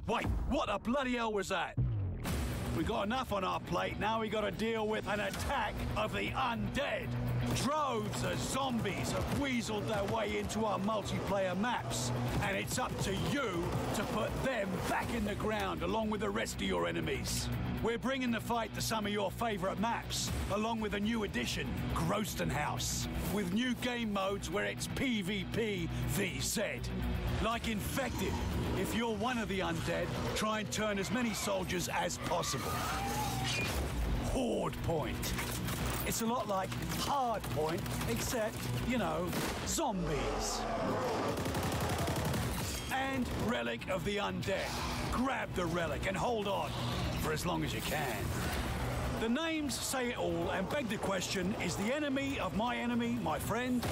Wait, what the bloody hell was that? We got enough on our plate, now we gotta deal with an attack of the undead. Droves of zombies have weaseled their way into our multiplayer maps, and it's up to you to put them back in the ground along with the rest of your enemies. We're bringing the fight to some of your favorite maps, along with a new addition, Groston House, with new game modes where it's PvP VZ. Like Infected, if you're one of the undead, try and turn as many soldiers as possible. Horde Point. It's a lot like Hardpoint, except, you know, zombies. And Relic of the Undead. Grab the relic and hold on for as long as you can. The names say it all and beg the question, is the enemy of my enemy my friend?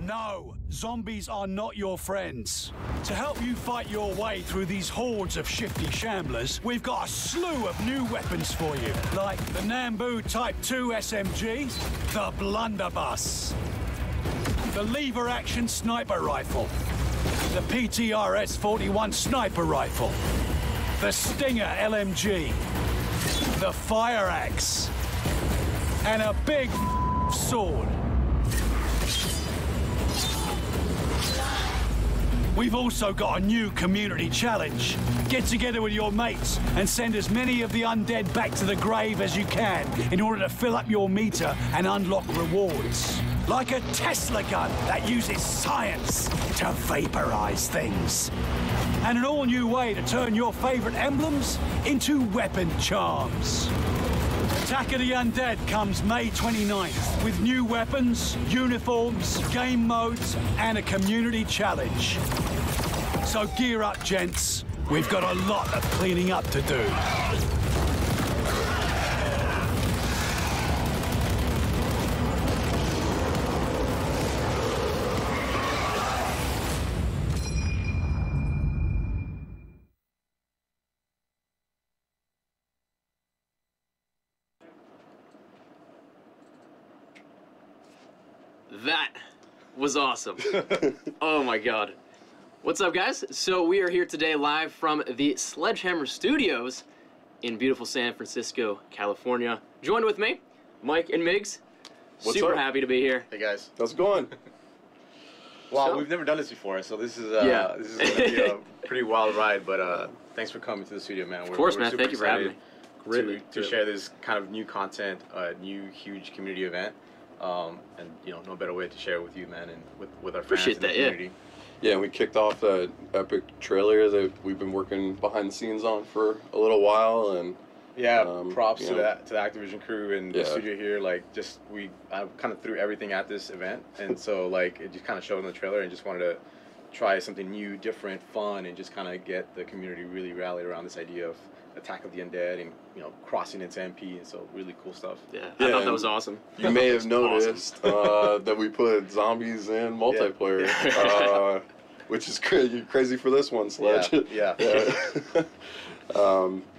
No, zombies are not your friends. To help you fight your way through these hordes of shifty shamblers, we've got a slew of new weapons for you, like the Nambu Type 2 SMG, the Blunderbuss, the lever-action sniper rifle, the PTRS-41 sniper rifle, the Stinger LMG, the Fire Axe, and a big sword. We've also got a new community challenge. Get together with your mates and send as many of the undead back to the grave as you can in order to fill up your meter and unlock rewards. Like a Tesla gun that uses science to vaporize things. And an all-new way to turn your favorite emblems into weapon charms. Attack of the Undead comes May 29th with new weapons, uniforms, game modes, and a community challenge. So gear up, gents. We've got a lot of cleaning up to do. That was awesome. Oh my god. What's up, guys? So we are here today live from the Sledgehammer Studios in beautiful San Francisco, California. Joined with me, Mike and Migs. What's Super up? happy to be here. Hey guys, how's it going? Well, So- we've never done this before, so this is Yeah. this is gonna be a pretty wild ride. But thanks for coming to the studio, man. Of course, man. super Thank you for having me. excited to share this kind of new content, new huge community event, and you know, no better way to share it with you, man, and with our fans Appreciate in the that, yeah. community. Yeah, we kicked off that epic trailer that we've been working behind the scenes on for a little while, and Yeah, props you to know. the Activision crew and the studio here. Like, I kind of threw everything at this event, and so like it just kind of showed in the trailer, and just wanted to try something new, different, fun, and just kind of get the community really rallied around this idea of Attack of the Undead and, you know, crossing into MP, and so really cool stuff. Yeah, I thought that and was awesome. you may have Awesome. noticed that we put zombies in multiplayer, which is crazy for this one, Sledge. Yeah.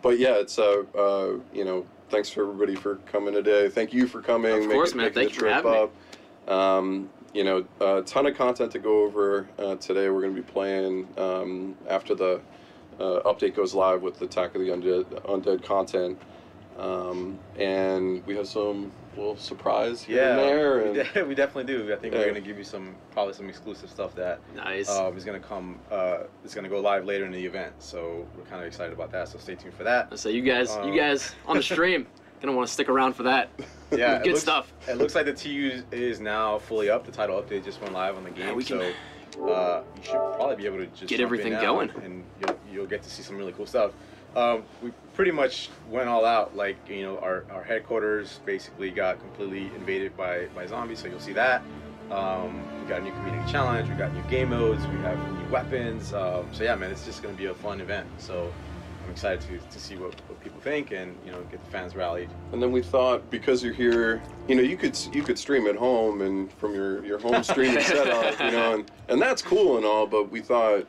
But yeah, it's you know, thanks for everybody for coming today. Thank you for coming. Of course, man. making Thank the you for trip having me. up. You know, a ton of content to go over today. We're going to be playing after the update goes live with the Attack of the Undead content, and we have some little surprise here and there. And we definitely do. I think we're gonna give you probably some exclusive stuff that Nice. is gonna come. It's gonna go live later in the event, so we're kind of excited about that. So stay tuned for that. So you guys on the stream gonna want to stick around for that. Yeah, Good stuff. It looks like the TU is now fully up. The title update just went live on the game, we can- so you should probably be able to just Get jump everything in now, going. and you'll get to see some really cool stuff. We pretty much went all out. Like, you know, our headquarters basically got completely invaded by zombies, so you'll see that. We got a new community challenge. We got new game modes. We have new weapons. So yeah, man, it's just gonna be a fun event. So I'm excited to see what people think, and, you know, get the fans rallied. And then we thought, because you're here, you know, you could stream at home and from your home streaming setup, you know, and that's cool and all, but we thought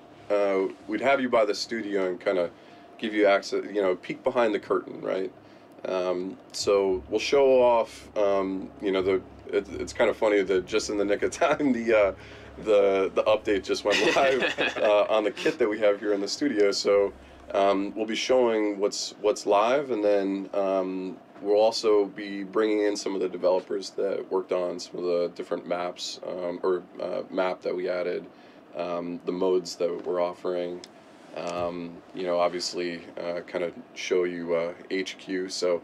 we'd have you by the studio and kind of give you access, you know, peek behind the curtain, right? So we'll show off, you know, it's kind of funny that just in the nick of time, the update just went live on the kit that we have here in the studio. So we'll be showing what's live, and then we'll also be bringing in some of the developers that worked on some of the different maps, map that we added, the modes that we're offering. You know, obviously, kind of show you HQ. So,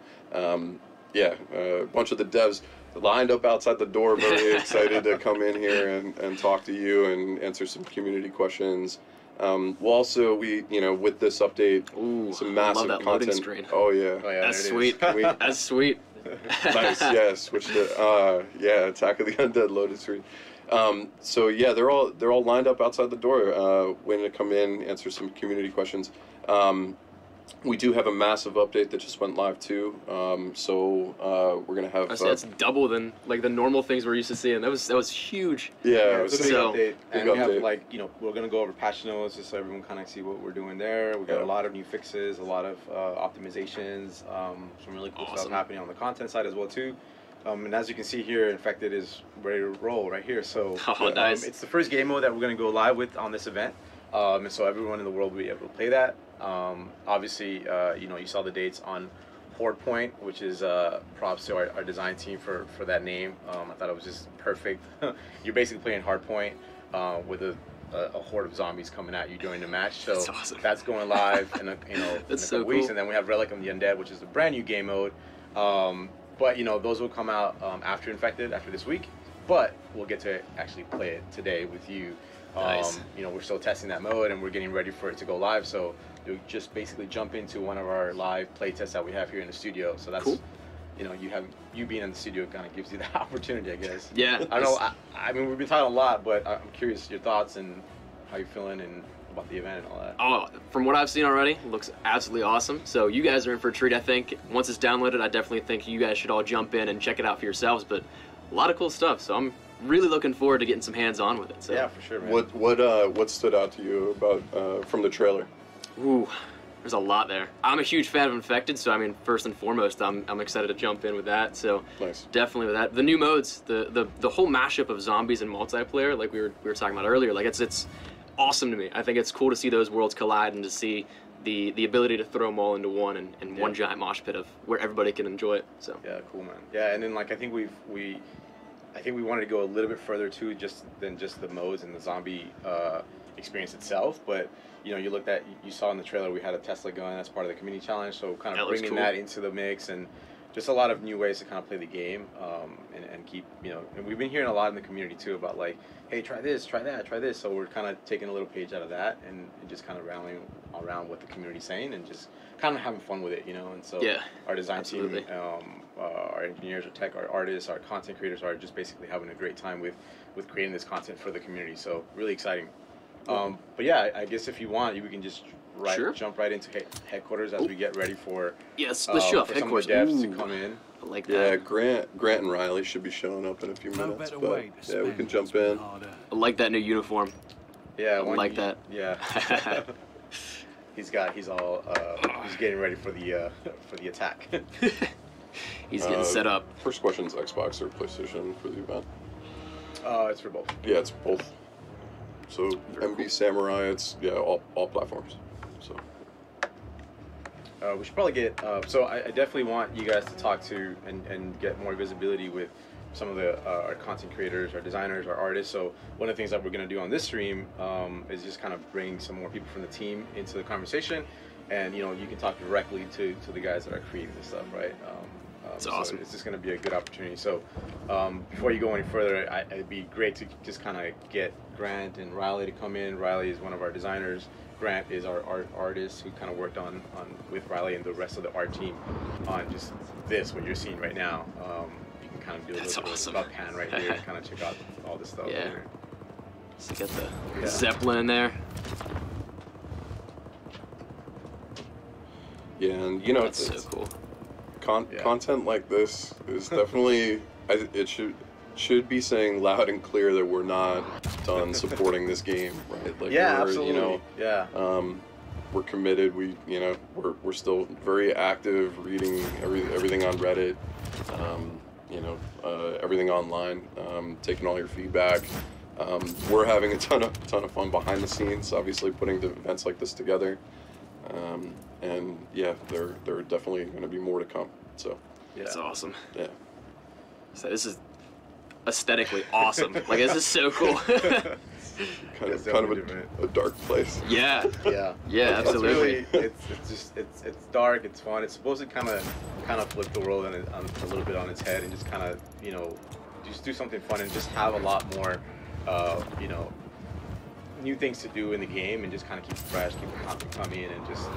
yeah, a bunch of the devs lined up outside the door, very excited to come in here and talk to you and answer some community questions. We'll also, you know, with this update, some massive love that content. loading screen. Oh yeah, That's sweet. That's sweet. Nice. Yeah, switch to Attack of the Undead loaded screen. So yeah, they're all lined up outside the door, waiting to come in, answer some community questions. We do have a massive update that just went live too. So we're gonna have. That's double than like the normal things we're used to seeing. That was huge. Yeah, it's a big update, and big we have update. like, you know, we're gonna go over patch notes just so everyone kind of see what we're doing there. We got a lot of new fixes, a lot of optimizations, some really cool stuff happening on the content side as well too. And as you can see here, Infected is ready to roll right here. So nice. It's the first game mode that we're gonna go live with on this event, and so everyone in the world will be able to play that. Obviously, you know, you saw the dates on Horde Point, which is props to our design team for that name. I thought it was just perfect. You're basically playing Hardpoint with a horde of zombies coming at you during the match. So that's awesome. That's going live in a couple weeks, and then we have Relic of the Undead, which is a brand new game mode. But you know, those will come out after Infected, after this week. But we'll get to actually play it today with you. Nice. You know, we're still testing that mode, and we're getting ready for it to go live. So you'll just basically jump into one of our live play tests that we have here in the studio. So that's cool. You know, you being in the studio kind of gives you the opportunity, I guess. Yeah. I don't know. I mean, we've been talking a lot, but I'm curious your thoughts and how you're feeling and about the event and all that. Oh, from what I've seen already, it looks absolutely awesome. So you guys are in for a treat, I think. Once it's downloaded, I definitely think you guys should all jump in and check it out for yourselves. But a lot of cool stuff. So I'm really looking forward to getting some hands-on with it. So. Yeah, for sure, man. What stood out to you about from the trailer? Ooh, there's a lot there. I'm a huge fan of Infected, so I mean, first and foremost, I'm excited to jump in with that. So Nice. Definitely with that. The new modes, the whole mashup of zombies and multiplayer, like we were talking about earlier, like it's awesome to me. I think it's cool to see those worlds collide and to see the ability to throw them all into one and one giant mosh pit of where everybody can enjoy it. So yeah, cool, man. Yeah, and then like I think we wanted to go a little bit further too, than just the modes and the zombie experience itself. But you know, you saw in the trailer we had a Tesla gun as part of the community challenge, so kind of bringing that into the mix and just a lot of new ways to kind of play the game and keep, you know, and we've been hearing a lot in the community too about like, hey, try this, try that, try this. So we're kind of taking a little page out of that and just kind of rallying around what the community's saying and just kind of having fun with it, you know. And so our design team, our engineers, our tech, our artists, our content creators are just basically having a great time with creating this content for the community. So really exciting. But yeah, I guess if you want, we can just jump right into headquarters as we get ready for let's show off for headquarters. some of the devs to come in. I like Yeah, that. Grant and Riley should be showing up in a few minutes, but yeah, we can jump in. I like that new uniform. Yeah, I like that. Yeah. he's getting ready for the attack. He's getting set up. First question's Xbox or PlayStation for the event? It's for both. Yeah, it's both. So MB Samurai, it's all platforms. So we should probably get. So I definitely want you guys to talk to and get more visibility with some of the our content creators, our designers, our artists. So one of the things that we're going to do on this stream is just kind of bring some more people from the team into the conversation, and you know, you can talk directly to the guys that are creating this stuff, right? It's awesome. So it's just going to be a good opportunity. So before you go any further, it'd be great to just kind of get Grant and Riley to come in. Riley is one of our designers. Grant is our artist who kind of worked on with Riley and the rest of the art team on just what you're seeing right now. You can kind of do a little bit of a pan right here and kind of check out all this stuff. Yeah. So get the Zeppelin in there. yeah, and you know, That's so cool. Content like this is definitely it should be saying loud and clear that we're not done supporting this game, right? Like absolutely. You know, we're committed. We're still very active, reading everything on Reddit, you know, everything online, taking all your feedback. We're having a ton of fun behind the scenes, obviously putting the events like this together. And yeah, there are definitely going to be more to come. So That's awesome. yeah. So this is aesthetically awesome. Like, this is so cool. kind of a dark place. Yeah. Yeah. Yeah, It's absolutely. really, it's dark. It's fun. It's supposed to kind of flip the world a little bit on its head and just kind of just do something fun and just have a lot more new things to do in the game and just kind of keep it fresh, keep the content coming in, and just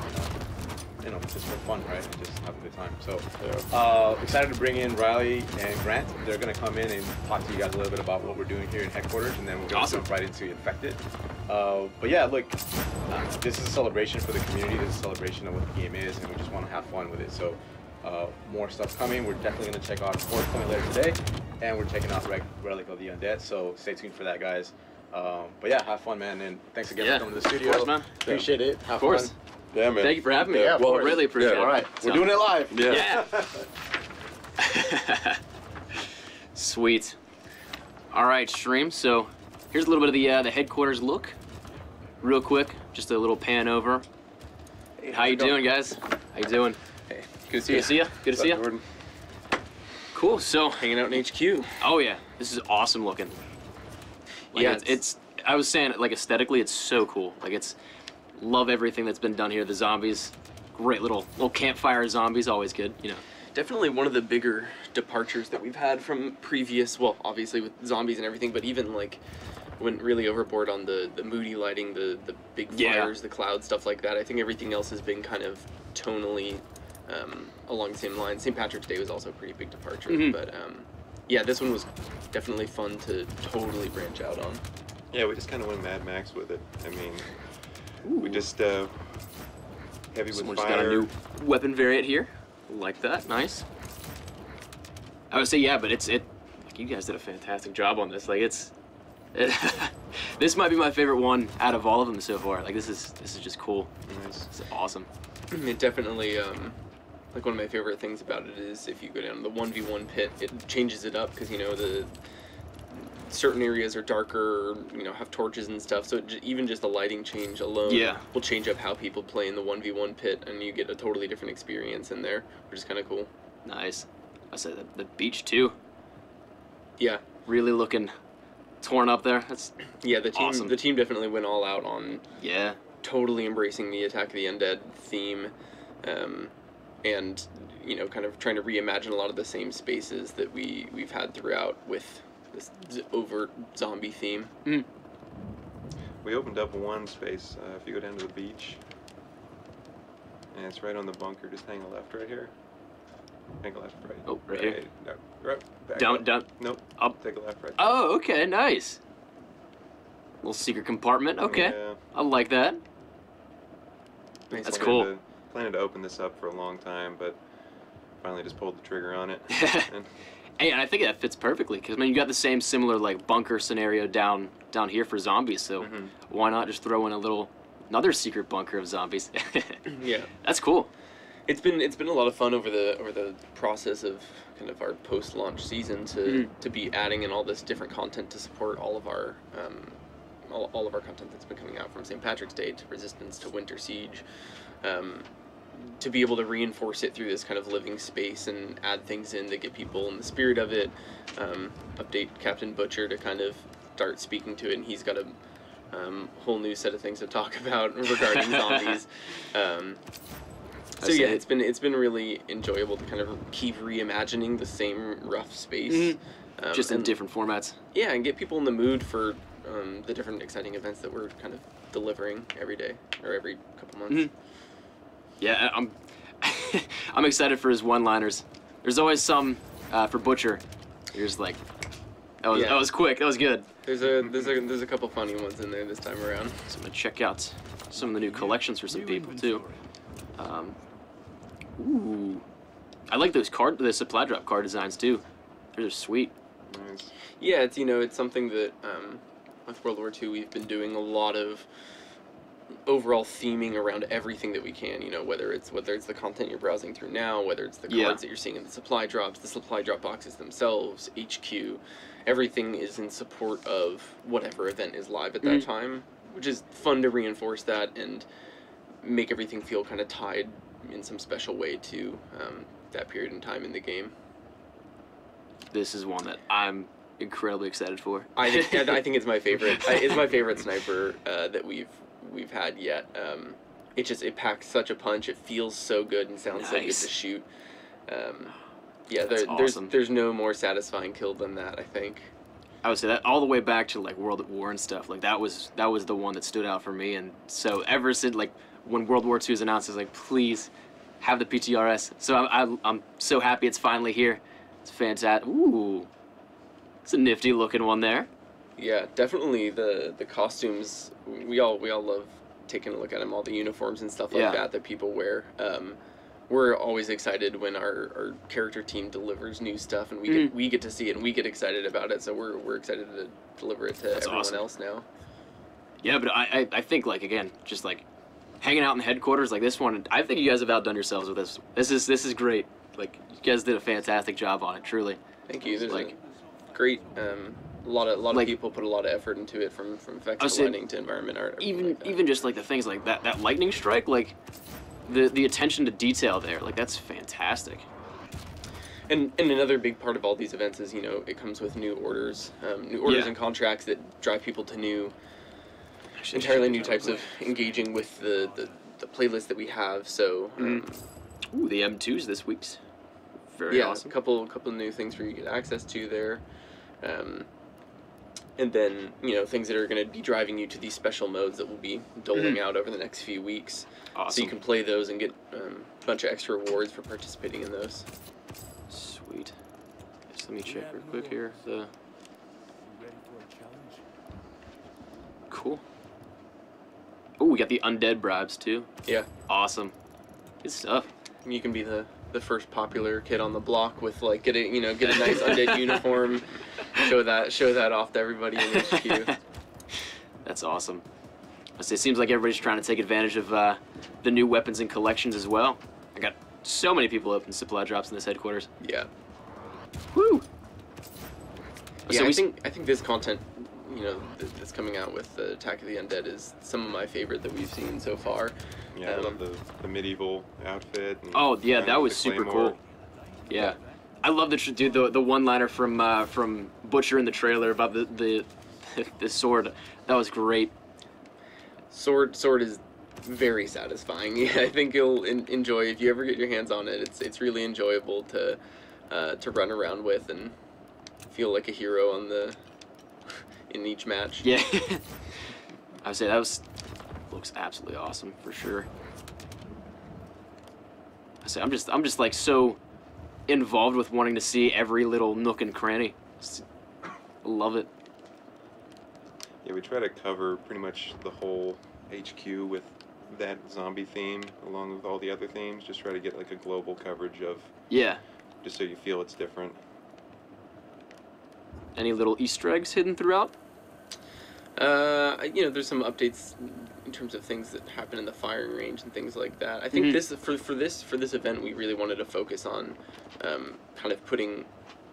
just for fun, right? And just have a good time. So excited to bring in Riley and Grant. They're gonna come in and talk to you guys a little bit about what we're doing here in headquarters, and then we're gonna jump right into Infected. But yeah, look, this is a celebration for the community. This is a celebration of what the game is, and we just want to have fun with it. So more stuff coming. We're definitely gonna check out Horde Point later today, and we're checking out Relic of the Undead. So stay tuned for that, guys. But yeah, have fun, man, and thanks again for coming to the studio. Of course, man. Appreciate it. Have Of course. fun. Yeah, man. Thank you for having me. Yeah, well, course. really appreciate it. All right, we're doing it live. Yeah. Yeah. Sweet. All right, stream. So here's a little bit of the headquarters look. Real quick, just a little pan over. Hey, How you doing, guys? How you doing? Hey, good to see Good you. to see you. Good to see you. Jordan? Cool. So Hanging out in HQ. oh yeah, this is awesome looking. Like, Yeah, it's. I was saying, like, aesthetically, it's so cool. Like, it's. Love everything that's been done here. The zombies, great little campfire zombies, always good. Definitely one of the bigger departures that we've had from previous, well, obviously with zombies and everything, but even like went really overboard on the moody lighting, the big fires, the clouds, stuff like that. I think everything else has been kind of tonally along the same line. St. Patrick's Day was also a pretty big departure, but yeah, this one was definitely fun to totally branch out on. Yeah, we just kind of went Mad Max with it. I mean, we just heavy with Someone's fire. got a new weapon variant here. Like that, nice. I would say yeah, but like, you guys did a fantastic job on this. Like this might be my favorite one out of all of them so far. Like this is just cool. Nice. It's awesome. It definitely, like one of my favorite things about it is if you go down the 1v1 pit, it changes it up because, the certain areas are darker, have torches and stuff, so even just the lighting change alone will change up how people play in the 1v1 pit, and you get a totally different experience in there, which is kind of cool. Nice. I said the beach too. Yeah. Really looking torn up there. That's Yeah, the team awesome. The team definitely went all out on totally embracing the Attack of the Undead theme, and kind of trying to reimagine a lot of the same spaces that we've had throughout with this overt zombie theme. We opened up one space. If you go down to the beach, and it's right on the bunker. Just hang a left right here. Hang a left right. Oh, right here? No, right. Back Down, up. down. Nope. Up. Take a left right. Oh, okay, nice. Little secret compartment. Okay, Yeah. I like that. Nice. That's Planning cool. Planning to open this up for a long time, but finally just pulled the trigger on it. And Hey, and I think that fits perfectly because you got the same similar like bunker scenario down here for zombies. So why not just throw in another secret bunker of zombies? Yeah. That's cool. It's been a lot of fun over the process of kind of our post-launch season to be adding in all this different content to support all of our all of our content that's been coming out, from St. Patrick's Day to Resistance to Winter Siege, to be able to reinforce it through this kind of living space and add things in that get people in the spirit of it. Update Captain Butcher to kind of start speaking to it, and he's got a whole new set of things to talk about regarding zombies. So yeah, it's been really enjoyable to kind of keep reimagining the same rough space, Just in different formats. Yeah, and get people in the mood for the different exciting events that we're kind of delivering every day or every couple months. Yeah, I'm excited for his one-liners. There's always some for Butcher. You're just like, that was quick. That was good. There's a couple funny ones in there this time around. So I'm gonna check out some of the new collections for some people too. Ooh, I like the supply drop card designs too. They're sweet. nice. Yeah, it's something that with World War II we've been doing a lot of overall theming around everything that we can. Whether it's the content you're browsing through now, whether it's the cards that you're seeing in the supply drops, the supply drop boxes themselves, HQ, everything is in support of whatever event is live at that time, which is fun to reinforce that. And make everything feel kind of tied in some special way to that period in time in the game. This is one that I'm incredibly excited for. I think it's my favorite. It's my favorite sniper that we've had yet. It packs such a punch. It feels so good and sounds so good to shoot. Yeah, awesome. there's no more satisfying kill than that, I think. I would say that all the way back to like World at War and stuff. Like that was the one that stood out for me. And so ever since like when World War II was announced, I was like, please have the PTRS. So I'm so happy it's finally here. It's fantastic. Ooh, it's a nifty looking one there. Yeah, definitely the costumes. We all love taking a look at them. All the uniforms and stuff like that people wear. We're always excited when our character team delivers new stuff, and we get to see it, and we get excited about it. So we're excited to deliver it to everyone else now. Yeah, but I think like again, just like hanging out in the headquarters like this one, I think you guys have outdone yourselves with this. This is great. Like you guys did a fantastic job on it, truly. Thank you. There's like great. A lot of people put a lot of effort into it, from effects to lighting to environment art. Even just like the things like that lightning strike, like the attention to detail there, like that's fantastic. And another big part of all these events is, you know, it comes with new orders and contracts that drive people to entirely new types of engaging with the playlist that we have. So ooh, the M2s this week's very awesome. A couple new things for you to get access to there. And then, you know, things that are going to be driving you to these special modes that will be doling out over the next few weeks. Awesome. So you can play those and get a bunch of extra rewards for participating in those. Sweet. Just let me check real quick here. Cool. Oh, we got the Undead bribes too. Yeah. Awesome. Good stuff. You can be the first popular kid on the block with like get a nice Undead uniform. Show that off to everybody in HQ. That's awesome. It seems like everybody's trying to take advantage of the new weapons and collections as well. I got so many people open supply drops in this headquarters. Yeah. Woo! Yeah, I think this content, you know, that's coming out with the Attack of the Undead is some of my favorite that we've seen so far. Yeah, I love the medieval outfit. And oh yeah, that was super cool. Yeah. I love the one-liner from Butcher in the trailer about the sword. That was great. Sword is very satisfying. Yeah, I think you'll enjoy if you ever get your hands on it. It's really enjoyable to run around with and feel like a hero in each match. Yeah, I would say looks absolutely awesome for sure. I say I'm just like so involved with wanting to see every little nook and cranny. Love it. Yeah, we try to cover pretty much the whole HQ with that zombie theme, along with all the other themes. Just try to get like a global coverage of. Yeah. Just so you feel it's different. Any little Easter eggs hidden throughout? You know, there's some updates in terms of things that happen in the firing range and things like that. I think for this event, we really wanted to focus on kind of putting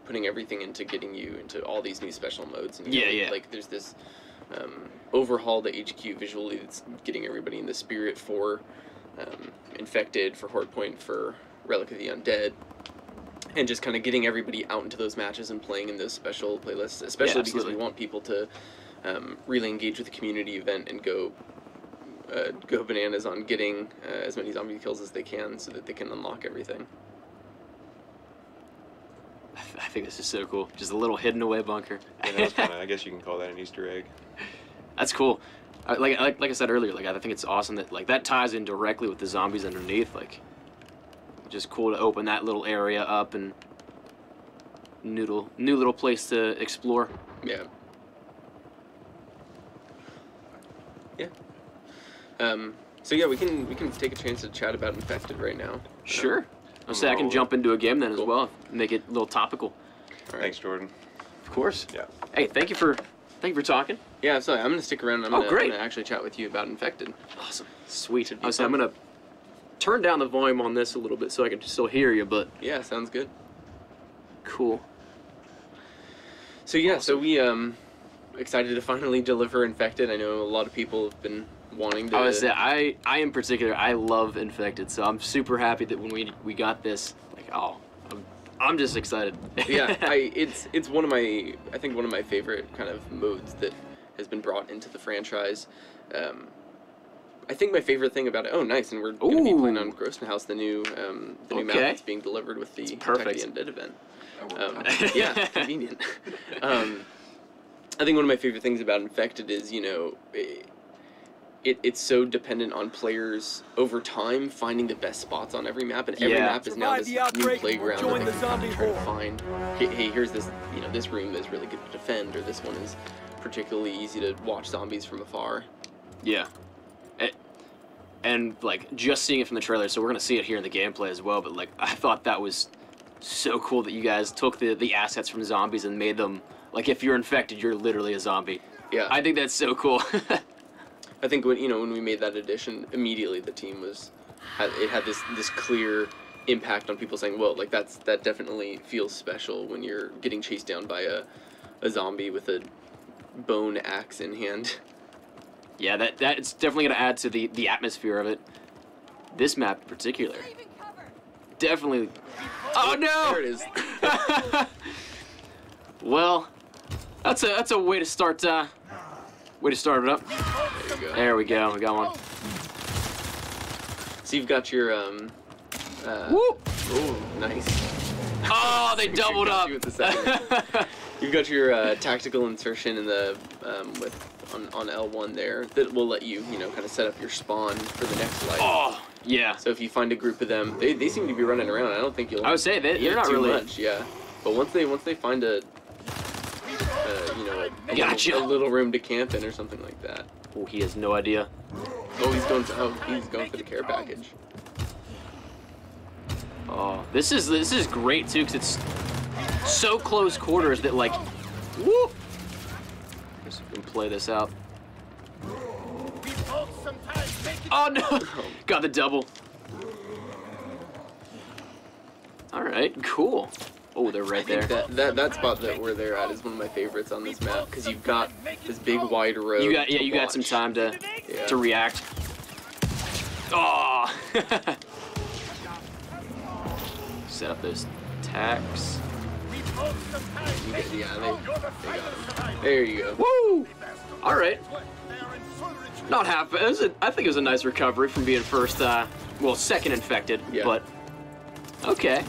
everything into getting you into all these new special modes. And, yeah. Like there's this overhaul to HQ visually that's getting everybody in the spirit for Infected, for Horde Point, for Relic of the Undead. And just kind of getting everybody out into those matches and playing in those special playlists, especially because we want people to really engage with the community event and go bananas on getting as many zombie kills as they can so that they can unlock everything. I think this is so cool. Just a little hidden away bunker. Yeah, that was kinda, I guess you can call that an Easter egg. That's cool. Like I said earlier, like I think it's awesome that like that ties in directly with the zombies underneath. Like, just cool to open that little area up and new little place to explore. Yeah. Yeah. So yeah, we can take a chance to chat about Infected right now. Sure. I'll say I can jump into a game then as well. Make it a little topical. All right. Thanks, Jordan. Of course. Yeah. Hey, thank you for talking. Yeah, so I'm gonna stick around. I'm gonna actually chat with you about Infected. Awesome. Sweet. I'm gonna turn down the volume on this a little bit so I can still hear you, but yeah, sounds good. Cool. So yeah, so we excited to finally deliver Infected. I know a lot of people have been wanting to. I was say I in particular I love Infected, so I'm super happy that when we got this, like, oh, I'm just excited. Yeah, it's one of my, I think one of my favorite kind of modes that has been brought into the franchise. I think my favorite thing about it. Oh, nice, and we're going to be playing on Grossman House, the new new map that's being delivered with the Protect the Undead event. Yeah, convenient. I think one of my favorite things about Infected is, you know, it's so dependent on players over time finding the best spots on every map, and every map is now this new playground that they can try to find. Hey, here's this, you know, this room is really good to defend, or this one is particularly easy to watch zombies from afar. Yeah. And like just seeing it from the trailer, so we're gonna see it here in the gameplay as well. But like, I thought that was so cool that you guys took the assets from zombies and made them like, if you're infected, you're literally a zombie. Yeah, I think that's so cool. I think when we made that addition, immediately the team had this clear impact on people saying, well, like that definitely feels special when you're getting chased down by a zombie with a bone axe in hand. Yeah, that's definitely going to add to the atmosphere of it. This map in particular. Definitely. Oh no! There it is. Well, that's a way to start it up. There you go. There we go. We got one. So you've got your Whoop! Oh, nice. Oh, they doubled up. You've got your tactical insertion in the on L1 there that will let you kind of set up your spawn for the next life. Oh, yeah. So if you find a group of them, they seem to be running around. I don't think you'll. I would say they're not too really much, yeah. But once they find a Gotcha. a little room to camp in or something like that. Oh, he has no idea. Oh, he's going for the care package. Oh, this is great too, because it's so close quarters that like, whoop. Just can play this out. Oh no! Got the double. All right, cool. Oh, they're right there. That spot where they're at is one of my favorites on this map, because you've got this big wide road. You got some time to react. Oh. Set up those tacks. Yeah, they got him. There you go. Woo! All right. Not half. I think it was a nice recovery from being first. Second infected. Yeah. But okay.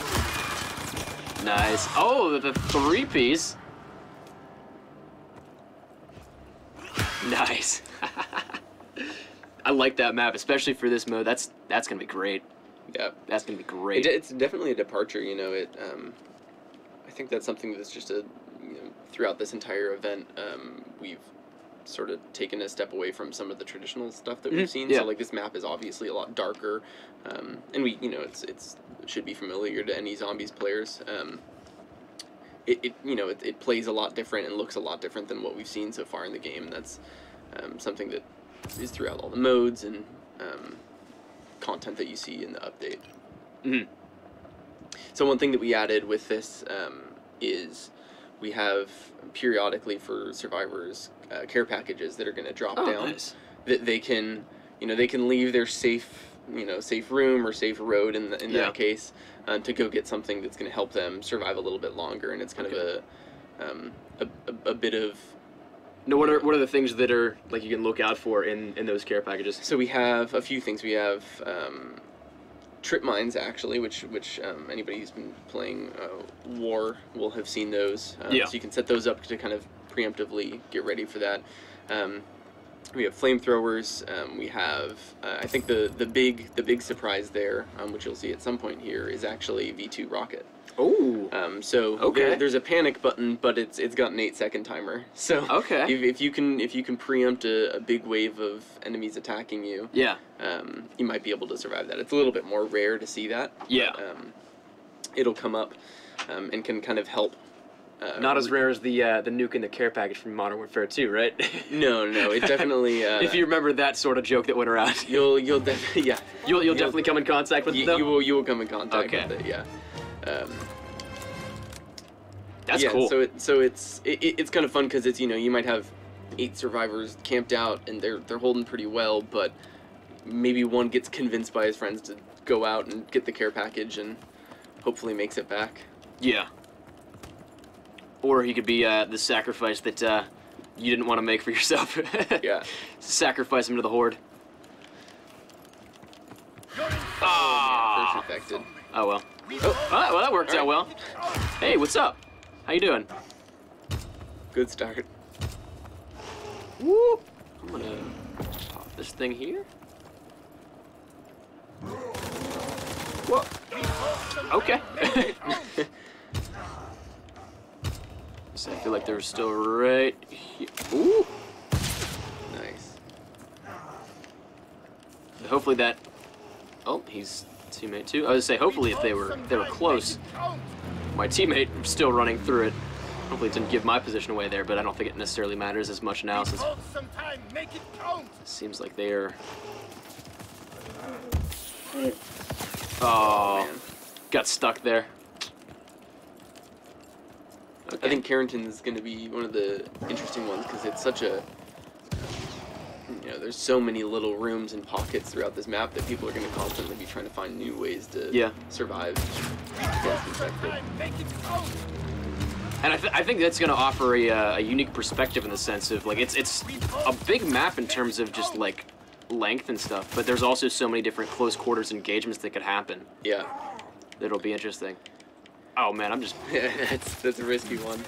Nice. Oh, the 3-piece. Nice. I like that map, especially for this mode. That's gonna be great. Yeah, that's gonna be great. It's definitely a departure. I think that's something that's just throughout this entire event, we've sort of taken a step away from some of the traditional stuff that we've seen. Yeah. So like this map is obviously a lot darker, and it should be familiar to any zombies players. It plays a lot different and looks a lot different than what we've seen so far in the game. That's something that is throughout all the modes and content that you see in the update. Mm-hmm. So one thing that we added with this is we have periodically for survivors care packages that are going to drop down. Nice. That they can leave their safe room or safe road in that case to go get something that's going to help them survive a little bit longer, and it's kind of a bit of. No, what are the things that are like you can look out for in those care packages? So we have a few things. We have trip mines, actually, which anybody who's been playing War will have seen those. So you can set those up to kind of preemptively get ready for that. We have flamethrowers. We have I think the big surprise there, which you'll see at some point here, is actually V2 rocket. Oh. There's a panic button, but it's got an 8-second timer. So if you can preempt a big wave of enemies attacking you, you might be able to survive that. It's a little bit more rare to see that. Yeah. But, it'll come up and can kind of help. Not as rare as the nuke in the care package from Modern Warfare 2, right? No, it definitely. If you remember that sort of joke that went around, you'll definitely You'll definitely come in contact with them. You will come in contact with it. Yeah. That's cool. So it's kind of fun because it's you might have 8 survivors camped out, and they're holding pretty well, but maybe one gets convinced by his friends to go out and get the care package and hopefully makes it back. Yeah. Or he could be the sacrifice that you didn't want to make for yourself. Yeah. Sacrifice him to the Horde. Oh, man, first infected. Oh well. Oh, well, that worked out well. Hey, what's up? How you doing? Good start. Woo! I'm gonna pop this thing here. Whoa. Okay. So I feel like they're still right here. Ooh. Nice. Hopefully that. Oh, he's teammate too. I was gonna say hopefully if they were close. My teammate still running through it. Hopefully it didn't give my position away there, but I don't think it necessarily matters as much now since it seems like they're. Oh, got stuck there. Okay. I think Carrington is going to be one of the interesting ones because it's such a, you know, there's so many little rooms and pockets throughout this map that people are going to constantly be trying to find new ways to survive against infected. And I think that's going to offer a unique perspective in the sense of like it's a big map in terms of just like length and stuff, but there's also so many different close quarters engagements that could happen. Yeah, that'll be interesting. Oh man, I'm just. that's a risky one.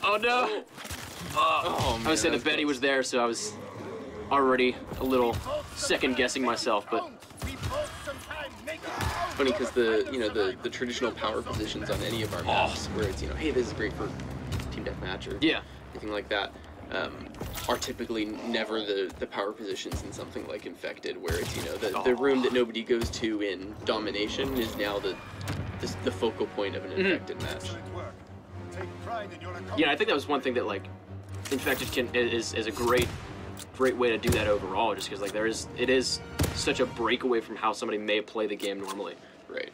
Oh no! Oh man, I was saying that Betty was there, so I was already a little second guessing myself, but. Funny because the traditional power positions on any of our maps, where it's hey, this is great for team deathmatch or anything like that, are typically never the power positions in something like Infected, where it's the room that nobody goes to in Domination is now the focal point of an Infected match. Yeah, I think that was one thing that like Infected is a great way to do that overall, just because like it is such a breakaway from how somebody may play the game normally. Right.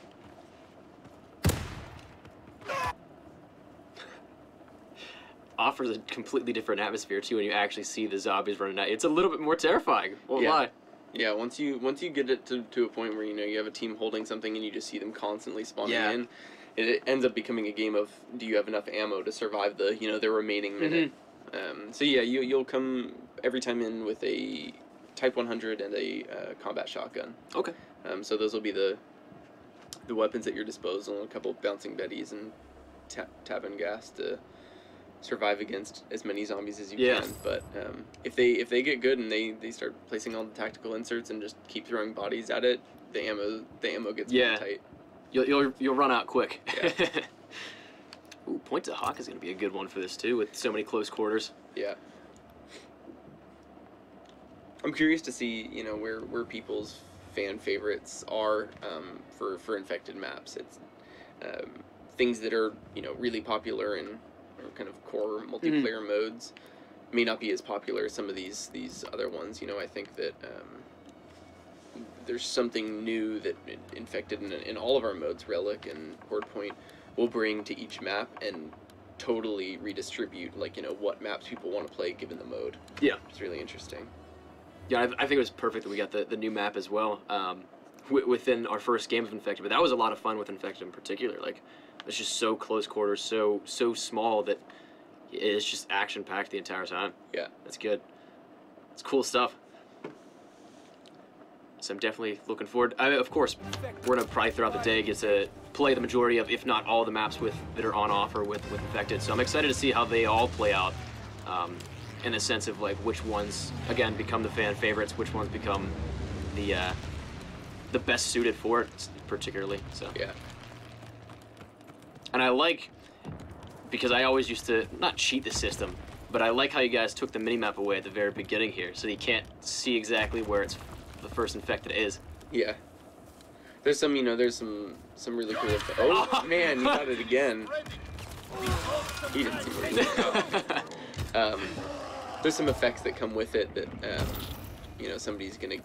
Offers a completely different atmosphere too when you actually see the zombies running out. It's a little bit more terrifying. Won't lie. Yeah, once you get it to a point where you have a team holding something and you just see them constantly spawning in, it ends up becoming a game of do you have enough ammo to survive the the remaining minute. So yeah, you'll come every time in with a Type 100 and a combat shotgun. Okay. So those will be the weapons at your disposal, and a couple of bouncing betties and tapping gas to survive against as many zombies as you can. But if they get good and they start placing all the tactical inserts and just keep throwing bodies at it, the ammo gets really tight. You'll run out quick. Yeah. Ooh, Point to Hawk is going to be a good one for this too, with so many close quarters. Yeah. I'm curious to see where people's fan favorites are for Infected maps. It's things that are really popular in kind of core multiplayer modes may not be as popular as some of these other ones. I think that there's something new that Infected in all of our modes, Relic and Horde Point, will bring to each map and totally redistribute what maps people want to play given the mode. Yeah, it's really interesting. Yeah, I think it was perfect that we got the new map as well within our first game of Infected. But that was a lot of fun with Infected in particular. Like, it's just so close quarters, so small that it's just action packed the entire time. Yeah, that's good. It's cool stuff. So I'm definitely looking forward. Of course, we're gonna probably throughout the day get to play the majority of, if not all, the maps that are on offer with Infected. So I'm excited to see how they all play out. In the sense of like which ones again become the fan favorites, which ones become the best suited for it, particularly. So yeah. And I like, because I always used to not cheat the system, but I like how you guys took the minimap away at the very beginning here, so you can't see exactly where the first Infected is. Yeah. There's some there's some really cool. Oh man, you got it again. He didn't see where he was. There's some effects that come with it that, somebody's gonna,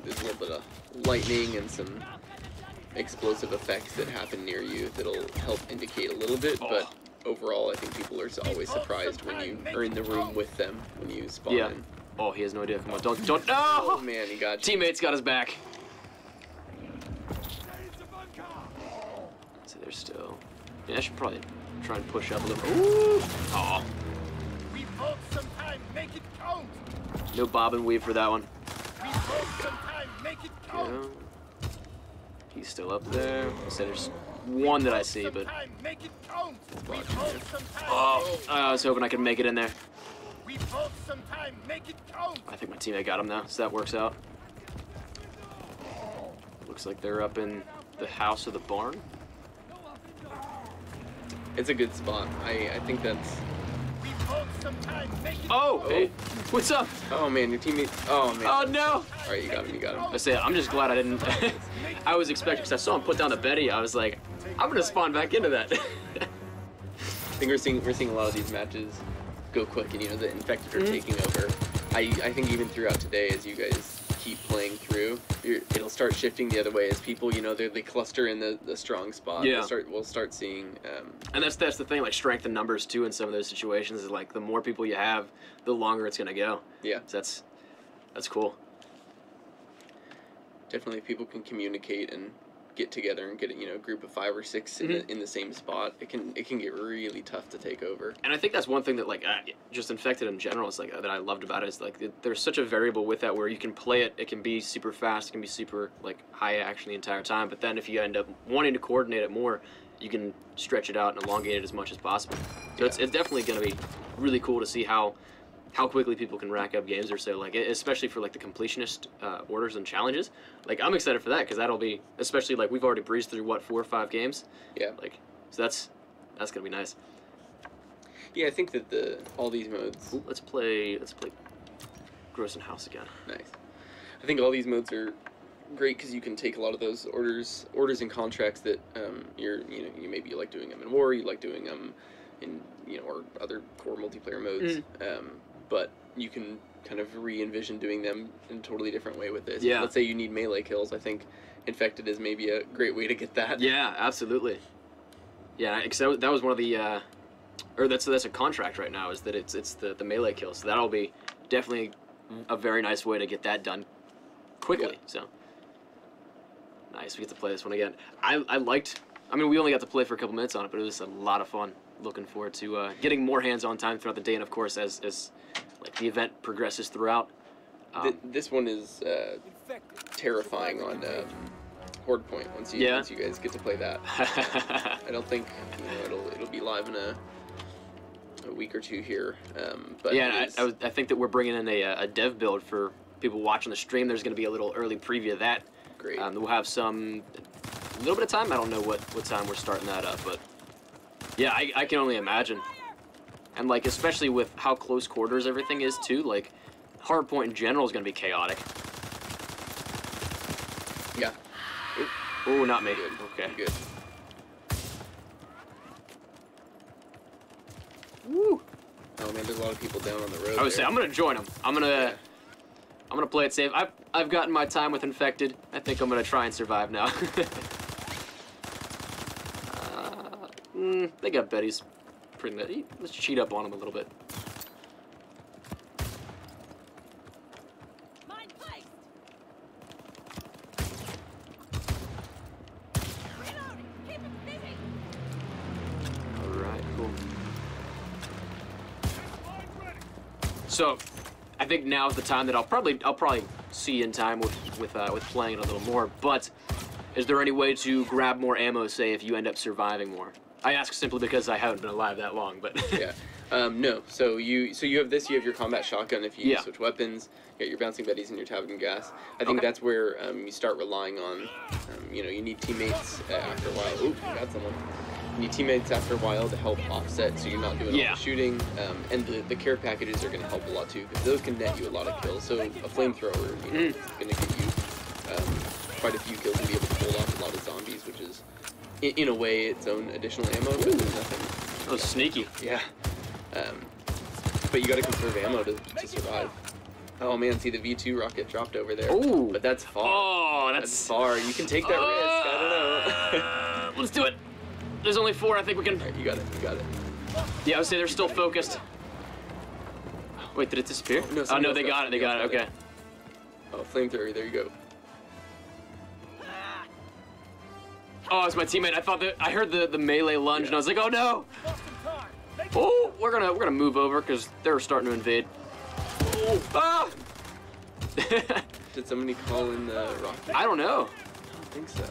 there's a little bit of lightning and some explosive effects that happen near you that'll help indicate a little bit, but overall, I think people are always surprised when you are in the room with them when you spawn Yeah. in. Oh, he has no idea. Come on, don't. No! Oh man, he got you. Teammates got his back. So they're still. Yeah, I should probably try and push up a little. Ooh! Oh. We bought some time, make it count. No bob and weave for that one. We bought some time, make it count. Yeah. He's still up there. So there's one that I see, but. Make it count. We bought some time. Oh, I was hoping I could make it in there. We bought some time, make it count. I think my teammate got him now, so that works out. Looks like they're up in the house or the barn. It's a good spot. I think that's. We bought some time, make it Oh, hey, what's up? Oh man, your teammate. Oh man. Oh no! All right, you got him. You got him. I say, I'm just glad I didn't. I was expecting, because I saw him put down the Betty. I was like, I'm gonna spawn back into that. I think we're seeing a lot of these matches go quick, and you know the infected are taking over. I think even throughout today, as you guys keep playing through, it'll start shifting the other way as people, you know, they cluster in the strong spot. Yeah. We'll start seeing. And that's the thing, like strength in numbers too. In some of those situations, is like the more people you have, the longer it's gonna go. Yeah. So that's cool. Definitely, if people can communicate and get together and get a group of 5 or 6 in the same spot, it can get really tough to take over. And I think that's one thing that like just infected in general is like that I loved about it is like there's such a variable with that where you can play it. It can be super fast. It can be super like high action the entire time. But then if you end up wanting to coordinate it more, you can stretch it out and elongate it as much as possible. So it's definitely going to be really cool to see how quickly people can rack up games or so, like especially for like the completionist orders and challenges. Like I'm excited for that because that'll be, especially like we've already breezed through what 4 or 5 games. Yeah. Like so that's gonna be nice. Yeah, I think that all these modes. Ooh, let's play Gross and House again. Nice. I think all these modes are great because you can take a lot of those orders and contracts that you maybe like doing them in War, you like doing them in or other core multiplayer modes. But you can kind of re-envision doing them in a totally different way with this. Yeah. Let's say you need melee kills. I think Infected is maybe a great way to get that. Yeah, absolutely. Yeah, because that was one of the, or that's a contract right now, is that it's the melee kills. So that'll be definitely a very nice way to get that done quickly. Yeah. So nice, we get to play this one again. I mean, we only got to play for a couple minutes on it, but it was a lot of fun. Looking forward to getting more hands-on time throughout the day, and of course as like the event progresses throughout. This one is terrifying on Horde Point once you guys get to play that. I don't think it'll be live in a week or two here. But yeah, I think that we're bringing in a dev build for people watching the stream. There's going to be a little early preview of that. Great. We'll have a little bit of time. I don't know what time we're starting that up, but yeah, I can only imagine. And like especially with how close quarters everything is too, like Hardpoint in general is going to be chaotic. Yeah. Oh, not me. Good. Okay. Good. Woo. Oh man, there's a lot of people down on the road. I would say I'm gonna join them. I'm gonna play it safe. I've gotten my time with Infected. I think I'm gonna try and survive now. They got Betty's pretty nice. Let's cheat up on them a little bit. Alright, cool. So, I think now is the time that I'll probably see in time with playing it a little more. But is there any way to grab more ammo, say, if you end up surviving more? I ask simply because I haven't been alive that long, but yeah. No. So you have this. You have your combat shotgun. If you switch weapons, you got your bouncing betties and your Tavern gas. I think that's where you start relying on. You need teammates after a while. Ooh, you got someone. You need teammates after a while to help offset, so you're not doing all the shooting. And the care packages are going to help a lot too, because those can net you a lot of kills. So a flamethrower, is going to give you quite a few kills and be able to hold off a lot of zombies, which is in a way its own additional ammo, but there's nothing. That was sneaky. Yeah. But you got to conserve ammo to survive. Oh man, see the V2 rocket dropped over there. Ooh. But that's far. Oh, that's far. You can take that risk. I don't know. Let's do it. There's only 4. I think we can. All right, you got it. You got it. Yeah, I would say they're still focused. Wait, did it disappear? No, oh no, they got it. They got it. Okay. Oh, flamethrower. There you go. Oh, it's my teammate. I thought that I heard the melee lunge, and I was like, oh no. Oh, we're gonna move over because they're starting to invade. Oh, ah! Did somebody call in the rocket? I don't know. I don't think so.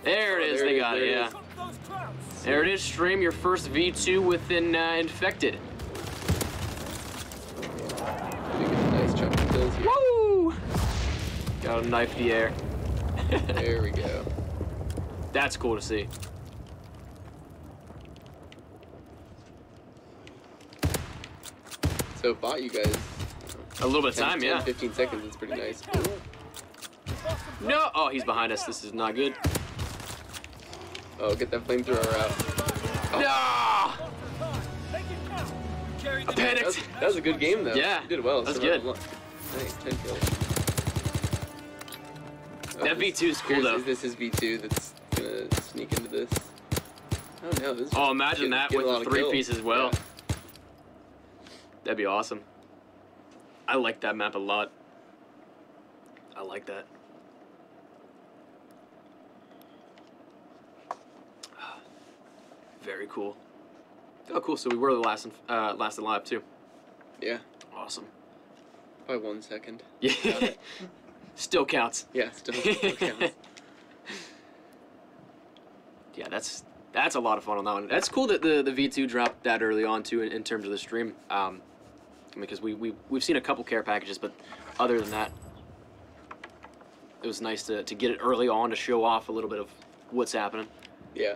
There it is. They got it. Yeah. There it is. Stream your first V2 within infected. Nice chunk of kills here. Woo! Got a knife the air. There we go. That's cool to see. So it bought you guys A little bit of 10, time, 10, yeah. 15 seconds. It's pretty nice. No! Oh, he's behind us. This is not good. Oh, get that flamethrower out. No! I panicked. That was a good game, though. Yeah, You did well. that's Survival good. luck. Nice, 10 kills. That V2 is cool, though. This is V2 that's gonna sneak into this. Oh no, this is Oh, imagine that with a lot the of 3 kills. piece as well. Yeah. That'd be awesome. I like that map a lot. I like that. Very cool. Oh, cool. So we were the last alive too. Yeah, Awesome. by 1 second. Yeah. Still counts. Yeah, still counts. Yeah, that's a lot of fun on that one. That's cool that the V2 dropped that early on too in terms of the stream. Because we've seen a couple care packages, but other than that, it was nice to get it early on to show off a little bit of what's happening. Yeah.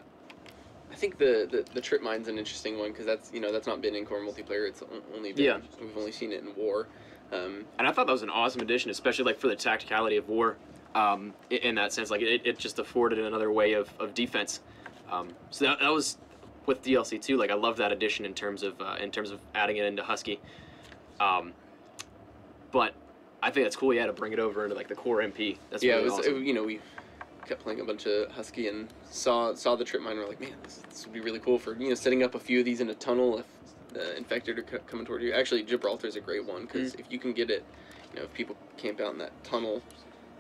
I think the trip mine's an interesting one because that's not been in core multiplayer. It's only been, we've only seen it in war. And I thought that was an awesome addition, especially like for the tacticality of war. In that sense, like it just afforded another way of defense. So that was with DLC too. Like I love that addition in terms of adding it into Husky. But I think that's cool. Yeah, to bring it over into like the core MP. That's really awesome. We kept playing a bunch of Husky and saw the trip mine. We're like, man, this would be really cool for setting up a few of these in a tunnel if infected are coming toward you. Actually, Gibraltar's a great one because if you can get it, if people camp out in that tunnel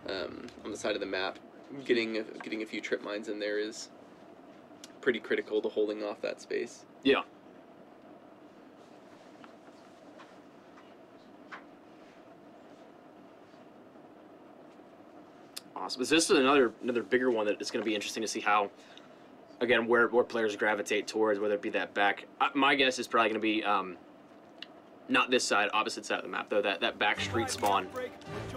on the side of the map, getting a few trip mines in there is pretty critical to holding off that space. Yeah. Awesome. This is another bigger one that it's going to be interesting to see how, again, where players gravitate towards, whether it be that back. My guess is probably going to be not this side, opposite side of the map, though, that back street spawn.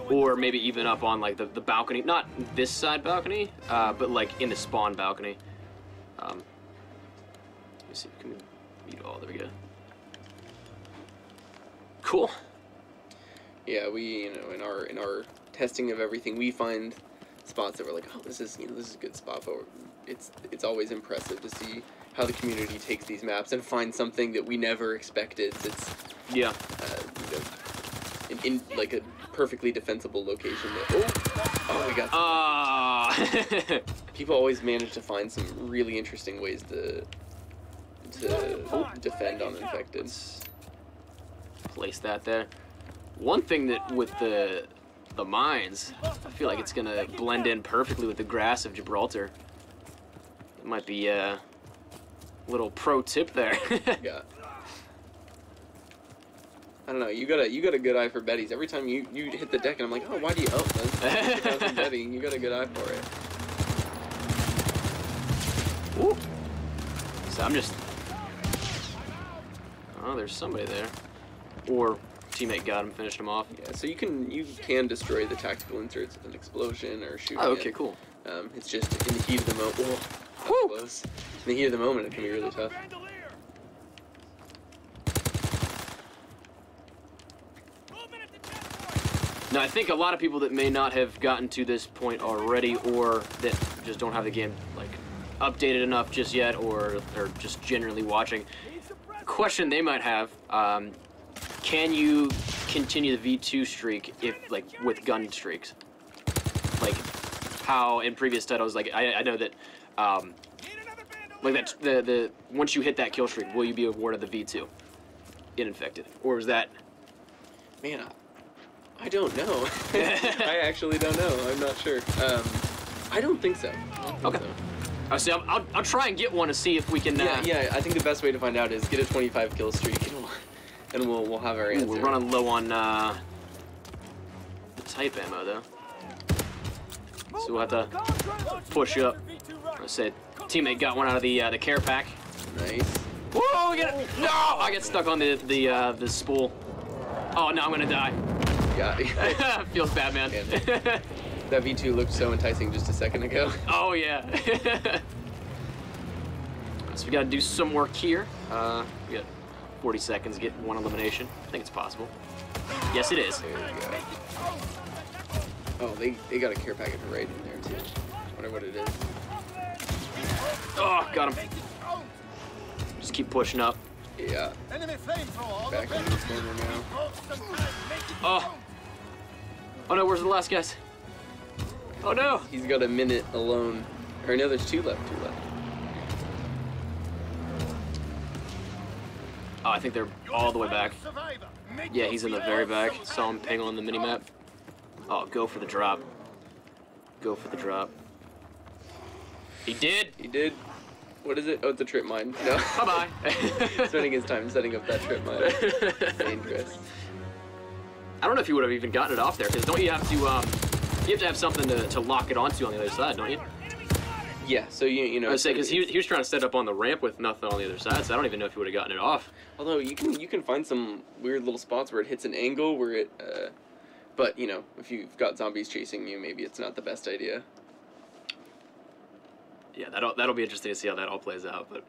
Or maybe even up on, like, the balcony. Not this side balcony, but, like, in the spawn balcony. Let me see if we can meet all. There we go. Cool. Yeah, we, in our testing of everything, we find spots that we're like, oh, this is a good spot, but it's always impressive to see how the community takes these maps and find something that we never expected. It's in like a perfectly defensible location. That, we got. People always manage to find some really interesting ways to defend on infected. Place that there. One thing that with the mines, I feel like it's gonna blend in perfectly with the grass of Gibraltar. It might be a little pro tip there. Yeah. I don't know. You got a good eye for Betty's. Every time you hit the deck, and I'm like, oh, why do you man? Betty, you got a good eye for it. Woo. So I'm just. Oh, there's somebody there. Or teammate got him, finished him off. Yeah. So you can destroy the tactical inserts with an explosion or shooting. Oh, okay, cool. It's just in the heat of the moment. Whoa, close. In the heat of the moment, it can be really tough. Now, I think a lot of people that may not have gotten to this point already, or that just don't have the game like updated enough just yet, or they're just generally watching, question they might have: can you continue the V2 streak if with gun streaks? Like how in previous titles, like I know that Like that, the once you hit that kill streak, will you be awarded the V2 in infected, or is that? Man, I don't know. I actually don't know. I'm not sure. I don't think so. Okay. I'll try and get one to see if we can. Yeah. I think the best way to find out is get a 25 kill streak, and we'll have our answer. We're running low on the type ammo though, so we'll have to push up. I said, teammate got one out of the care pack. Nice. Whoa! No! I get stuck on the spool. Oh no! I'm gonna die. Yeah. Feels bad, man. That V2 looked so enticing just a second ago. Oh yeah. So we gotta do some work here. We got 40 seconds to get one elimination. I think it's possible. Yes, it is. There we go. Oh, they got a care package right in there too. I wonder what it is. Oh, got him. Just keep pushing up. Yeah. Enemy flamethrower. Back into this corner now. Oh. Oh no, where's the last guys? Oh no! He's got a minute alone. Or no, there's two left. Oh, I think they're all the way back. Yeah, he's in the very back. Saw him ping on the minimap. Oh, go for the drop. Go for the drop. He did! He did. What is it? Oh, it's a trip mine. No. Bye-bye. Spending his time setting up that trip mine. Dangerous. I don't know if he would have even gotten it off there, because don't you have to, you have to have something to lock it onto on the other side, don't you? Yeah, so you know. I was saying, because he was trying to set up on the ramp with nothing on the other side, so I don't even know if he would have gotten it off. Although you can find some weird little spots where it hits an angle where it, but you know, if you've got zombies chasing you, maybe it's not the best idea. Yeah, that'll be interesting to see how that all plays out, but.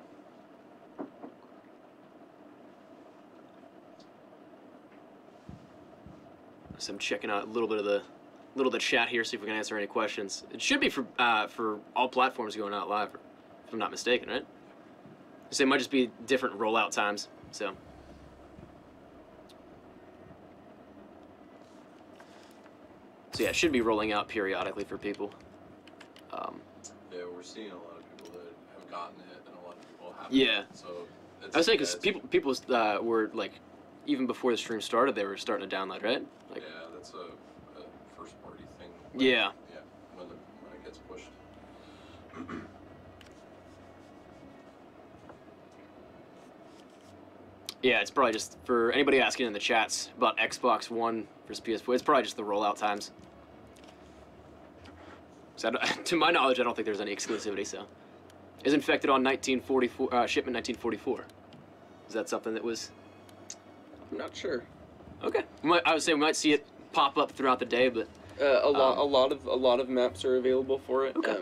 So I'm checking out a little bit of the chat here, see if we can answer any questions. It should be for all platforms going out live, if I'm not mistaken, right? So it might just be different rollout times. So yeah, it should be rolling out periodically for people. Yeah, we're seeing a lot of people that have gotten it, and a lot of people haven't. Yeah. So I was saying because people were like, even before the stream started, they were starting to download, right? Like, yeah, that's a first party thing. Yeah. Yeah, when it gets pushed. Yeah, it's probably just for anybody asking in the chats about Xbox One versus PS4. It's probably just the rollout times. So to my knowledge, I don't think there's any exclusivity. So, is infected on 1944 shipment 1944? Is that something that was? I'm not sure. Okay, I would say we might see it pop up throughout the day, but a lot of maps are available for it. Okay.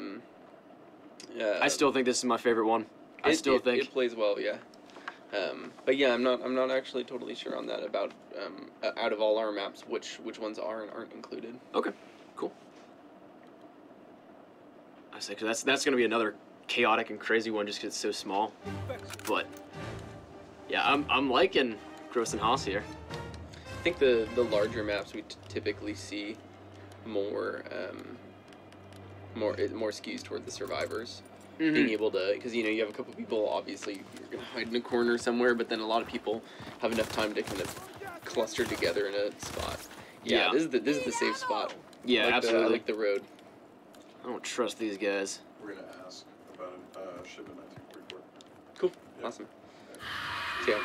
I still think this is my favorite one. I still think it plays well. Yeah. But yeah, I'm not actually totally sure on that about out of all our maps which ones are and aren't included. Okay, cool. I say because that's going to be another chaotic and crazy one just because it's so small. But yeah, I'm liking Gross and Haas here. I think the larger maps we typically see more skews toward the survivors. Mm-hmm. Being able to, because you know you have a couple people, obviously you're gonna hide in a corner somewhere, but then a lot of people have enough time to kind of cluster together in a spot. Yeah, this is the safe spot. Yeah, absolutely. I like the road. I don't trust these guys. We're gonna ask about shipment 1944. Cool, Yeah. awesome. Yeah.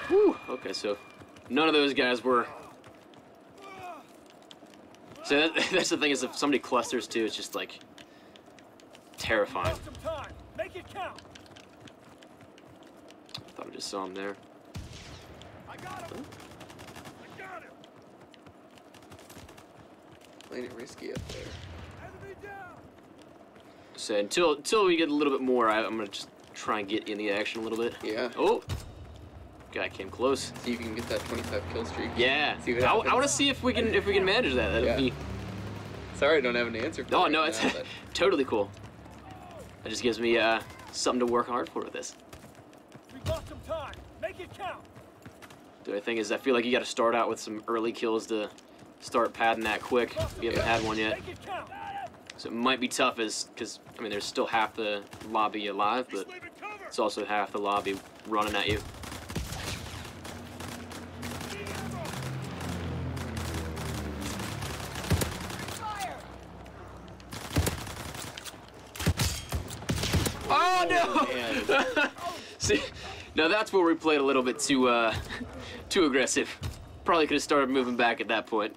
Whew. Okay, so none of those guys were. So that's the thing is, if somebody clusters too, it's just like terrifying. Make it count. I thought I just saw him there. I got him. I got him. Playing it risky up there. Enemy down. So until we get a little bit more, I'm gonna just try and get in the action a little bit. Yeah. Oh, guy came close. See if you can get that 25 kill streak. Yeah. See what I happens. want to see if we can manage that. That'd Yeah. be. Sorry, I don't have an answer for Oh right no, now, it's but totally cool. That just gives me something to work hard for with this. We got some time. Make it count. The other thing is, I feel like you got to start out with some early kills to start padding that quick. We haven't had one yet, Make it count. so it might be tough, because I mean there's still half the lobby alive, but Leave it It's also half the lobby running at you. Oh no! See, now that's where we played a little bit too aggressive. Probably could have started moving back at that point.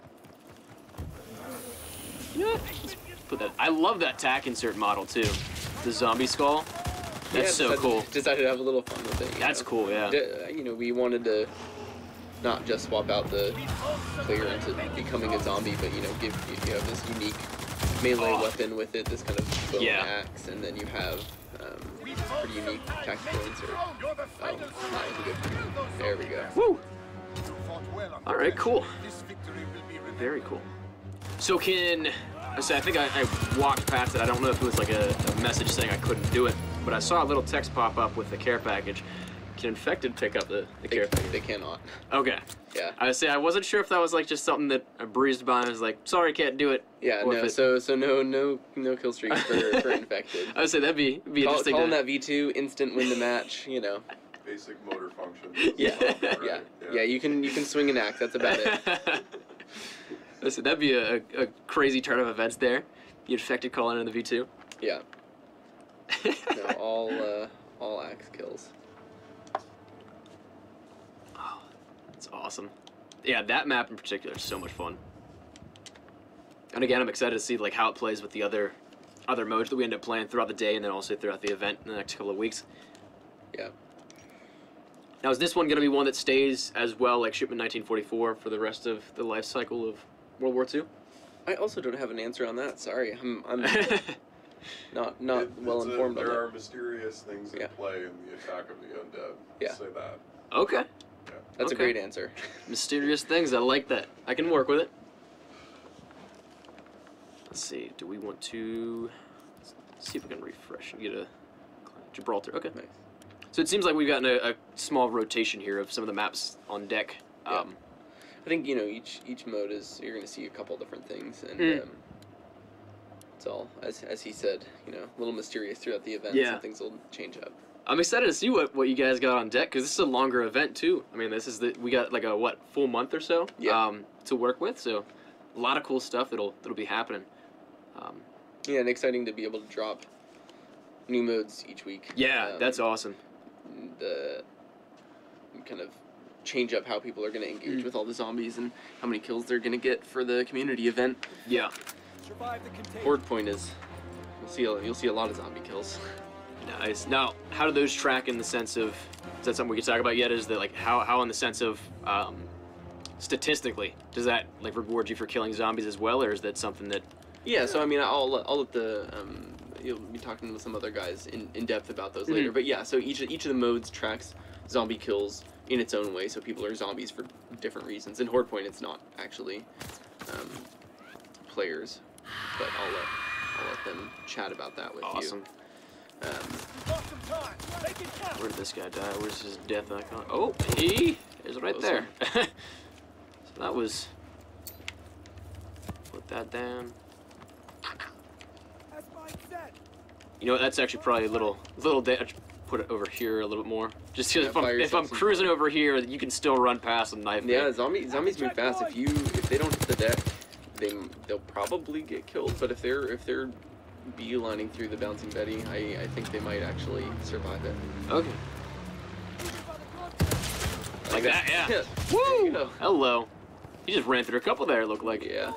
You know what? Let's put that. I love that tack insert model too. The zombie skull. That's so cool. Decided to have a little fun with it. That's cool, yeah. You know, we wanted to not just swap out the player into becoming a zombie, but you know, give you have this unique melee weapon with it, this kind of bow and axe, and then you have pretty unique tactical insert. There we go. Woo! All right, cool. Very cool. So I think I walked past it. I don't know if it was like a message saying I couldn't do it, but I saw a little text pop up with the care package. Can infected pick up the care package? They cannot. Okay. Yeah. I wasn't sure if that was like just something that I breezed by and I was like, sorry, can't do it. Yeah, no. So no kill streaks for infected. I would say that'd be interesting. Calling that V2 instant win the match. You know. Basic motor function. Yeah. You can swing an axe. That's about it. Listen, that'd be a crazy turn of events there. The infected calling in the V2. Yeah. No, all axe kills. Oh, that's awesome. Yeah, that map in particular is so much fun. And again, I'm excited to see like how it plays with the other modes that we end up playing throughout the day and then also throughout the event in the next couple of weeks. Yeah. Now, is this one going to be one that stays as well, like Shipment 1944, for the rest of the life cycle of World War II? I also don't have an answer on that. Sorry, I'm not well informed on that. There are mysterious things at play in the attack of the undead. Yeah. Say that. Okay. Yeah. That's a great answer. Mysterious things. I like that. I can work with it. Let's see. Do we want to... Let's see if we can refresh and get a Gibraltar. Okay. Nice. So it seems like we've gotten a small rotation here of some of the maps on deck. Yeah. I think, you know, each mode is, you're going to see a couple different things, and it's all, as he said, you know, a little mysterious throughout the event. Yeah. Some things will change up. I'm excited to see what you guys got on deck, because this is a longer event too. I mean, we got like a full month or so to work with, so a lot of cool stuff that'll be happening. Yeah, and exciting to be able to drop new modes each week. Yeah, that's awesome. The kind of change up how people are going to engage with all the zombies and how many kills they're going to get for the community event. Yeah. Horde Point is, you'll see a lot of zombie kills. Nice. Now, how do those track in the sense of, is that something we can talk about yet? Is that like how in the sense of statistically, does that like reward you for killing zombies as well, or is that something that? Yeah. So I mean, I'll let the you'll be talking with some other guys in depth about those later. But yeah, so each of the modes tracks zombie kills in its own way. So people are zombies for different reasons. In Horde Point, it's not actually players, but I'll let them chat about that with you. Where did this guy die? Where's his death icon? Oh, he is right there. So that was. Put that down. You know what? That's actually probably a little. Put it over here a little bit more. Just because if I'm cruising over here, you can still run past and knife me. Yeah, zombies move fast. If they don't hit the deck, they'll probably get killed. But if they're beelining through the bouncing Betty, I think they might actually survive it. Okay. Like that, yeah. Woo! Hello. He just ran through a couple there, it looked like. Yeah.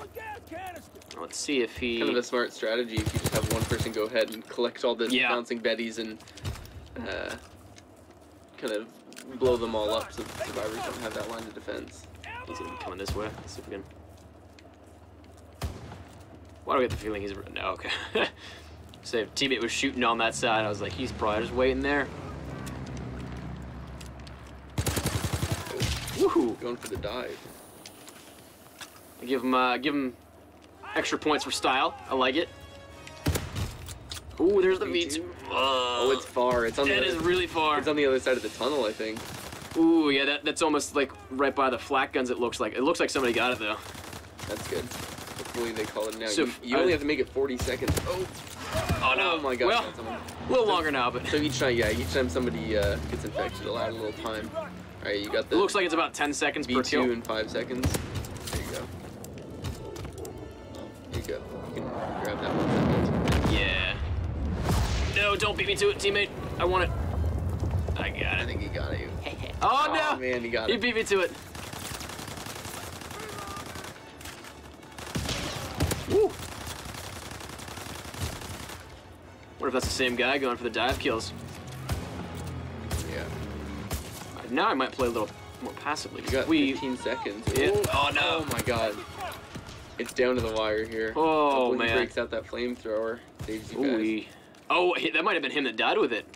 Let's see if he... Kind of a smart strategy if you just have one person go ahead and collect all the bouncing Bettys and kind of blow them all up so the survivors don't have that line of defense. He's gonna be coming this way. Let's see if we can... Why do I get the feeling he's... No, okay. So if teammate was shooting on that side, I was like, he's probably just waiting there. Woohoo! Going for the dive. Give him extra points for style. I like it. Ooh, there's the V2. Oh, it's far. It's on that is really far. It's on the other side of the tunnel, I think. Ooh, yeah, that's almost like right by the flak guns. It looks like somebody got it though. That's good. Hopefully they call it now. So you only have to make it 40 seconds. Oh, Oh no! Oh my god. Well, got someone. a little longer now, but So each time somebody gets infected, it'll add a little time. All right, you got it the looks like it's about 10 seconds per V2 kill. in 5 seconds. There you go. There you go. You can grab that one. Yeah. No, don't beat me to it, teammate. I want it. I got I it. think he got you. Oh no! Oh man, he got He it. beat me to it. Woo! What if that's the same guy going for the dive kills? Yeah. Now I might play a little more passively. You got We 15 seconds. Yeah. Oh, Oh, no. Oh my god. It's down to the wire here. Oh, Hopefully man. He breaks out that flamethrower. Saves you Ooh, guys. oh, that might have been him that died with it.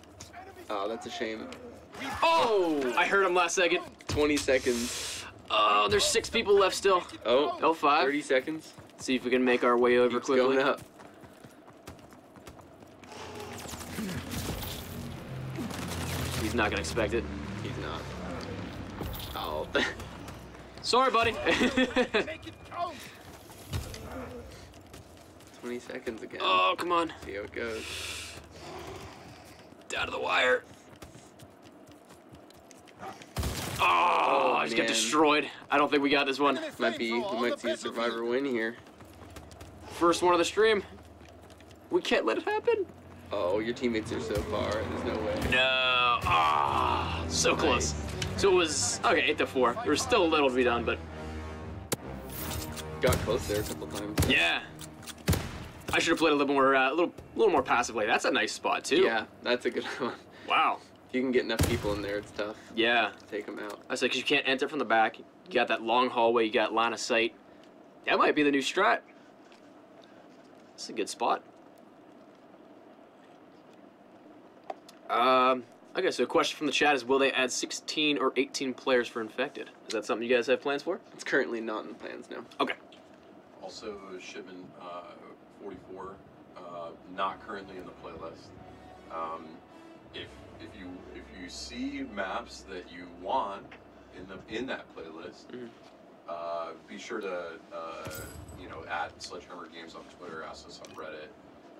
Oh, that's a shame. Oh! I heard him last second. 20 seconds. Oh, there's 6 people left still. Oh, Oh, 5. 30 seconds. See if we can make our way over Keeps quickly. going up. He's not gonna expect it. He's not. Oh. Sorry, buddy. Make it count. 20 seconds again. Oh, come on. See how it goes. Down to the wire. Oh, I just got man. destroyed. I don't think we got this one. We might see a survivor win here. First one of the stream. We can't let it happen. Oh, your teammates are so far. There's no way. No. Ah, so close. So it was okay, 8-4. There was still a little to be done, but Got close there a couple times. yeah. I should have played a little more, little more passively. That's a nice spot too. Yeah, that's a good one. Wow. If you can get enough people in there, it's tough Yeah. to take them out. I said, because you can't enter from the back. You got that long hallway. You got line of sight. That might be the new strat. It's a good spot. Okay, so a question from the chat is, will they add 16 or 18 players for Infected? Is that something you guys have plans for? It's currently not in the plans now. Okay. Also, shipment 44, not currently in the playlist. If you see maps that you want in that playlist, be sure to add Sledgehammer Games on Twitter, ask us on Reddit,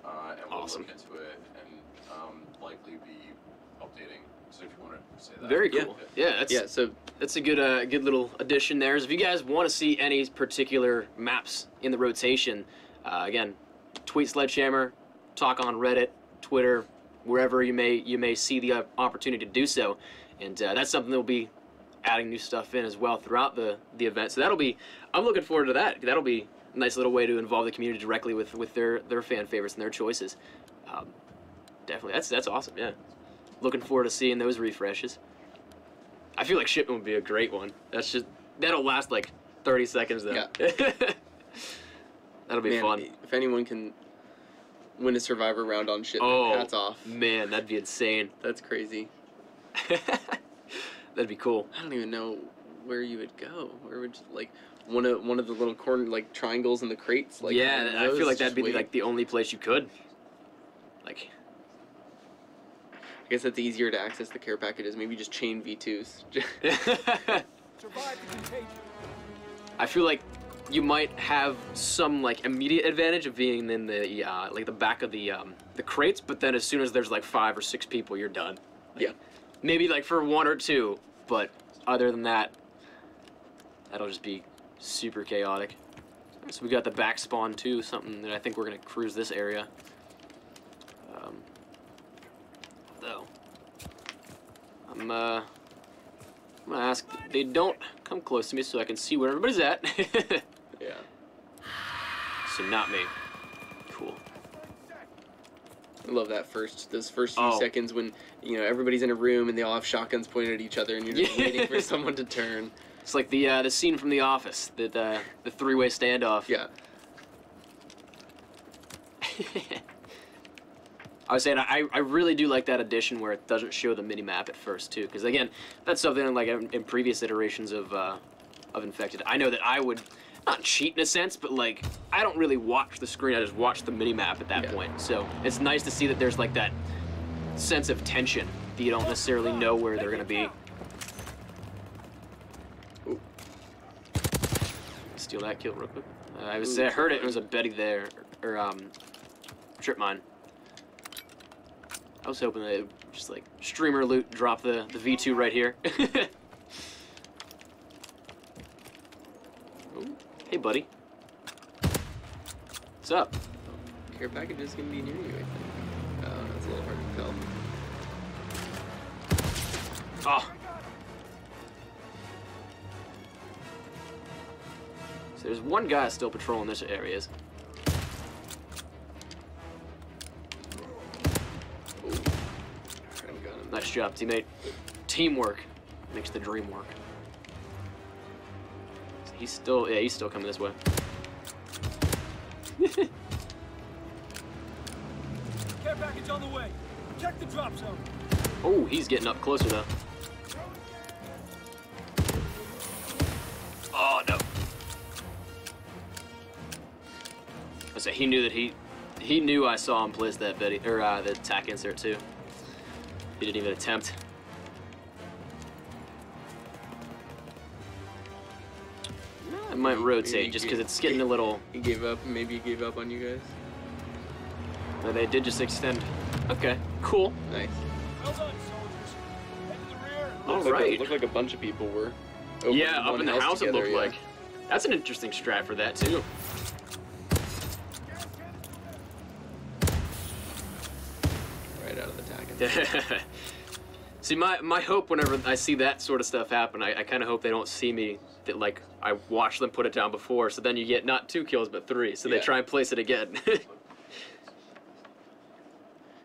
and we'll Awesome. look into it and likely be updating. So if you want to say that, Very cool. Yeah, So that's a good good little addition there. So if you guys want to see any particular maps in the rotation, again, tweet Sledgehammer, talk on Reddit, Twitter, wherever you may see the opportunity to do so, and that's something that we'll be adding new stuff in as well throughout the event. So I'm looking forward to that. That'll be a nice little way to involve the community directly with their fan favorites and their choices. Definitely, that's awesome. Yeah, looking forward to seeing those refreshes. I feel like shipment would be a great one. That'll last like 30 seconds though. Yeah. That'll be man, fun. if anyone can win a survivor round on shipment, hats off. Man, that'd be insane. That's crazy. That'd be cool. I don't even know where you would go. Where would you, one of the little corner triangles in the crates? Yeah, I feel like that'd be like the only place you could. Like, I guess that's easier to access the care packages. Maybe just chain V2s. Survive the contagion. I feel like you might have some immediate advantage of being in the the back of the crates, but then as soon as there's 5 or 6 people, you're done. Yeah. Maybe for 1 or 2, but other than that, that'll just be super chaotic. So we got the back spawn too, something that I think we're gonna cruise this area. Though I'm gonna ask they don't come close to me so I can see where everybody's at. Yeah. So not me. Cool. I love that those first few Oh. seconds when everybody's in a room and they all have shotguns pointed at each other and you're just Yeah. waiting for someone to turn. It's like the scene from The Office, the 3-way standoff. Yeah. I was saying I really do like that addition where it doesn't show the mini map at first too, because again, that's something in previous iterations of Infected. I know that I would not cheat in a sense, but I don't really watch the screen. I just watch the mini map at that point. So it's nice to see that there's that sense of tension that you don't necessarily know where they're gonna be. Ooh. Steal that kill real quick. I heard it. It was a Betty there or trip mine. I was hoping that it would just like streamer loot, drop the V2 right here. Ooh. Hey, buddy. What's up? Care package is gonna be near you, I think. That's a little hard to tell. Oh. So there's one guy still patrolling this area. Nice job, teammate. Teamwork makes the dream work. So he's still coming this way. Care package on the way. Check the drop zone. Oh, he's getting up closer though. Oh no. I say he knew that he knew I saw him place that Betty or the attack insert too. He didn't even attempt. I might rotate just because it's getting a little. He gave up. Maybe he gave up on you guys. No, they did just extend. Okay, cool. Nice. Well done, soldiers. Head to the rear. All Looked right. like a bunch of people were. Yeah, up in the house it together, looked yeah. like. That's an interesting strat for that too. Right out of the tag. See, my hope whenever I see that sort of stuff happen, I kind of hope they don't see me, that like I watched them put it down before, so then you get not 2 kills but 3, so they Yeah. try and place it again.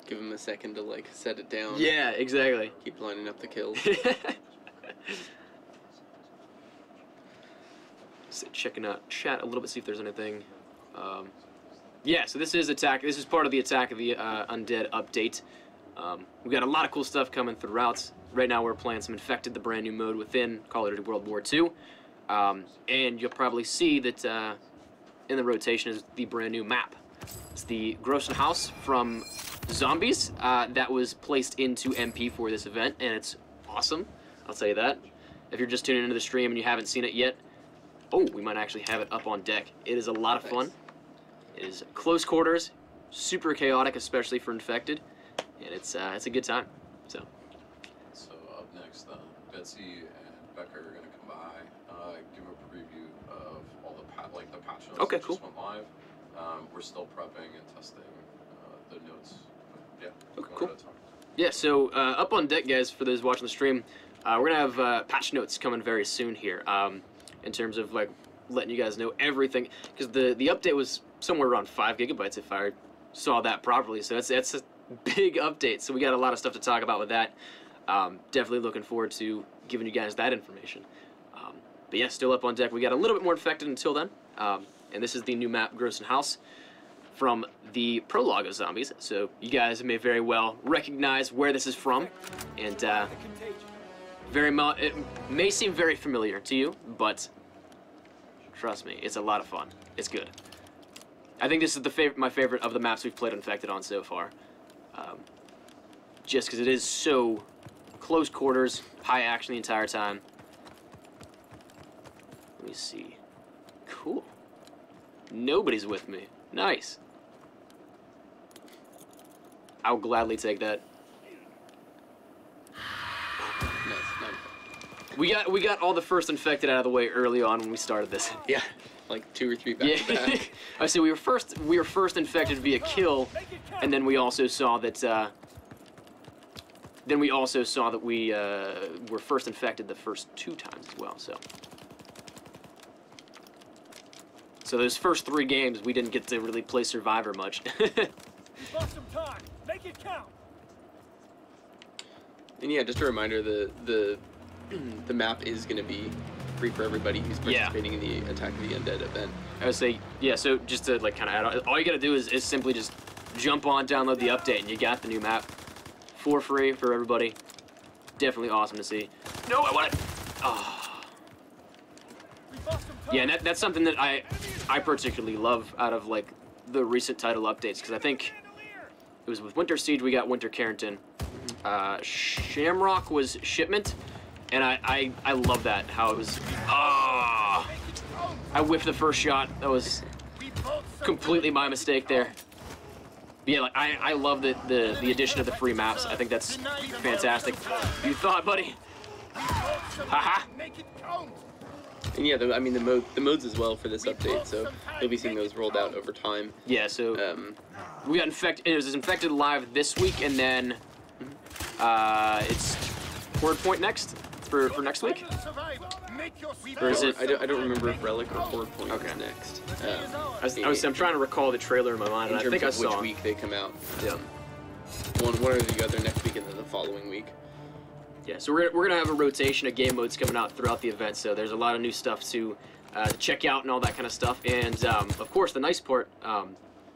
Give him a second to like set it down. Yeah, exactly. Keep lining up the kills. So checking out chat a little bit, see if there's anything. Yeah, so this is attack. This is part of the Attack of the Undead update. We've got a lot of cool stuff coming throughout. Right now we're playing some Infected, the brand new mode within Call of Duty World War II. And you'll probably see that in the rotation is the brand new map. It's the Grossen House from Zombies that was placed into MP for this event, and it's awesome. I'll tell you that. If you're just tuning into the stream and you haven't seen it yet, oh, we might actually have it up on deck. It is a lot of fun. It is close quarters, super chaotic, especially for Infected, and it's a good time. So up next, Betsy and Becca are going to come by, give a preview of all the patch notes Okay, that cool. just went live. We're still prepping and testing the notes. But yeah. Okay, go cool. ahead and talk. yeah, so up on deck, guys, for those watching the stream, we're gonna have patch notes coming very soon here. In terms of like letting you guys know everything, because the update was somewhere around 5 gigabytes if I saw that properly. So that's a big update. So we got a lot of stuff to talk about with that. Definitely looking forward to giving you guys that information. But yeah, still up on deck. We got a little bit more Infected until then. And this is the new map, Grossen House, from the prologue of Zombies. So you guys may very well recognize where this is from. And The contagion. it may seem very familiar to you, but trust me, it's a lot of fun. It's good. I think this is my favorite of the maps we've played Infected on so far. Just because it is so close quarters, high action the entire time. Let me see. Cool. Nobody's with me. Nice. I'll gladly take that. Nice. We got all the first Infected out of the way early on when we started this. Yeah. Like 2 or 3 back to back. I see. We were first Infected via kill, and then we also saw that. Then we also saw that we were first Infected the first 2 times as well. So those first 3 games we didn't get to really play Survivor much. We've lost some time. Make it count. And yeah, just a reminder, the map is going to be free for everybody who's participating in the Attack of the Undead event. I would say, yeah, so just to like kind of add on, all you gotta do is simply just jump on, download the update, and you got the new map for free for everybody. Definitely awesome to see. No, I want it! Oh. We've lost some time. Yeah, and that's something that I particularly love out of like the recent title updates, because I think it was with Winter Siege we got Winter Carrington. Shamrock was Shipment, and I love that, how it was, I whiffed the first shot. That was completely my mistake there. yeah, like I love the addition of the free maps. I think that's fantastic. You thought, buddy? Haha. And yeah, I mean the modes as well for this update, so you'll be seeing those rolled out over time. Yeah, so we got infected. It was infected live this week, and then it's Horde Point next for next week. Or is it? I don't remember if Relic or Horde Point is next. I'm trying to recall the trailer in my mind, and I think I saw which week they come out. Yeah. One or the other next week and then the following week. Yeah, so we're gonna have a rotation of game modes coming out throughout the event. So there's a lot of new stuff to check out and all that kind of stuff. And of course, the nice part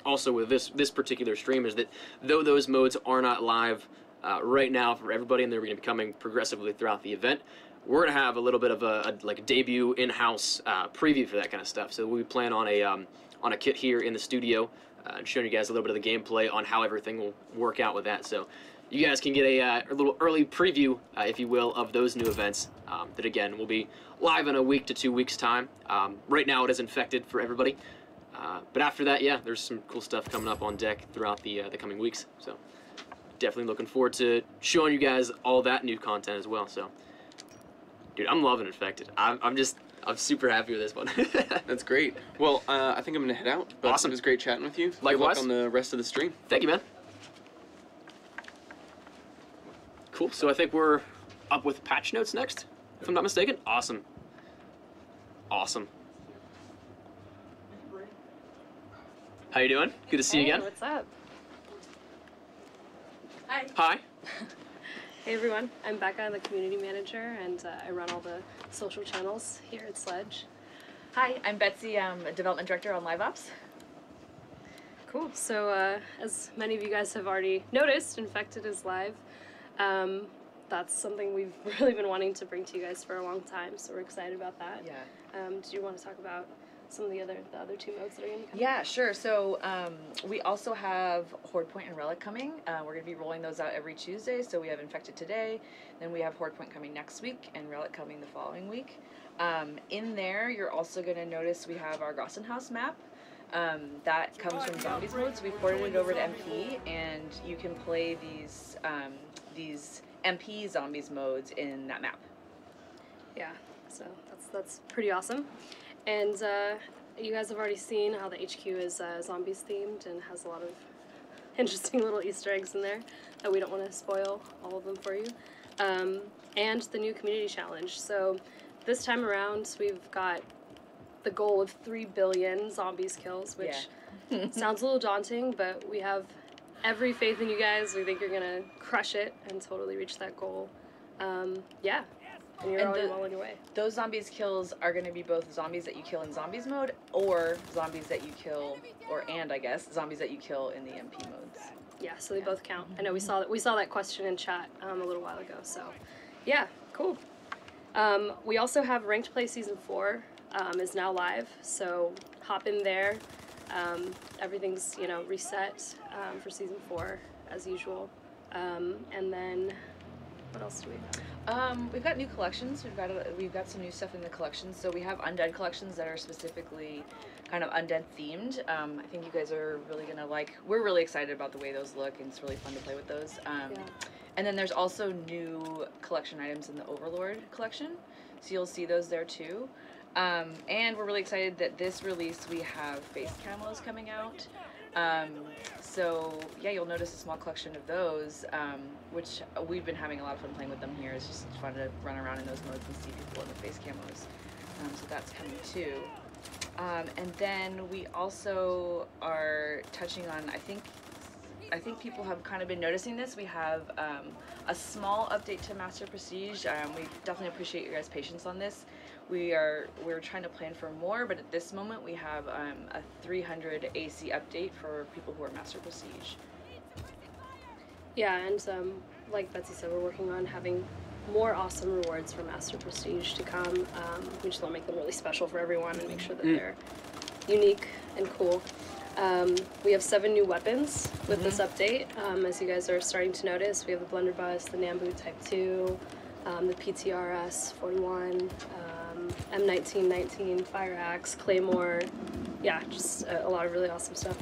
also with this particular stream is that though those modes are not live right now for everybody, and they're going to be coming progressively throughout the event, we're gonna have a little bit of a debut in-house preview for that kind of stuff. So we plan on a kit here in the studio and showing you guys a little bit of the gameplay on how everything will work out with that. So you guys can get a little early preview, if you will, of those new events that, again, will be live in a week to 2 weeks' time. Right now it is infected for everybody. But after that, yeah, there's some cool stuff coming up on deck throughout the coming weeks. So definitely looking forward to showing you guys all that new content as well. So, dude, I'm loving Infected. I'm super happy with this one. That's great. Well, I think I'm going to head out. But awesome. It was great chatting with you. Likewise. Good luck on the rest of the stream. Thank you, man. Cool. So I think we're up with patch notes next, if I'm not mistaken. Awesome. Awesome. How you doing? Good to see you again. What's up? Hi. Hi. Hey everyone, I'm Becca. I'm the community manager, and I run all the social channels here at Sledge. Hi, I'm Betsy. I'm a development director on Live Ops. Cool. So as many of you guys have already noticed, Infected is live. That's something we've really been wanting to bring to you guys for a long time, so we're excited about that. Yeah. Do you want to talk about some of the other two modes that are going to be coming? Yeah, sure. So we also have Horde Point and Relic coming. We're going to be rolling those out every Tuesday. So we have Infected today, then we have Horde Point coming next week, and Relic coming the following week. In there, you're also going to notice we have our Grossenhaus map. That comes from Zombies mode, so we ported it over to MP, and you can play these MP Zombies modes in that map. Yeah, so that's pretty awesome. And you guys have already seen how the HQ is zombies themed and has a lot of interesting little Easter eggs in there that we don't want to spoil all of them for you. And the new community challenge. So this time around, we've got the goal of 3 billion zombies kills, which sounds a little daunting, but we have every faith in you guys. We think you're gonna crush it and totally reach that goal. Yeah. And you're already well on your way. Those zombies kills are going to be both zombies that you kill in zombies mode, or zombies that you kill, zombies that you kill in the MP modes. Yeah, so they both count. I know we saw that question in chat a little while ago. So, yeah, cool. We also have Ranked Play Season 4 is now live, so hop in there. Everything's reset for Season 4 as usual, and then what else do we have? We've got new collections. We've got some new stuff in the collections. So we have Undead collections that are specifically kind of Undead themed. I think you guys are really gonna like. We're really excited about the way those look, and it's really fun to play with those. And then there's also new collection items in the Overlord collection, so you'll see those there too. And we're really excited that this release we have face camos coming out. So yeah, you'll notice a small collection of those, which we've been having a lot of fun playing with them here. It's just fun to run around in those modes and see people in the face camos. So that's coming too. And then we also are touching on, I think people have kind of been noticing this. We have a small update to Master Prestige. We definitely appreciate your guys' patience on this. We're trying to plan for more, but at this moment we have a 300 AC update for people who are Master Prestige. Yeah, and like Betsy said, we're working on having more awesome rewards for Master Prestige to come. We just want to make them really special for everyone and make sure that they're unique and cool. We have 7 new weapons with this update. As you guys are starting to notice, we have the Blunderbuss, the Nambu Type 2, the PTRS 41, M1919, Fire Axe, Claymore, yeah, just a lot of really awesome stuff.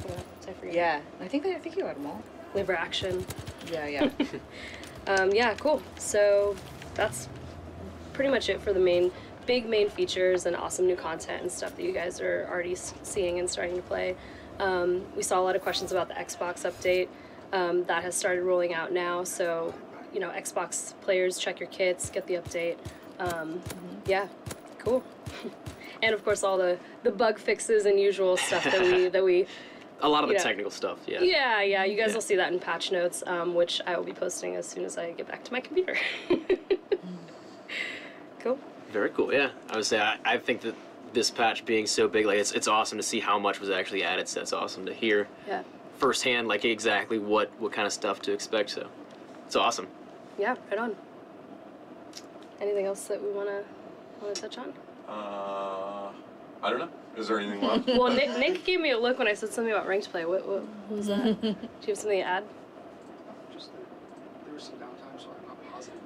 I forget. Yeah, I think you got them all. Labor action. Yeah, yeah. Yeah, cool. So that's pretty much it for the big main features and awesome new content and stuff that you guys are already seeing and starting to play. We saw a lot of questions about the Xbox update. That has started rolling out now, so you know, Xbox players, check your kits, get the update. Yeah, cool. And of course all the bug fixes and usual stuff that we A lot of the you know. technical stuff, yeah. Yeah, you guys will see that in patch notes, which I will be posting as soon as I get back to my computer. Cool. Very cool, yeah. I would say I think that this patch being so big, like it's awesome to see how much was actually added, so it's awesome to hear firsthand like exactly what kind of stuff to expect, so it's awesome. Yeah, right on. Anything else that we wanna touch on? I don't know. Is there anything left? Well, Nick gave me a look when I said something about ranked play. What was that? Do you have something to add? Just there was some downtime, so I'm not positive.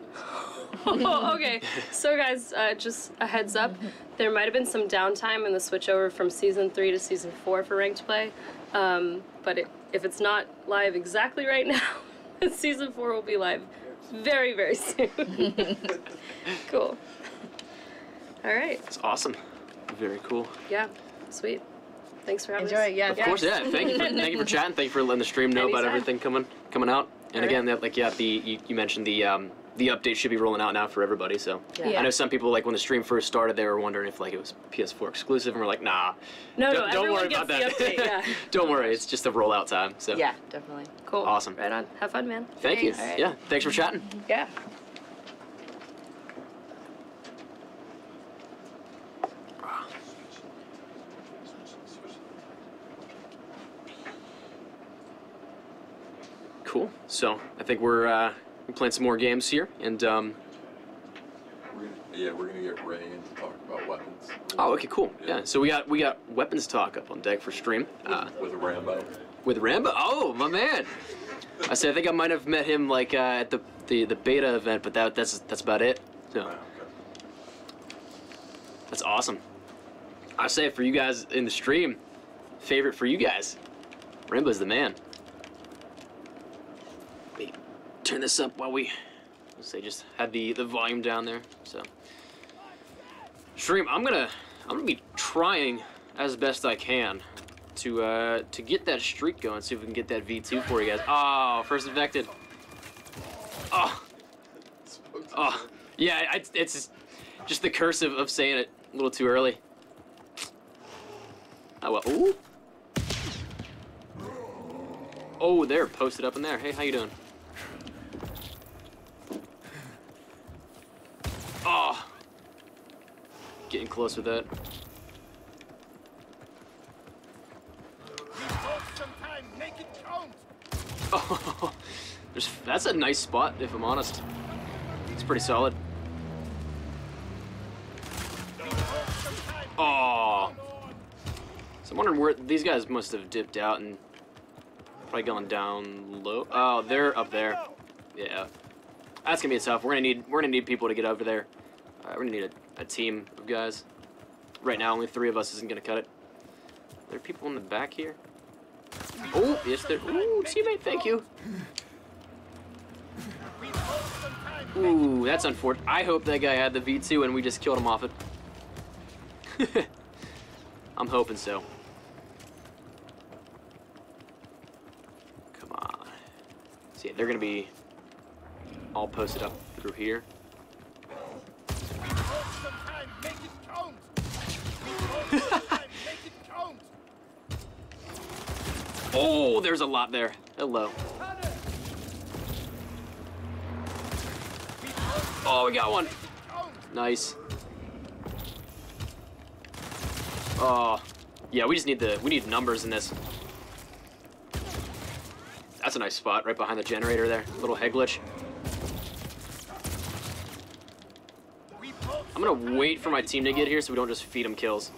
Oh, okay. So guys, just a heads up, there might have been some downtime in the switchover from Season 3 to Season 4 for ranked play, but if it's not live exactly right now, Season 4 will be live very, very soon. Cool. All right. It's awesome. Very cool. Yeah, sweet. Thanks for having us. Enjoy it, yeah. Of course, yeah. Thank you for chatting. Thank you for letting the stream know about Anytime. everything coming out. And again, that like you mentioned the update should be rolling out now for everybody. So Yeah. I know some people, like when the stream first started, they were wondering if like it was PS4 exclusive, and we're like, nah. No, don't everyone worry gets about that. the update, yeah. Don't worry, it's just a rollout time. So Yeah, definitely. Cool. Awesome. Right on. Have fun, man. Thank you. All right. Yeah. Thanks for chatting. Yeah. Cool. So I think we're playing some more games here, and We're gonna get Ray in to talk about weapons. oh, okay, cool. Yeah. So we got weapons talk up on deck for stream. With Rambo. With Rambo? Oh, my man. I think I might have met him like at the beta event, but that's about it. So that's awesome. I say for you guys in the stream, favorite for you guys, Rambo's the man. Let me turn this up while let's say just had the volume down there. So stream, I'm gonna be trying as best I can to get that streak going, see if we can get that V2 for you guys. Oh, first infected. Oh, yeah, it's just the curse of saying it a little too early. Oh, well, ooh. Oh, they're posted up in there. Hey, how you doing? Oh, getting close with that. Oh, that's a nice spot, if I'm honest. It's pretty solid. Oh. So I'm wondering where these guys must have dipped out and probably gone down low. Oh, they're up there. Yeah. That's gonna be tough. We're gonna need people to get over there. We're gonna need a team of guys. Right now, only 3 of us isn't gonna cut it. There are people in the back here. Oh, yes, there. Ooh, teammate, thank you. Ooh, that's unfortunate. I hope that guy had the V2 and we just killed him off it. I'm hoping so. Come on. See, they're gonna be all posted up through here. Oh, there's a lot there. Hello. Oh, we got one. Nice. Oh, yeah. We need numbers in this. That's a nice spot right behind the generator there. Little head glitch. I'm gonna wait for my team to get here so we don't just feed them kills.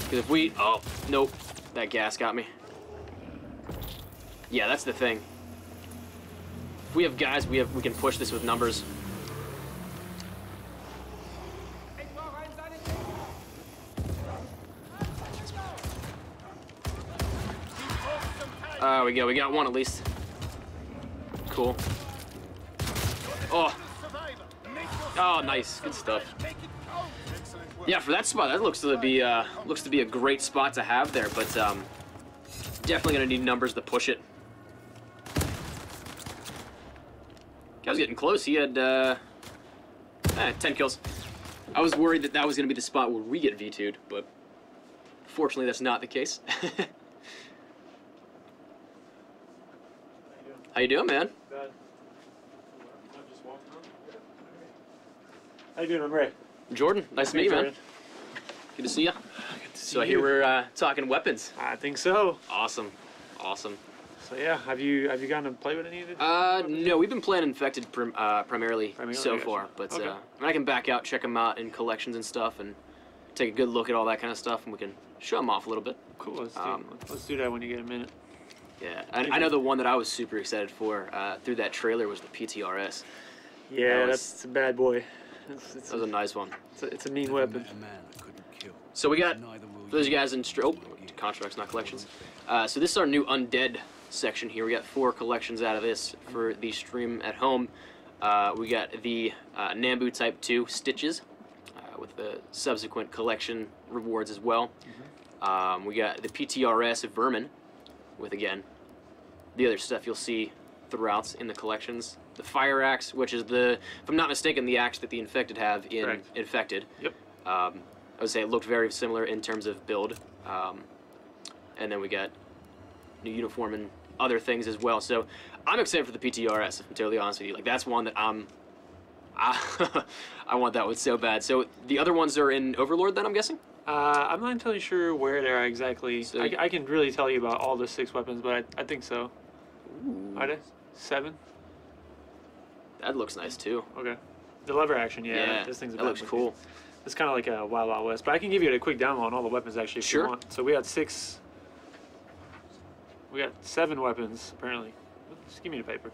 Because if we, oh nope, that gas got me. Yeah, that's the thing. If we have guys, we can push this with numbers. We go. We got one at least. Cool. Oh. Oh, nice. Good stuff. Yeah, for that spot, that looks to be a great spot to have there, but definitely gonna need numbers to push it. Guy's getting close. He had 10 kills. I was worried that was gonna be the spot where we get V2'd, but fortunately that's not the case. How you doing, man? How you doing? I'm Ray. Jordan, nice to meet you, man. Good to see you. So I hear we're talking weapons. I think so. Awesome, awesome. So yeah, have you gotten to play with any of it? No, we've been playing Infected primarily so far, but okay. I can back out, check them out in collections and stuff, and take a good look at all that kind of stuff, and we can show them off a little bit. Cool. Let's do that when you get a minute. Yeah, I know the one that I was super excited for through that trailer was the PTRS. Yeah, that's a bad boy. That was a nice one. It's a neat weapon. So we got, for those of you guys in contracts, not collections. So this is our new Undead section here. We got 4 collections out of this for the stream at home. We got the Nambu Type 2 Stitches with the subsequent collection rewards as well. We got the PTRS Vermin with, again, the other stuff you'll see throughout in the collections. The Fire Axe, which is the, if I'm not mistaken, the axe that the Infected have in Correct. Infected. Yep. I would say it looked very similar in terms of build. And then we got new uniform and other things as well. So I'm excited for the PTRS, if I'm totally honest with you. Like, that's one that I want that one so bad. So the other ones are in Overlord then, I'm guessing? I'm not entirely sure where they are exactly. So, I can really tell you about all the 6 weapons, but I think so. Ooh. Are they? 7? That looks nice too. Okay. The lever action, yeah. This thing's a that looks cool. It's kind of like a Wild Wild West, but I can give you a quick demo on all the weapons actually if you want. So we had 7 weapons apparently. Just give me the paper.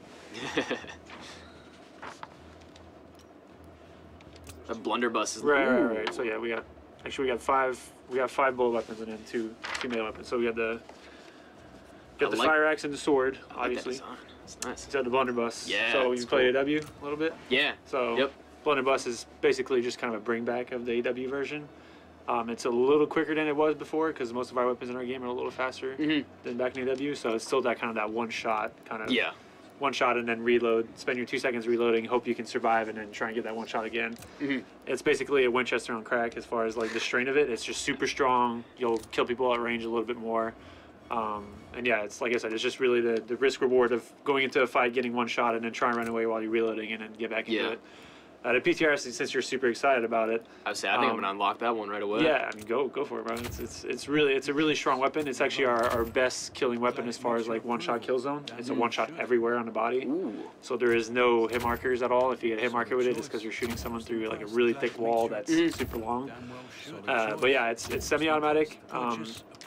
The blunderbuss is right. So yeah, we got 5. We got 5 bullet weapons and then 2 melee weapons. So we got the fire axe and the sword, obviously. That's nice. Instead of the blunderbuss. Yeah. So you played AW a little bit. Yeah. So yep. Blunderbuss is basically just kind of a bring back of the AW version. It's a little quicker than it was before because most of our weapons in our game are a little faster than back in AW. So it's still that kind of one shot kind of. Yeah. One shot and then reload. Spend your 2 seconds reloading. Hope you can survive and then try and get that one shot again. It's basically a Winchester on crack as far as like the strain of it. It's just super strong. You'll kill people at range a little bit more. And yeah, it's like I said, it's just really the risk reward of going into a fight, getting one shot, and then try and run away while you're reloading and then get back into it. The PTRS, since you're super excited about it, I think I'm gonna unlock that one right away. Yeah, I mean, go for it, bro. It's a really strong weapon. It's actually our best killing weapon as far as like one-shot kill zone. It's a one-shot everywhere on the body. Ooh. So there is no hit markers at all. If you get a hit marker with it, it's because you're shooting someone through like a really thick wall that's super long. But yeah, it's semi-automatic.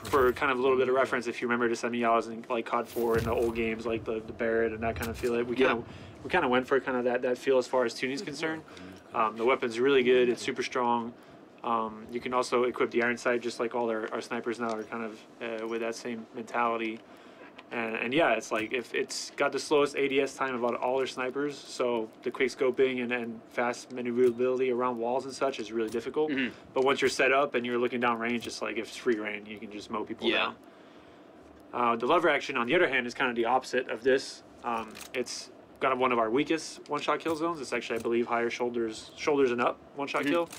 For kind of a little bit of reference, if you remember the semi-autos in like COD 4 and the old games like the Barrett and that kind of feel, we kind of went for kind of that feel as far as tuning is concerned. The weapon's really good. It's super strong. You can also equip the iron sight just like all our snipers now are kind of with that same mentality. And yeah, it's like if it's got the slowest ADS time of all our snipers, so the quick scoping and fast maneuverability around walls and such is really difficult. But once you're set up and you're looking down range, it's like if it's free reign, you can just mow people down. The lever action, on the other hand, is kind of the opposite of this. It's kind of one of our weakest one-shot kill zones. It's actually, I believe, higher shoulders and up one-shot kill.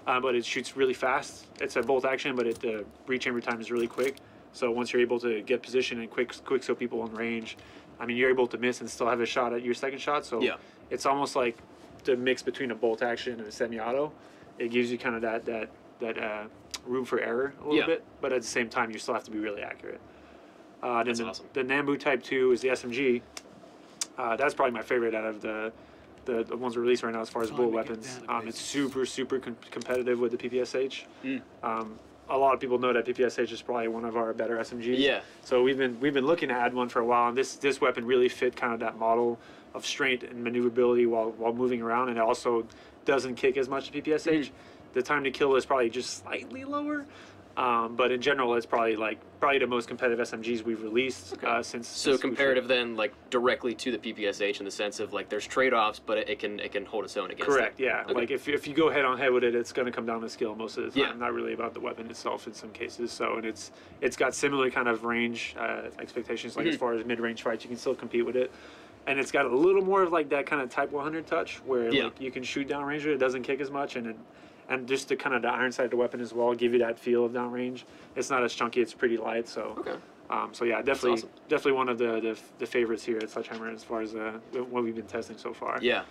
But it shoots really fast. It's a bolt action, but the rechamber time is really quick. So once you're able to get position and quick so people in range, I mean, you're able to miss and still have a shot at your second shot. So it's almost like the mix between a bolt action and a semi-auto. It gives you kind of that room for error a little bit, but at the same time, you still have to be really accurate. That's awesome. The Nambu Type 2 is the SMG. That's probably my favorite out of the ones released right now as far as bullet weapons. It's super competitive with the PPSH. A lot of people know that PPSH is probably one of our better SMGs. Yeah. So we've been looking to add one for a while, and this weapon really fit kind of that model of strength and maneuverability while moving around, and it also doesn't kick as much as PPSH. The time to kill is probably just slightly lower, But in general, it's probably the most competitive SMGs we've released since. So comparative then, like directly to the PPSH in the sense of like there's trade-offs, but it can hold its own against. Correct. It. Yeah. Okay. Like if you go head on head with it, it's going to come down to skill most of the time. Yeah. Not really about the weapon itself in some cases. So and it's got similar kind of range expectations. Like as far as mid-range fights, you can still compete with it. And it's got a little more of like that kind of Type 100 touch where like you can shoot downrange with it. It doesn't kick as much and just the kind of the iron side of the weapon as well, give you that feel of downrange. It's not as chunky, it's pretty light. So so yeah, definitely one of the favorites here at Sledgehammer as far as what we've been testing so far. Yeah.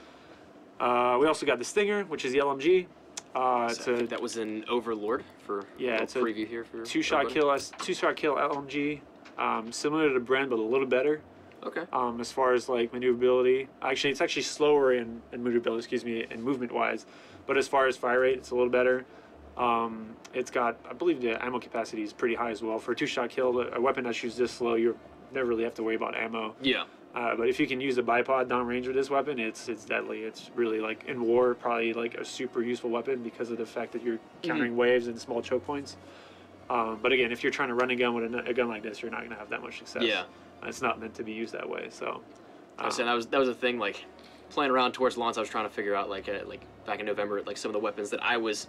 We also got the Stinger, which is the LMG. That was an Overlord for it's a preview here for two-shot kill LMG, similar to the Bren but a little better. Okay. As far as like maneuverability, it's actually slower in maneuverability, excuse me, in movement wise, but as far as fire rate, it's a little better. It's got, I believe the ammo capacity is pretty high as well. For a two-shot kill, a weapon that shoots this slow, you never really have to worry about ammo. Yeah. But if you can use a bipod downrange with this weapon, it's deadly. It's really like in war, probably like a super useful weapon because of the fact that you're countering waves and small choke points. But again, if you're trying to run a gun with a gun like this, you're not going to have that much success. Yeah. It's not meant to be used that way. So. I was saying that was a thing like playing around towards launch. I was trying to figure out like back in November like some of the weapons that I was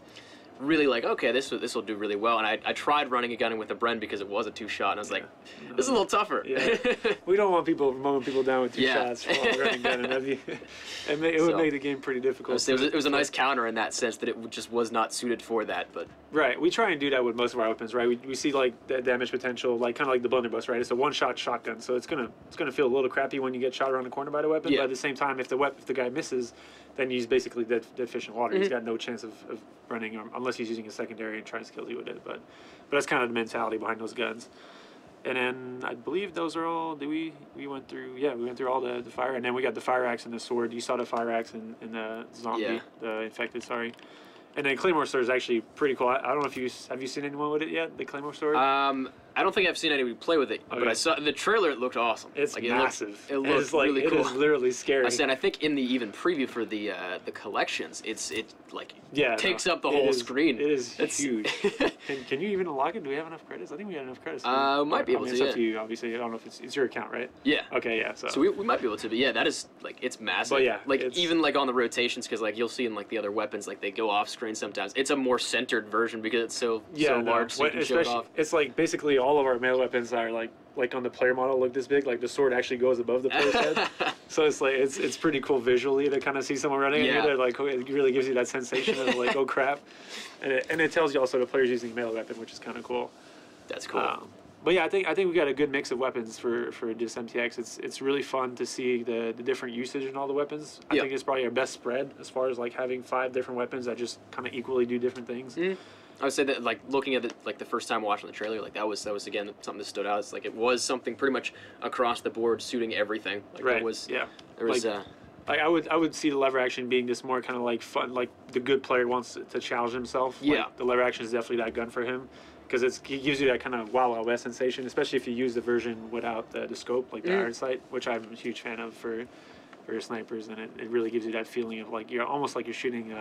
really like, okay, this will do really well. And I tried running a gun with the Bren because it was a two-shot, and I was like, this is a little tougher. Yeah. We don't want people mowing people down with two shots while running gun, and it would make the game pretty difficult. It was a nice counter in that sense that it just was not suited for that. But right, we try and do that with most of our weapons. Right, we see like the damage potential, like kind of like the blunderbuss. Right, it's a one-shot shotgun, so it's gonna feel a little crappy when you get shot around the corner by the weapon. But at the same time, if the guy misses, then he's basically dead fish in water. He's got no chance of running unless he's using a secondary and tries to kill you with it. But that's kind of the mentality behind those guns. And then I believe those are all. We went through all the fire, and then we got the fire axe and the sword. You saw the fire axe and the zombie, the infected. Sorry. And then Claymore sword is actually pretty cool. I don't know if have you seen anyone with it yet? The Claymore sword. I don't think I've seen anybody play with it, but I saw the trailer. It looked awesome. It's like, massive. It looked really cool. It is literally scary. I think in the even preview for the collections, it takes up the whole screen. It is huge. Can you even unlock it? Do we have enough credits? I think we got enough credits. Might be able to. It's up to you, obviously. I don't know if it's your account, right? Yeah. Okay, yeah. So we might be able to, but yeah, that is like it's massive. But yeah, even like on the rotations, because like you'll see in like the other weapons, like they go off screen sometimes. It's a more centered version because it's so large, so you can show it off. It's like basically all of our melee weapons are like on the player model look this big. Like the sword actually goes above the player's head. So it's like it's pretty cool visually to kind of see someone running at you. Like it really gives you that sensation of like, oh crap, and it tells you also the player's using a melee weapon, which is kind of cool. That's cool. But yeah, I think we got a good mix of weapons for this MTX. It's really fun to see the different usage in all the weapons. I think it's probably our best spread as far as like having 5 different weapons that just kind of equally do different things. I would say that like looking at the first time watching the trailer, like that was again something that stood out. It's like it was something pretty much across the board suiting everything. Like right. There was like I would see the lever action being just more kind of like fun, like the good player wants to challenge himself. Yeah. Like the lever action is definitely that gun for him. Because it gives you that kind of Wild Wild West sensation, especially if you use the version without the scope, like the iron sight, which I'm a huge fan of for snipers, and it really gives you that feeling of like you're almost like you're shooting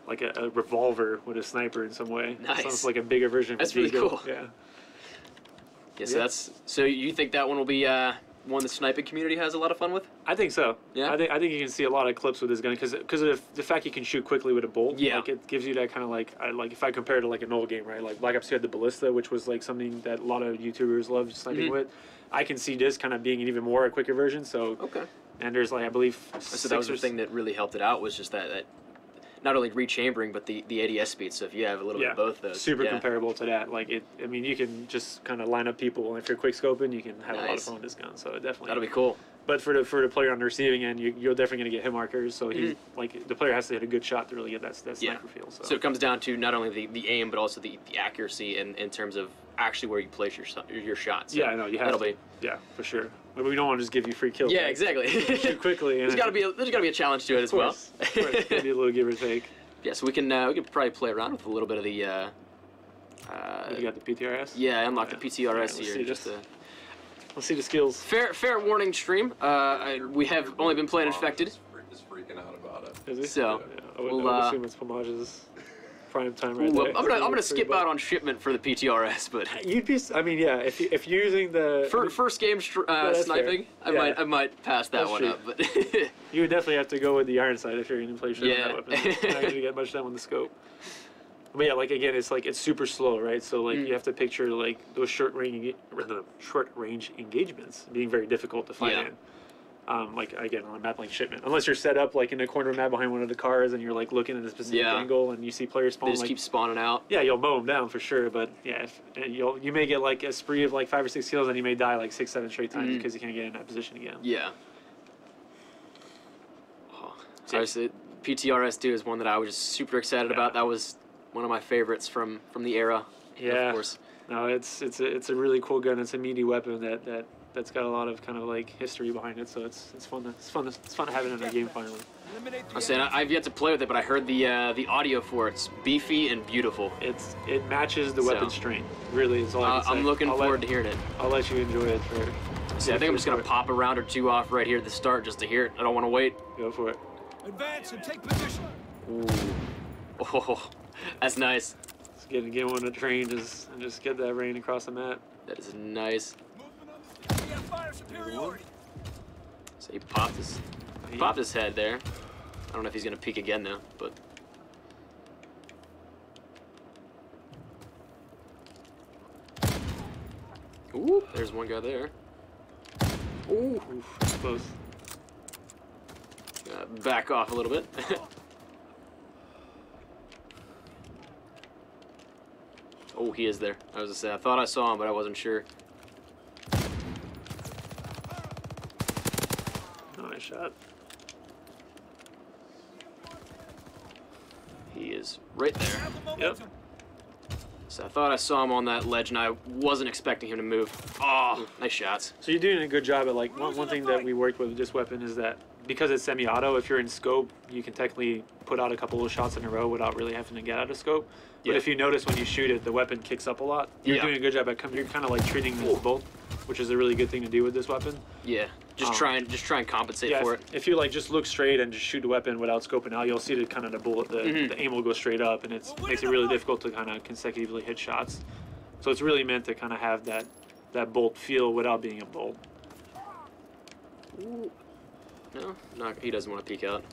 like a revolver with a sniper in some way. Nice. It's almost like a bigger version. That's really cool. Yeah. Yeah. So you think that one will be one the sniping community has a lot of fun with? I think so. Yeah. I think you can see a lot of clips with this gun because of the fact you can shoot quickly with a bolt. Yeah. Like it gives you that kind of like if I compare it to like an old game, right? Like Black Ops 2 had the ballista, which was like something that a lot of YouTubers love sniping with. I can see this kind of being an even more a quicker version. So okay. And there's like I believe. So that was the thing that really helped it out was just that not only rechambering but the ADS speed. So if you have a little bit of both those, super comparable to that. Like I mean, you can just kind of line up people. If you're quick scoping, you can have a lot of fun with this gun. So it definitely that'll be cool. But for the player on the receiving end, you're definitely going to get hit markers. So he like the player has to hit a good shot to really get that sniper feel. So it comes down to not only the aim but also the accuracy in terms of actually where you place your shots. So yeah, I know you have to. Yeah, for sure. But we don't want to just give you free kills. Yeah, exactly. Shoot quickly. There's got to be a challenge to it as well. Of course, maybe a little give or take. Yeah, so we can probably play around with a little bit of the. You got the PTRS. Yeah, I unlocked the PTRS right, here. Let's see the skills. Fair warning, stream. We have only been playing Infected. Is freaking out about it. Is he? So I would assume it's Pomage's prime time right Ooh, there. I'm gonna skip out on shipment for the PTRS, but You'd be. I mean, yeah. If you're using the first game that's sniping, fair. I might pass that That's one true. up. But you would definitely have to go with the iron sight if you're going to play shit Yeah. on that weapon. You're not going to get much done with the scope. But yeah, like again, it's super slow, right? So like you have to picture like those short range engagements being very difficult to fight Yeah. in. Like again on a map like shipment, unless you're set up like in a corner of the map behind one of the cars and you're like looking at a specific Yeah. angle and you see players spawn. they just Like, keep spawning out. yeah, you'll mow them down for sure. But yeah, you may get like a spree of like 5 or 6 kills and you may die like 6, 7 straight times because you can't get in that position again. Yeah. Oh, so obviously, PTRS2 is one that I was just super excited about. That was one of my favorites from the era. Yeah. Of course. No, it's a really cool gun. It's a meaty weapon that's got a lot of kind of like history behind it. So it's fun to have it in our game finally. I'm saying I've yet to play with it, but I heard the audio for it's beefy and beautiful. It matches the weapon strength. Really, is all I can say. I'm looking forward to hearing it. I'll let you enjoy it for. See, I think I'm just gonna pop a round or two off right here at the start just to hear it. I don't want to wait. Go for it. Advance and take position. Ooh. Oh, that's nice. Just get one to train and just get that rain across the map. That is nice. We have fire superiority. So he popped his head there. I don't know if he's gonna peek again though, but. Ooh, there's one guy there. Ooh, Oof, close. Back off a little bit. Oh, he is there. I was gonna say, I thought I saw him, but I wasn't sure. Nice shot. He is right there. Yep. So I thought I saw him on that ledge, and I wasn't expecting him to move. Oh, nice shots. So you're doing a good job at like one thing that we worked with this weapon is that because it's semi-auto, if you're in scope, you can technically put out a couple of shots in a row without really having to get out of scope. But Yeah. if you notice when you shoot it, the weapon kicks up a lot. You're doing a good job at you're kind of like treating it as a bolt, which is a really good thing to do with this weapon. Yeah, just try and compensate for it. If you like just look straight and just shoot the weapon without scoping out, you'll see the kind of the bullet, the aim will go straight up, and it makes it really difficult to kind of consecutively hit shots. So it's really meant to kind of have that bolt feel without being a bolt. Ooh. No, he doesn't want to peek out.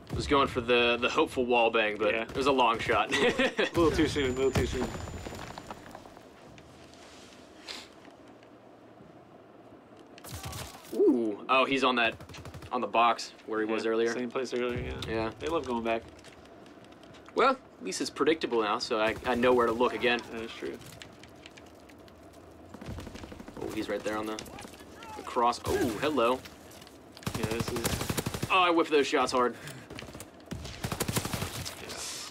I was going for the hopeful wall bang, but it was a long shot. A little too soon, a little too soon. Ooh. Oh, he's on the box where he was earlier. Same place earlier, yeah. Yeah. They love going back. Well, at least it's predictable now, so I know where to look again. That is true. Oh, he's right there on the cross. Oh, hello. Yeah, this is... Oh, I whiffed those shots hard.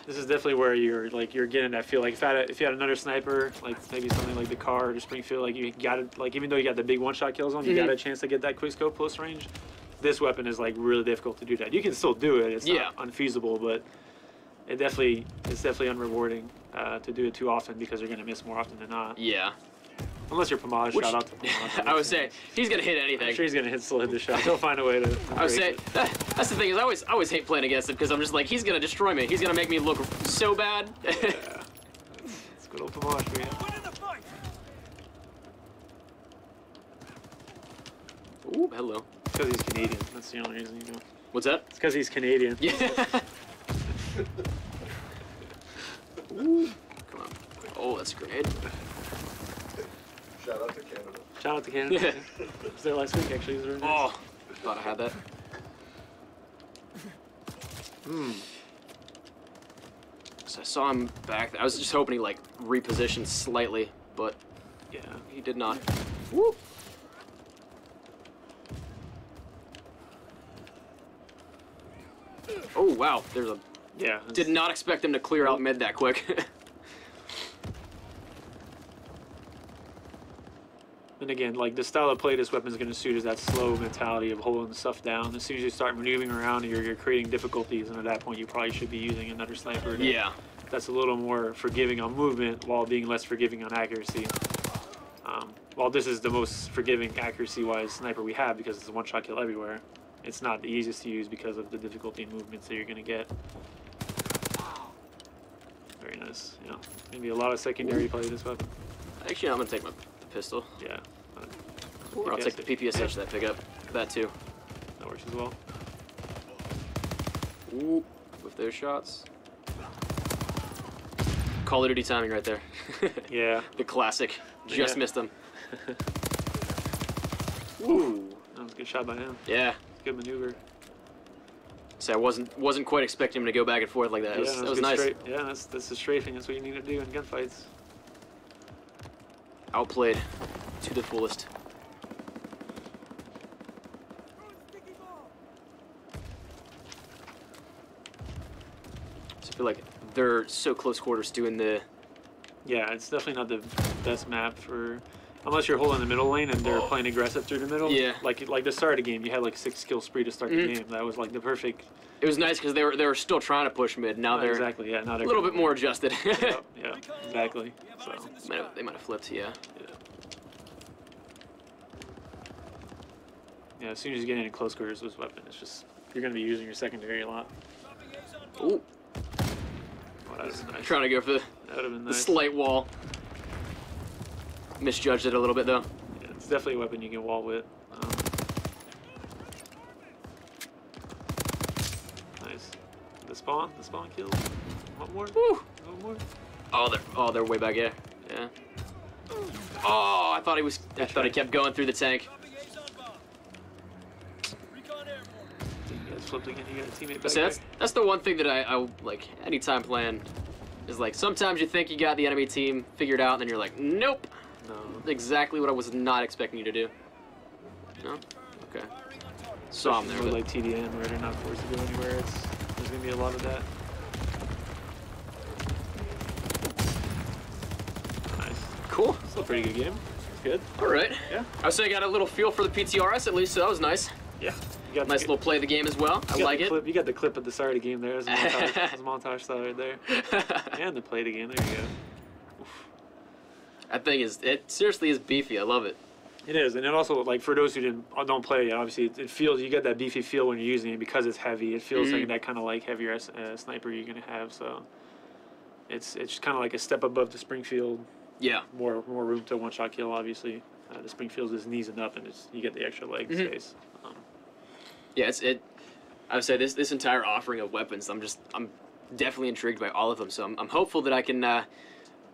This is definitely where you're getting that feel. Like if you had another sniper, like maybe something like the car or the Springfield, like you got it. Like even though you got the big one-shot kills on, you got a chance to get that quick scope close range. This weapon is like really difficult to do that. You can still do it. It's not unfeasible, but it's definitely unrewarding to do it too often because you're gonna miss more often than not. Yeah. Unless you're Pomage, shout out to Pomage. I would say he's gonna hit anything. I'm sure he's gonna still hit the shot. He'll find a way to. I would say that's the thing is I always hate playing against him because I'm just like he's gonna destroy me. He's gonna make me look so bad. It's good old Pomage for you. Ooh, hello. It's because he's Canadian. That's the only reason you know. What's that? It's because he's Canadian. Yeah. Ooh. Come on. Oh, that's a grenade. Shout out to Canada. Shout out to Canada. Yeah. I was there last week actually. It was really nice. Oh, thought I had that. So I saw him back. I was just hoping he like repositioned slightly, but yeah, he did not. Woo. Oh wow, there's a. Yeah. Did not expect him to clear out mid that quick. And again, like the style of play this weapon is going to suit is that slow mentality of holding stuff down. As soon as you start maneuvering around, you're creating difficulties, and at that point, you probably should be using another sniper. Yeah. That's a little more forgiving on movement while being less forgiving on accuracy. While this is the most forgiving accuracy-wise sniper we have because it's a one-shot kill everywhere, it's not the easiest to use because of the difficulty in movements that you're going to get. Very nice. Yeah, maybe a lot of secondary play this weapon. Actually, I'm gonna take the pistol. Yeah. Or I'll take the PPSH that pickup. That too. That works as well. Ooh, with those shots. Call of Duty timing right there. Yeah. The classic. Just missed him. Ooh, that was a good shot by him. Yeah. Good maneuver. So I wasn't quite expecting him to go back and forth like that. Yeah, That was nice. Straight. Yeah, that's the strafing. That's what you need to do in gunfights. Outplayed to the fullest. So I feel like they're so close quarters doing the. Yeah, it's definitely not the best map for, unless you're holding the middle lane and they're playing aggressive through the middle. Yeah. Like the start of the game, you had like 6 kill spree to start the game. That was like the perfect. It was nice because they were still trying to push mid. Now they're exactly not a little bit more adjusted. Yeah, exactly. So they might have flipped. Yeah. Yeah, as soon as you get into close quarters with this weapon, it's just you're gonna be using your secondary a lot. Ooh. Oh, that was nice. Trying to go for That would have been the nice. slight wall. Misjudged it a little bit though. Yeah, it's definitely a weapon you can wall with. Nice. The spawn kills. One more. Woo. One more. Oh, they're way back. Yeah. Yeah. Oh, I thought he kept going through the tank. You guys flipped again. You got a teammate back. See, that's the one thing that I like anytime playing is like sometimes you think you got the enemy team figured out and then you're like, nope. No. Exactly what I was not expecting you to do. No? Okay. Saw him there. More like TDM where they're not forced to go anywhere. There's gonna be a lot of that. Nice. Cool. Still a pretty good game. It's good. All right. Yeah. I would say I got a little feel for the PTRS at least, so that was nice. Yeah. You got Nice little play of the game as well. I like it. You got the clip at the start of the game there. There's a montage style right there. And the play of the game. There you go. Oof. That thing it seriously is beefy. I love it. It is, and it also, like, for those who don't play it, obviously it feels, you get that beefy feel when you're using it because it's heavy. It feels like that kind of like heavier sniper you're gonna have. So it's kind of like a step above the Springfield. Yeah. More room to one shot kill. Obviously, the Springfield is knees and up, and you get the extra leg space. Yeah, I would say this entire offering of weapons, I'm definitely intrigued by all of them. So I'm hopeful that I can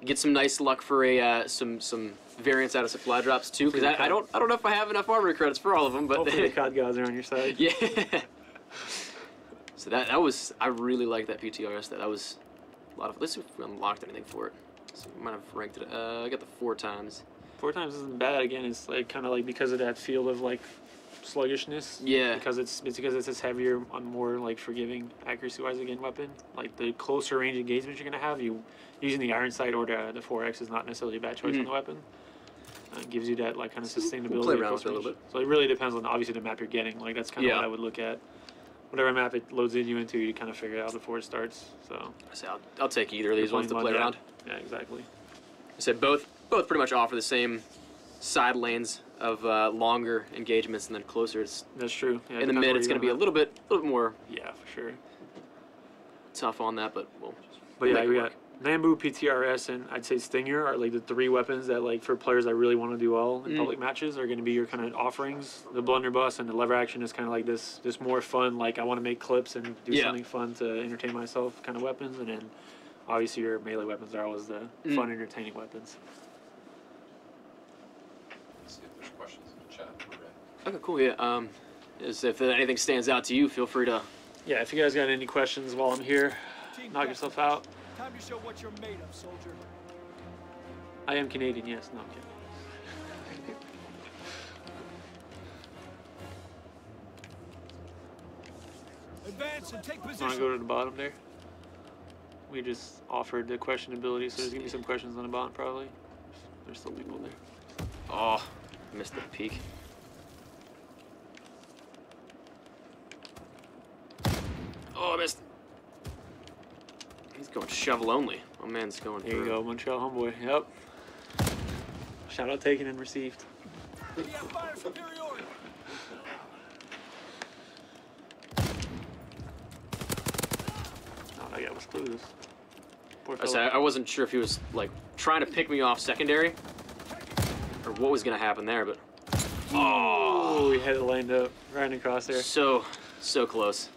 get some nice luck for some variants out of supply drops too, because I don't know if I have enough armory credits for all of them, but hopefully the COD gods are on your side. Yeah. So I really like that PTRS. That was a lot of. Let's see if we unlocked anything for it. So we might have ranked it. I got the 4 times. 4 times isn't bad. Again, it's like kind of like because of that feel of like sluggishness. Yeah. Because it's this heavier on more like forgiving accuracy wise again weapon. Like the closer range engagements you're gonna have, using the iron sight or the 4X is not necessarily a bad choice on the weapon. It gives you that like kind of sustainability. We'll play around with it a little bit. So it really depends on obviously the map you're getting. Like that's kind of what I would look at. Whatever map it loads in you into, you kind of figure it out before it starts. So I'll take either of these ones to play around. Yeah, exactly. I said both pretty much offer the same side lanes of longer engagements, and then closer. That's true. Yeah, in the mid, it's going to be a little bit more. Yeah, for sure. Tough on that, but yeah, we got Nambu, PTRS, and I'd say Stinger are like the 3 weapons that like for players that really want to do well in public matches are going to be your kind of offerings. The blunderbuss and the lever action is kind of like this more fun, like I want to make clips and do something fun to entertain myself kind of weapons, and then obviously your melee weapons are always the fun, entertaining weapons. Let's see if there's questions in the chat. Okay, cool. Yeah. If anything stands out to you, feel free to. Yeah, if you guys got any questions while I'm here, knock yourself out. Time to show what you're made of, soldier. I am Canadian, yes. No, I'm kidding. Advance and take Want position. to go to the bottom there? We just offered the question ability, so there's going to be some questions on the bottom probably. There's still people there. Oh, missed the peak. Oh, I missed. He's going shovel only. My man's going. There you go, Montreal homeboy. Yep. Shout out taken and received. We have fire superiority. Let's lose. Poor I fella. wasn't sure if he was like trying to pick me off secondary or what was gonna happen there, but Oh, we had it lined up right across there. so close.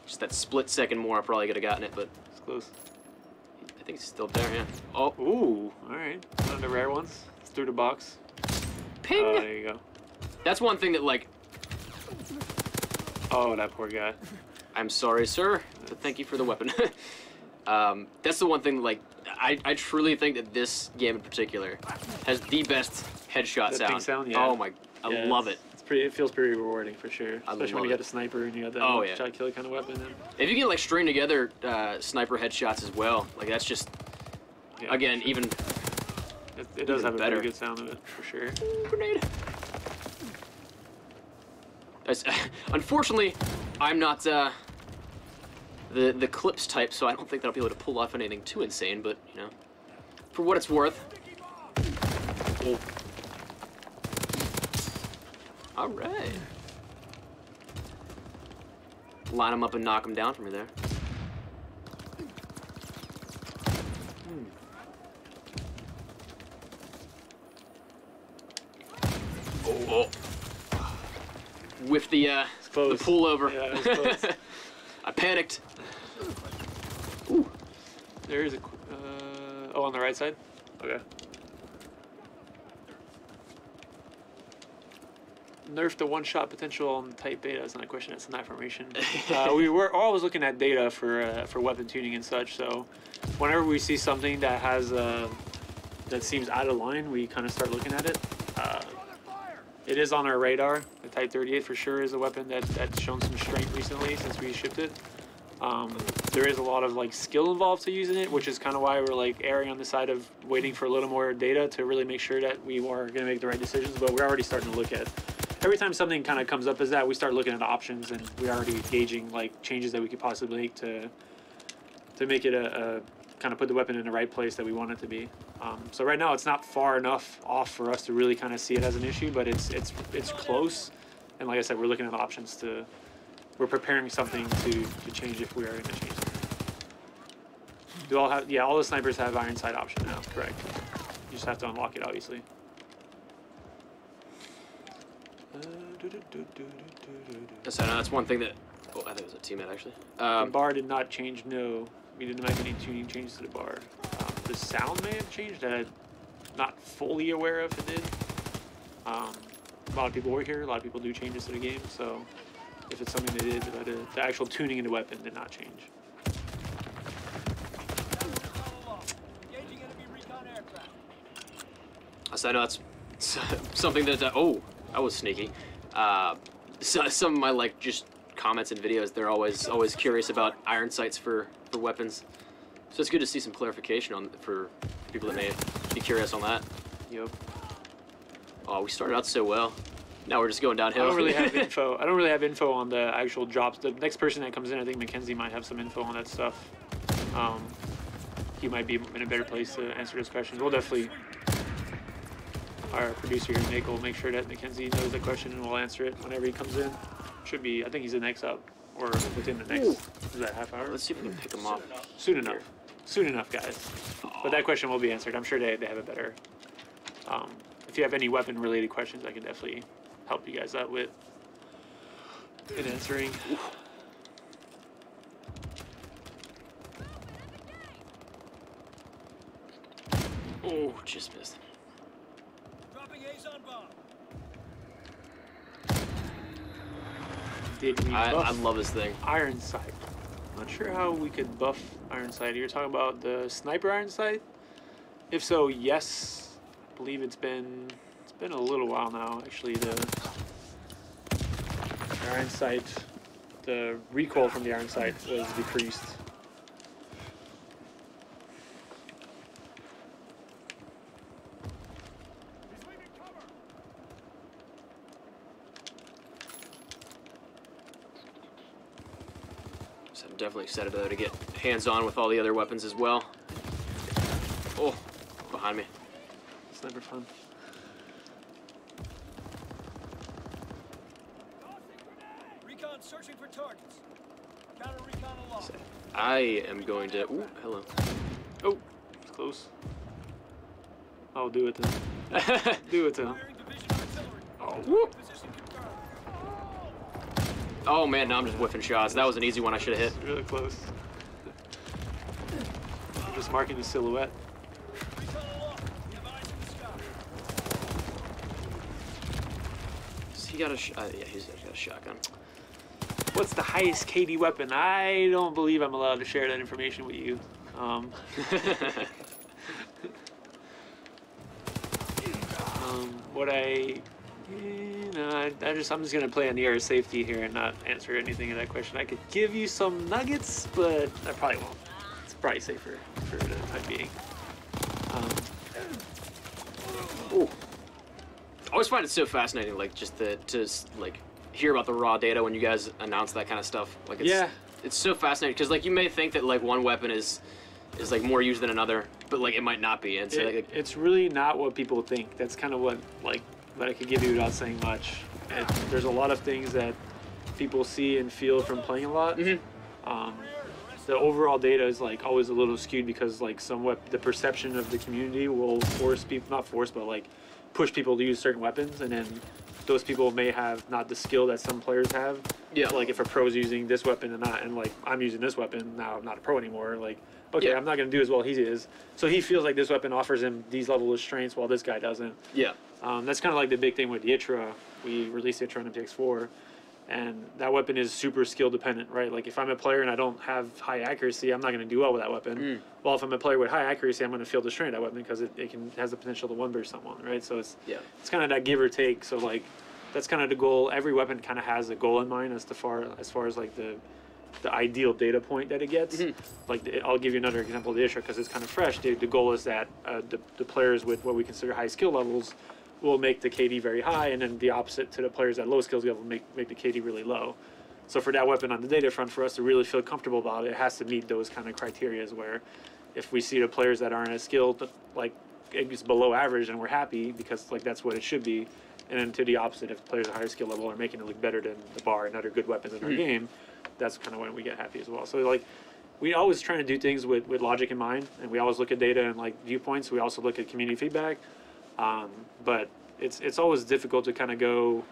Just that split second more, I probably could have gotten it, but It's close. I think he's still there. Yeah. Oh, Ooh, all right. One of the rare ones. It's through the box. ping. Oh, there you go. That's one thing that like. Oh, that poor guy. I'm sorry, sir, but thank you for the weapon. That's the one thing, like, I truly think that this game in particular has the best headshot That sound. ping sound, yeah. Oh my, I love it. It's pretty. It feels pretty rewarding for sure. I Especially when love you it. got a sniper and you got that Oh, yeah. shot killer kind of weapon. And, If you can, like, string together sniper headshots as well, like, that's just, yeah, again, for sure. even It does even have a better. pretty good sound of it for sure. grenade. Unfortunately, I'm not the clips type, so I don't think that I'll be able to pull off anything too insane, but, you know, for what it's worth. Oh. All right. Line them up and knock them down for me there. Oh. With the close. pullover. Yeah, it was close. I panicked. There is a. Oh, on the right side. Okay. Nerf the one-shot potential on type beta. That's not a question. That's an affirmation. We were always looking at data for weapon tuning and such. So, whenever we see something that has that seems out of line, we kind of start looking at it. It is on our radar. The Type 38 for sure is a weapon that's shown some strength recently since we shipped it. There is a lot of like skill involved to using it, which is kind of why we're like erring on the side of waiting for a little more data to really make sure that we are going to make the right decisions. But we're already starting to look at every time something kind of comes up as that, we start looking at options, and we're already gauging like changes that we could possibly make to make it a kind of put the weapon in the right place that we want it to be. So right now it's not far enough off for us to really kind of see it as an issue, but it's close. And like I said, we're looking at options to. We're preparing something to change if we are going to change something. Do all have? Yeah, all the snipers have iron sight option now. Correct. You just have to unlock it, obviously. So that's one thing that. Oh, I think it was a teammate actually. The bar did not change. No, we didn't make any tuning changes to the bar. The sound may have changed. I'm not fully aware of it did. A lot of people were here. A lot of people do changes to the game. So if it's something they did, but the actual tuning in the weapon did not change. So I know that's something that. Oh, that was sneaky. So some of my like just comments and videos, they're always curious about iron sights for weapons. So it's good to see some clarification on for people that may be curious on that. Yep. Oh, we started out so well. Now we're just going downhill. I don't really have info. I don't really have info on the actual drops. The next person that comes in, I think Mackenzie might have some info on that stuff. He might be in a better place to answer those questions. We'll definitely. Our producer here, Nick, will make sure that Mackenzie knows the question and we'll answer it whenever he comes in. Should be. I think he's the next up, or within the next. Is that half hour? Let's see if we can pick him off. Soon enough. Soon enough, guys. But that question will be answered. I'm sure they have a better. If you have any weapon-related questions, I can definitely help you guys out with in answering. Oh, just missed. Dropping A's on bomb. Did we I buff love this thing. iron sight? Not sure how we could buff iron sight. You're talking about the sniper iron sight? If so, yes. I believe it's been a little while now. Actually, the iron sight, the recoil from the iron sight was decreased. He's leaving cover. So I'm definitely excited though to get hands-on with all the other weapons as well. Oh, behind me. It's never fun. Recon searching for targets. So I am going to. Ooh, hello. Oh, it's close. I'll do it then. Do it then. Oh, whoop. Oh man, now I'm just whiffing shots. That was an easy one I should have hit. It's really close. I'm just marking the silhouette. He got a yeah, he's got a shotgun. What's the highest KD weapon? I don't believe I'm allowed to share that information with you. What I'm just gonna play on the air of safety here and not answer anything in that question. I could give you some nuggets, but I probably won't. It's probably safer for the time being. Ooh. I always find it so fascinating, like just to like hear about the raw data when you guys announce that kind of stuff. Like it's so fascinating because like you may think that like one weapon is like more used than another, but like it might not be. And so it's really not what people think. That's kind of what I could give you without saying much. And there's a lot of things that people see and feel from playing a lot. The overall data is like always a little skewed because like the perception of the community will force people, not force, but like push people to use certain weapons, and then those people may have not the skill that some players have. Yeah. So, like if a pro's using this weapon and like I'm using this weapon, now I'm not a pro anymore. Like, okay, I'm not gonna do as well as he is. So he feels like this weapon offers him these level of strengths while this guy doesn't. Yeah. That's kind of like the big thing with the ITRA. We released the ITRA on MTX4, and that weapon is super skill dependent, right? Like if I'm a player and I don't have high accuracy, I'm not going to do well with that weapon. Well, if I'm a player with high accuracy, I'm going to feel the strain of that weapon because it has the potential to one burst someone, right? So it's kind of that give or take. So like that's kind of the goal. Every weapon kind of has a goal in mind as far as like the ideal data point that it gets. Like I'll give you another example of the ITRA because it's kind of fresh. The goal is that the players with what we consider high skill levels will make the KD very high, and then the opposite to the players at low skills level make the KD really low. So for that weapon on the data front, for us to really feel comfortable about it, it has to meet those kind of criteria where if we see the players that aren't as skilled, like it's below average, and we're happy because like that's what it should be. And then to the opposite, if players at higher skill level are making it look better than the bar and other good weapons in our game, that's kind of when we get happy as well. So like we always try to do things with logic in mind, and we always look at data and like viewpoints. We also look at community feedback. But it's always difficult to kind of go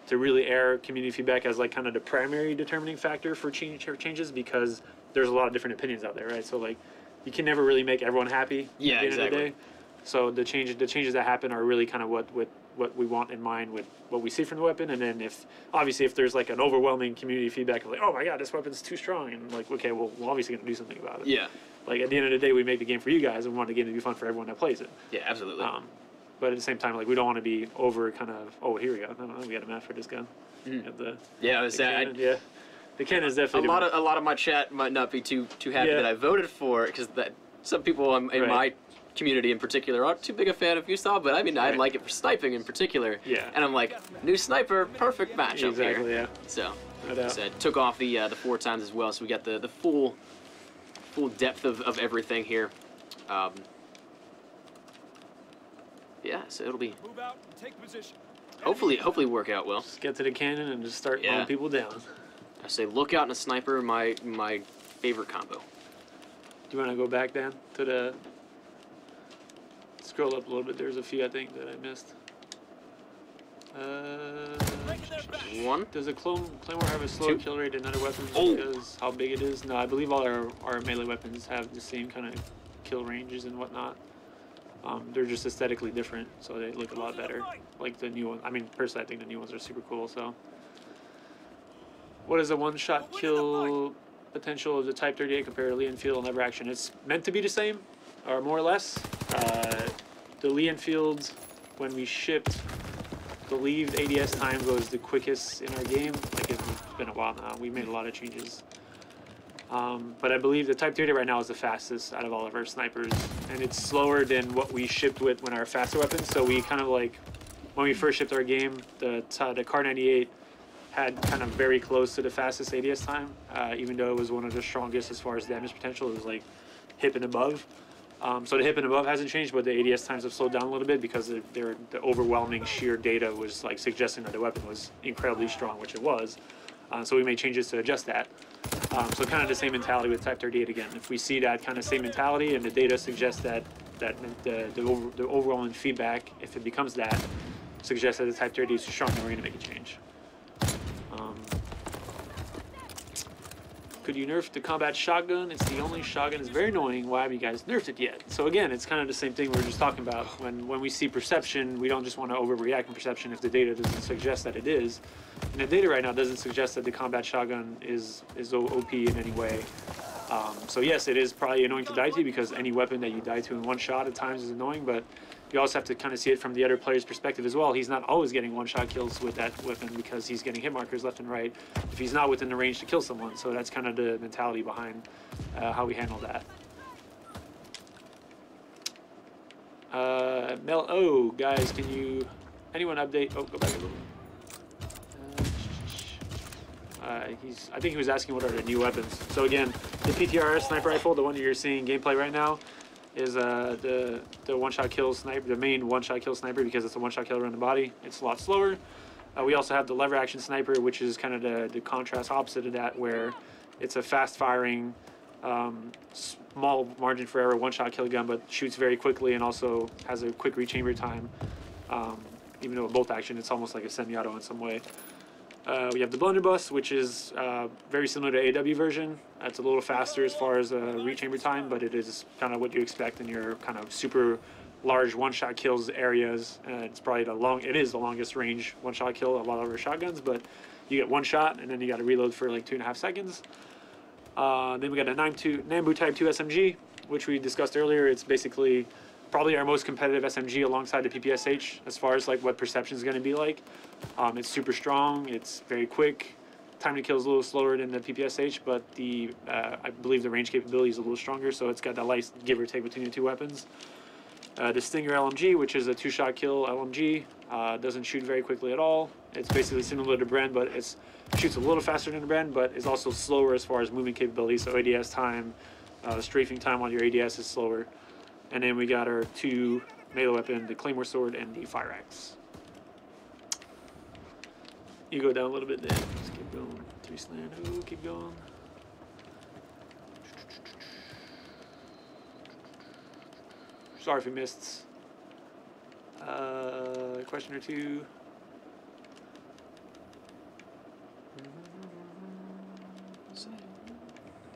to really air community feedback as like kind of the primary determining factor for changes because there's a lot of different opinions out there, right? So like you can never really make everyone happy at the end of the day. So the changes that happen are really kind of what we want in mind with what we see from the weapon, and then if there's like an overwhelming community feedback of like, oh my god, this weapon's too strong, and like, okay, well we're obviously gonna do something about it. Yeah. Like at the end of the day, we make the game for you guys, and we want the game to be fun for everyone that plays it. Yeah, absolutely. But at the same time, like we don't want to be over kind of, oh, here we go. No, we got a map for this gun. The cannon is definitely a lot of my chat might not be too happy that I voted for because that some people in my community in particular aren't too big a fan of Gustav, but I mean I like it for sniping in particular. Yeah. And I'm like, new sniper, perfect matchup here. Yeah. So I said took off the 4 times as well, so we got the full depth of everything here. Yeah, so it'll be move out and take position. Hopefully work out well. Just get to the cannon and just start mowing people down. I say lookout and a sniper, my favorite combo. Do you want to go back, Dan, to the... Scroll up a little bit. There's a few, I think, that I missed. One. Does a Claymore have a slower kill rate than other weapons because how big it is? No, I believe all our melee weapons have the same kind of kill ranges and whatnot. They're just aesthetically different, so they look a lot better. Like the new one. I mean, personally, I think the new ones are super cool. So, what is a one-shot kill potential of the Type 38 compared to Lee Enfield and lever action? It's meant to be the same, or more or less. The Lee Enfield, when we shipped, I believe ADS time was the quickest in our game. Like it's been a while now. We made a lot of changes. But I believe the Type 38 right now is the fastest out of all of our snipers, and it's slower than what we shipped with when our faster weapons. So we kind of like, when we first shipped our game, the Car 98 had kind of very close to the fastest ADS time, even though it was one of the strongest as far as damage potential. It was like hip and above. So the hip and above hasn't changed, but the ADS times have slowed down a little bit because the overwhelming sheer data was like suggesting that the weapon was incredibly strong, which it was. So we made changes to adjust that. So kind of the same mentality with Type 38 again. If we see that kind of same mentality and the data suggests that the overall feedback, if it becomes that, suggests that the Type 38 is too strong, then we're going to make a change. Could you nerf the combat shotgun? It's the only shotgun. It's very annoying. Why have you guys nerfed it yet? So again, it's kind of the same thing we were just talking about. When we see perception, we don't just want to overreact in perception if the data doesn't suggest that it is. And the data right now doesn't suggest that the combat shotgun is OP in any way. So yes, it is probably annoying to die to because any weapon that you die to in one shot at times is annoying, but you also have to kind of see it from the other player's perspective as well. He's not always getting one-shot kills with that weapon because he's getting hit markers left and right if he's not within the range to kill someone. So that's kind of the mentality behind how we handle that. Guys, can you... Anyone update... Oh, go back a little. I think he was asking what are the new weapons. So again, the PTRS sniper rifle, the one that you're seeing gameplay right now, is the one-shot kill sniper, the main one-shot kill sniper because it's a one-shot kill around the body. It's a lot slower. We also have the lever action sniper, which is kind of the contrast opposite of that, where it's a fast-firing, small margin for error one-shot kill gun, but shoots very quickly and also has a quick rechamber time. Even though a bolt action, it's almost like a semi-auto in some way. We have the blunderbuss, which is very similar to AW version. It's a little faster as far as rechamber time, but it is kind of what you expect in your kind of super large one-shot kills areas. It's probably it is the longest range one-shot kill of a lot of our shotguns, but you get one shot and then you got to reload for like 2.5 seconds. Then we got a Nambu Type 2 SMG, which we discussed earlier. It's basically probably our most competitive SMG alongside the PPSH as far as like what perception is going to be like. It's super strong. It's very quick. Time to kill is a little slower than the PPSH, but I believe the range capability is a little stronger, so it's got that light give or take between the two weapons. The Stinger LMG, which is a 2-shot kill LMG, doesn't shoot very quickly at all. It's basically similar to Bren, but it shoots a little faster than the Bren, but is also slower as far as movement capability, so ADS time, strafing time on your ADS is slower. And then we got our 2 melee weapon, the Claymore Sword and the Fire Axe. You go down a little bit there. Just keep going. 3 slam. Oh, keep going. Sorry if we missed a question or two.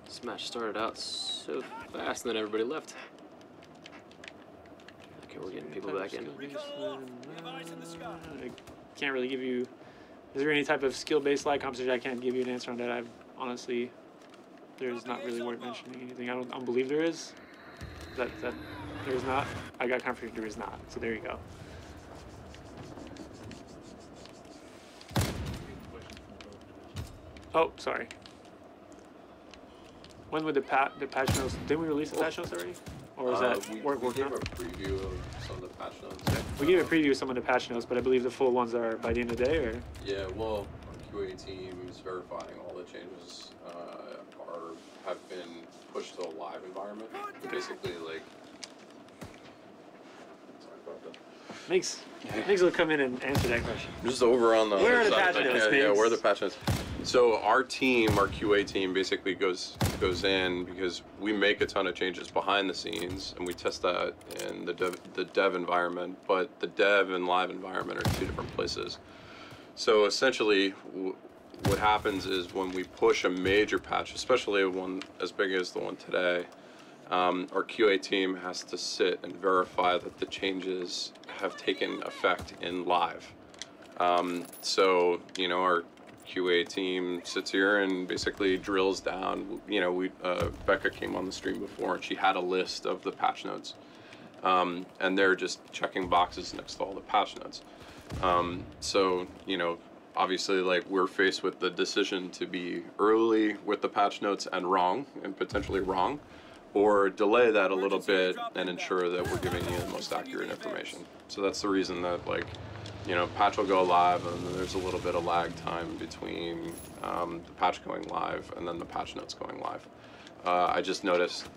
This match started out so fast and then everybody left. Okay, we're getting people back in. I can't really give you... Is there any type of skill-based light competition? I can't give you an answer on that. I've honestly... There's not really worth mentioning anything. I don't believe there is. That there's not. I got confirmation there is not. So there you go. Oh, sorry. When would the patch notes? Didn't we release the patch notes already? Or is that we working gave on? a preview of some of the patch notes. We gave a preview of some of the patch notes, but I believe the full ones are by the end of the day, or? Yeah, well, our QA team is verifying all the changes have been pushed to a live environment. Basically, like. Sorry about that. Makes will come in and answer that question. Just over on the Where other are the side. patch notes, Yeah, Migs? where are the patch notes? So our team, our QA team, basically goes in because we make a ton of changes behind the scenes, and we test that in the dev environment. But the dev and live environment are 2 different places. So essentially, what happens is when we push a major patch, especially one as big as the one today, our QA team has to sit and verify that the changes have taken effect in live. So, you know, our QA team sits here and basically drills down. You know, Becca came on the stream before and she had a list of the patch notes. And they're just checking boxes next to all the patch notes. So, you know, obviously, like, we're faced with the decision to be early with the patch notes and wrong, and potentially wrong, or delay that a little bit and ensure that we're giving you the most accurate information. So that's the reason that, like, you know, patch will go live and there's a little bit of lag time between the patch going live and then the patch notes going live. I just noticed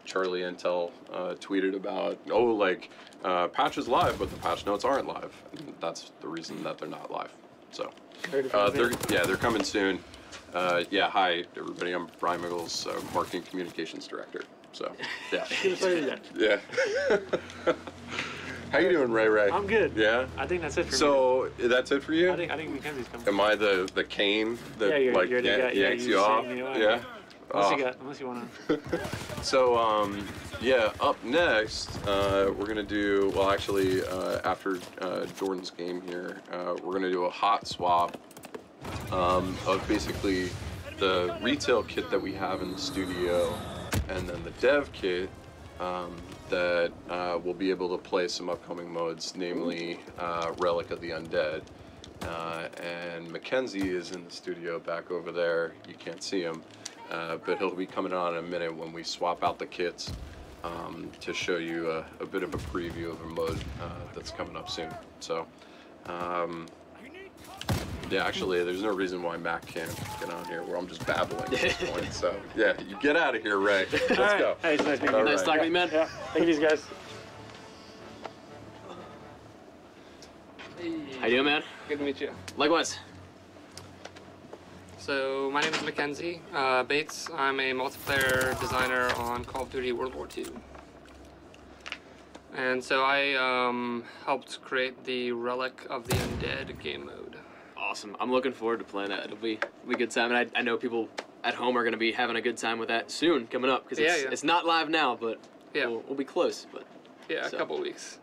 Charlie Intel tweeted about, oh, like, patch is live, but the patch notes aren't live. And that's the reason that they're not live. So, they're coming soon. Yeah, hi everybody. I'm Brian Miggles, Marketing Communications Director. So, yeah. Yeah. How you doing, Ray? I'm good. Yeah? I think that's it for me. So, that's it for you? I think Mackenzie's coming. Am I the cane that you're like the guy, yanks you you off? saved me away. Yeah. Unless you want to. So, yeah, up next, we're going to do, well, actually, after Jordan's game here, we're going to do a hot swap of basically the retail kit that we have in the studio and then the dev kit that we'll be able to play some upcoming modes, namely Relic of the Undead. And Mackenzie is in the studio back over there. You can't see him. But he'll be coming on in a minute when we swap out the kits to show you a bit of a preview of a mode that's coming up soon. So, yeah, actually, there's no reason why Mac can't get on here where I'm just babbling at this point. So, yeah, you get out of here, Ray. Let's go. Hey, it's nice meeting you. Nice talking to you, man. Yeah, thank you, guys. How you doing, man? Good to meet you. Likewise. So my name is Mackenzie Bates. I'm a multiplayer designer on Call of Duty World War II. And so I helped create the Relic of the Undead game mode. Awesome. I'm looking forward to playing that. It'll be a good time, and I know people at home are going to be having a good time with that soon coming up because it's not live now, but we'll be close. But yeah, a couple weeks.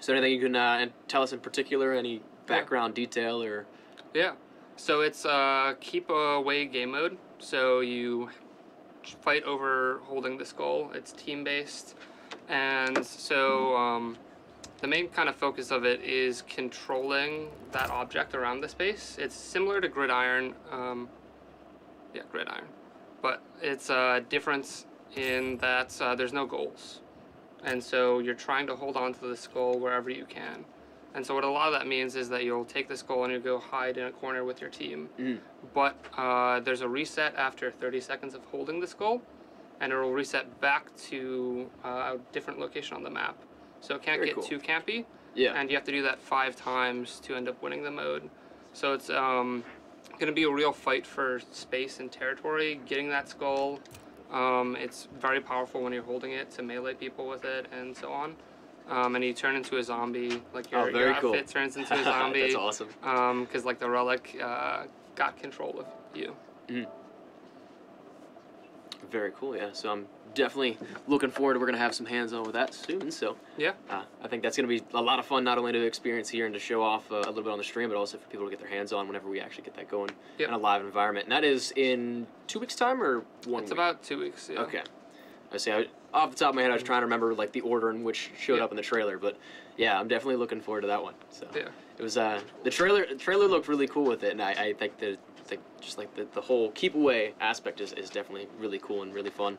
So anything you can tell us in particular? Any background detail or? Yeah. So it's a keep away game mode. So you fight over holding the skull. It's team based, and so the main kind of focus of it is controlling that object around the space. It's similar to Gridiron, Gridiron, but it's a difference in that there's no goals, and so you're trying to hold on to the skull wherever you can. And so what a lot of that means is that you'll take the skull and you go hide in a corner with your team. But there's a reset after 30 seconds of holding the skull, and it will reset back to a different location on the map. So it can't get too campy, and you have to do that 5 times to end up winning the mode. So it's going to be a real fight for space and territory, getting that skull. It's very powerful when you're holding it to melee people with it and so on. And you turn into a zombie, like your outfit turns into a zombie. That's awesome. Because like the Relic got control of you. Very cool, yeah. So I'm definitely looking forward to, we're going to have some hands-on with that soon. So yeah, I think that's going to be a lot of fun, not only to experience here and to show off a little bit on the stream, but also for people to get their hands on whenever we actually get that going in a live environment. And that is in 2 weeks' time or 1 week? It's about 2 weeks, yeah. Okay. I say, off the top of my head, I was trying to remember like the order in which showed up in the trailer, but yeah, I'm definitely looking forward to that one. So it was the trailer looked really cool with it, and I think that the whole keep away aspect is definitely really cool and really fun.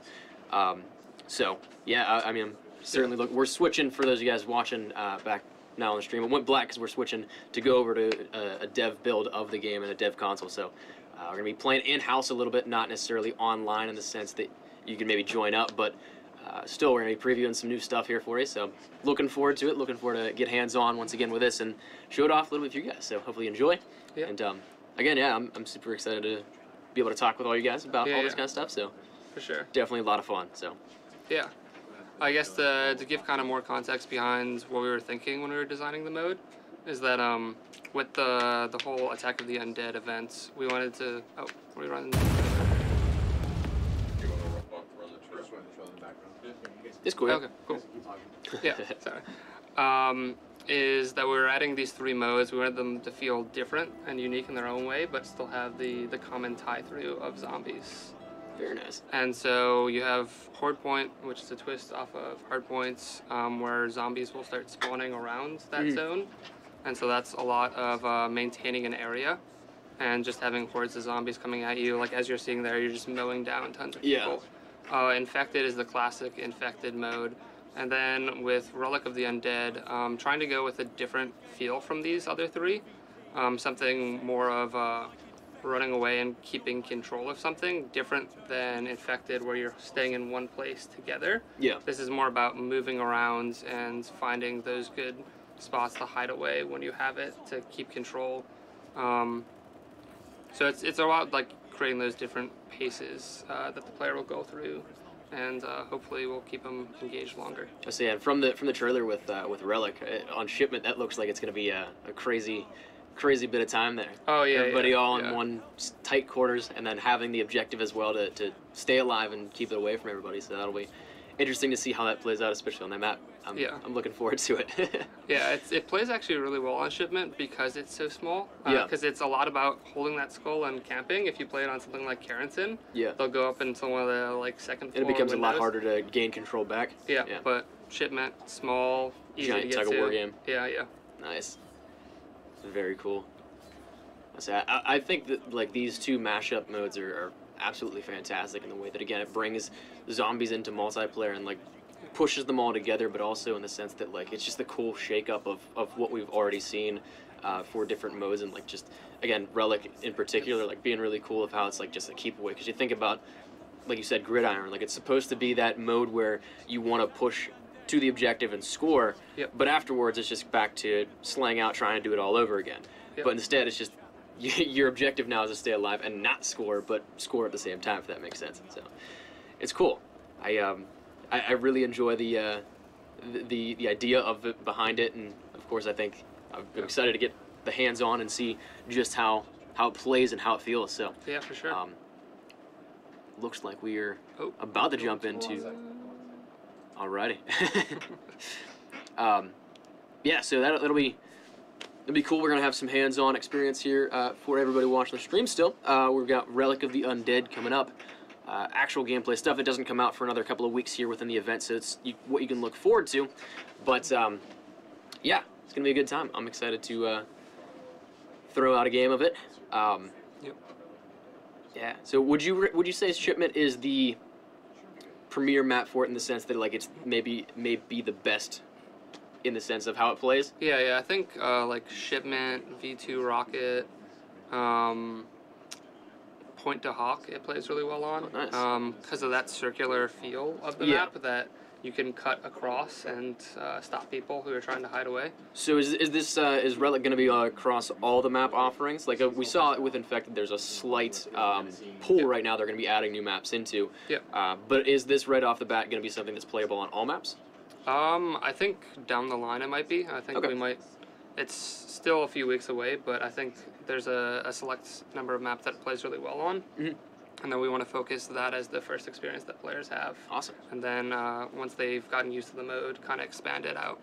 So yeah, I mean, I'm certainly we're switching for those of you guys watching back now on the stream. It went black because we're switching to go over to a dev build of the game and a dev console. So we're gonna be playing in house a little bit, not necessarily online in the sense that you can maybe join up, but still we're going to be previewing some new stuff here for you, so looking forward to it, looking forward to get hands-on once again with this and show it off a little bit for you guys, so hopefully you enjoy. And again, I'm super excited to be able to talk with all you guys about all this kind of stuff, so for sure, definitely a lot of fun. So yeah, I guess to give kind of more context behind what we were thinking when we were designing the mode is that with the whole Attack of the Undead events, we wanted to what are we running? It's cool. Okay, cool. Yeah, sorry. Is that we're adding these 3 modes. We wanted them to feel different and unique in their own way, but still have the common tie-through of zombies. Very nice. And so you have Horde Point, which is a twist off of Hardpoint, where zombies will start spawning around that zone. And so that's a lot of maintaining an area and just having hordes of zombies coming at you. Like as you're seeing there, you're just mowing down tons of people. Infected is the classic infected mode. And then with Relic of the Undead, trying to go with a different feel from these other 3. Something more of running away and keeping control of something, different than Infected where you're staying in one place together. This is more about moving around and finding those good spots to hide away when you have it to keep control. So it's a lot like creating those different paces that the player will go through, and hopefully we'll keep them engaged longer. I see. And from the trailer with Relic on shipment, that looks like it's going to be a crazy bit of time there. Oh yeah, everybody yeah, all yeah. in one tight quarters, and then having the objective as well to stay alive and keep it away from everybody. So that'll be interesting to see how that plays out, especially on that map. I'm looking forward to it. Yeah, it plays actually really well on shipment because it's so small. Because it's a lot about holding that skull and camping. If you play it on something like Carrington, they'll go up into one of the like second floor and it becomes windows. a lot harder to gain control back. Yeah, but shipment, small, easy Giant to get tug to. of war game. Yeah. Nice. Very cool. I think that like these two mashup modes are absolutely fantastic in the way that, again, it brings zombies into multiplayer and like pushes them all together, but also in the sense that like it's just a cool shake-up of what we've already seen for different modes, and like just, again, Relic in particular, like being really cool of how it's like just a keep away, because you think about, like you said, Gridiron, like it's supposed to be that mode where you want to push to the objective and score, but afterwards it's just back to slaying out, trying to do it all over again. But instead it's just your objective now is to stay alive and not score, but score at the same time, if that makes sense. So it's cool. I really enjoy the idea of it behind it, and of course I'm excited to get the hands on and see just how it plays and how it feels. So yeah, for sure. Looks like we are about to jump into. Alrighty. Yeah, so that'll be cool. We're gonna have some hands-on experience here for everybody watching the stream. Still, we've got Relic of the Undead coming up. Actual gameplay stuff that doesn't come out for another couple of weeks here within the event, so it's what you can look forward to. But yeah, it's gonna be a good time. I'm excited to throw out a game of it. Yeah. So would you say Shipment is the premier map for it in the sense that like it's maybe the best in the sense of how it plays? Yeah. I think like Shipment, V2 Rocket, Point to Hawk, it plays really well on. Oh, nice. Because of that circular feel of the map that you can cut across and stop people who are trying to hide away. So is Relic going to be across all the map offerings? Like we saw it with Infected, there's a slight pool right now they're going to be adding new maps into. But is this right off the bat going to be something that's playable on all maps? I think down the line it might be. I think we might. It's still a few weeks away, but I think there's a select number of maps that it plays really well on. And then we want to focus that as the first experience that players have. Awesome. And then once they've gotten used to the mode, kind of expand it out.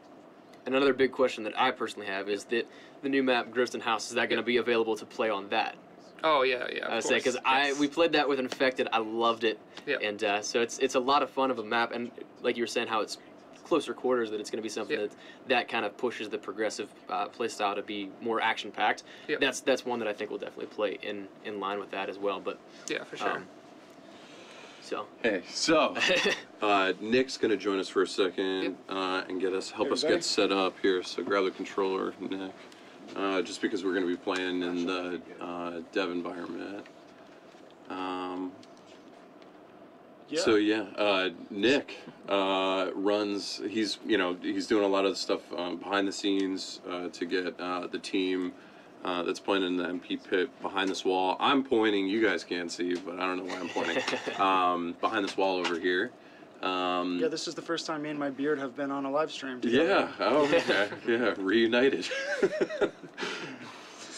And another big question that I personally have is that the new map, Griston House, is that going to be available to play on that? Oh, yeah. I say, because we played that with Infected. I loved it. And so it's a lot of fun of a map. And like you were saying, how it's closer quarters, that it's going to be something that kind of pushes the progressive play style to be more action packed. That's one that I think will definitely play in line with that as well. But yeah, for sure. So Nick's going to join us for a second and help us get set up here. So grab the controller, Nick. Just because we're going to be playing in the dev environment. So Nick runs. He's doing a lot of the stuff behind the scenes to get the team that's playing in the MP pit behind this wall. I'm pointing. You guys can't see, but I don't know why I'm pointing. Behind this wall over here. Yeah, this is the first time me and my beard have been on a live stream together. Yeah. Oh, okay. Yeah. Reunited.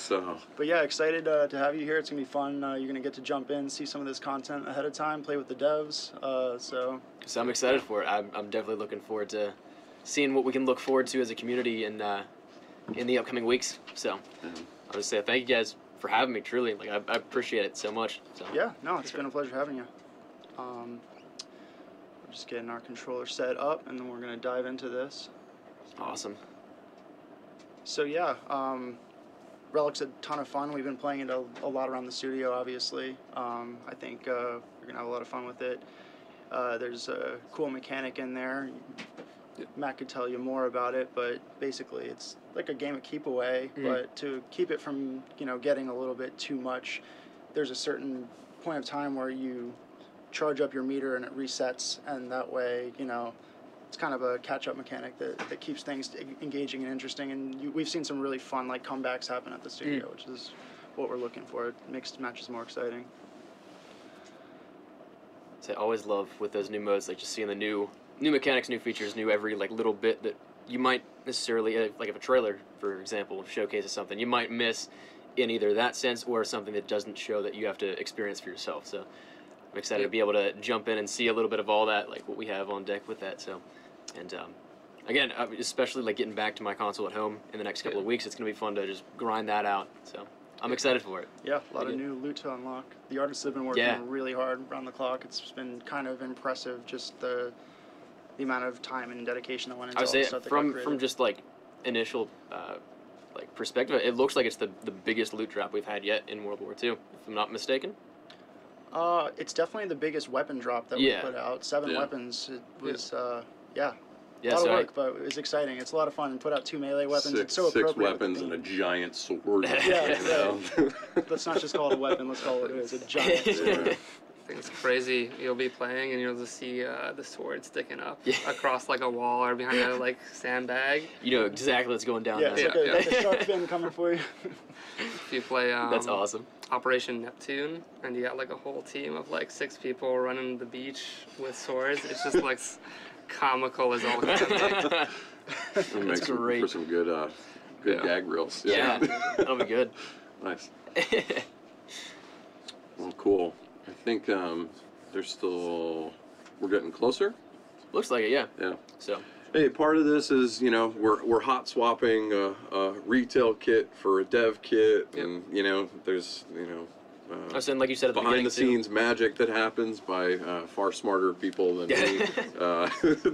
But yeah, excited to have you here. It's gonna be fun. You're gonna get to jump in, see some of this content ahead of time, play with the devs. So I'm excited for it. I'm definitely looking forward to seeing what we can look forward to as a community in the upcoming weeks. So I'll just say thank you guys for having me. Truly, like I appreciate it so much. So yeah, no, it's been a pleasure having you. We're just getting our controller set up, and then we're gonna dive into this. Awesome. So yeah. Relic's a ton of fun. We've been playing it a lot around the studio, obviously. I think you're going to have a lot of fun with it. There's a cool mechanic in there. Matt could tell you more about it, but basically it's like a game of keep away, but to keep it from, getting a little bit too much, there's a certain point of time where you charge up your meter and it resets, and that way, it's kind of a catch-up mechanic that keeps things engaging and interesting, and we've seen some really fun comebacks happen at the studio, which is what we're looking for. It makes matches more exciting. So I always love with those new modes, like just seeing the new mechanics, new features, new every like little bit that you might necessarily, like if a trailer, for example, showcases something, you might miss in either that sense or something that doesn't show that you have to experience for yourself. So I'm excited to be able to jump in and see a little bit of all that, like what we have on deck with that. So, and again, especially like getting back to my console at home in the next couple of weeks, it's gonna be fun to just grind that out. So I'm excited for it. Yeah, a lot of new loot to unlock. The artists have been working really hard around the clock. It's been kind of impressive, just the amount of time and dedication that went into all the stuff that got created. From just like initial like perspective, it looks like it's the biggest loot drop we've had yet in World War II, if I'm not mistaken. It's definitely the biggest weapon drop that we put out. 7 weapons. It was a lot of work, but it was exciting. It's a lot of fun. And put out 2 melee weapons. It's so appropriate. 6 weapons and a giant sword. Let's not just call it a weapon. Let's call it what it is, a giant sword. I think it's crazy. You'll be playing and you'll just see the sword sticking up across like a wall or behind a like sandbag. You know exactly what's going down. Yeah, it's like a shark fin coming for you. If you play that's awesome. Operation Neptune and you got like a whole team of like 6 people running the beach with swords, it's just like comical as all can be. It makes for some good gag reels. Yeah, that'll be good. Nice. Well, cool. I think there's still, we're getting closer. Looks like it, yeah. Yeah. So. Hey, part of this is, you know, we're hot swapping a retail kit for a dev kit, and you know, there's, you know, I was saying, like you said at the behind the scenes magic that happens by far smarter people than me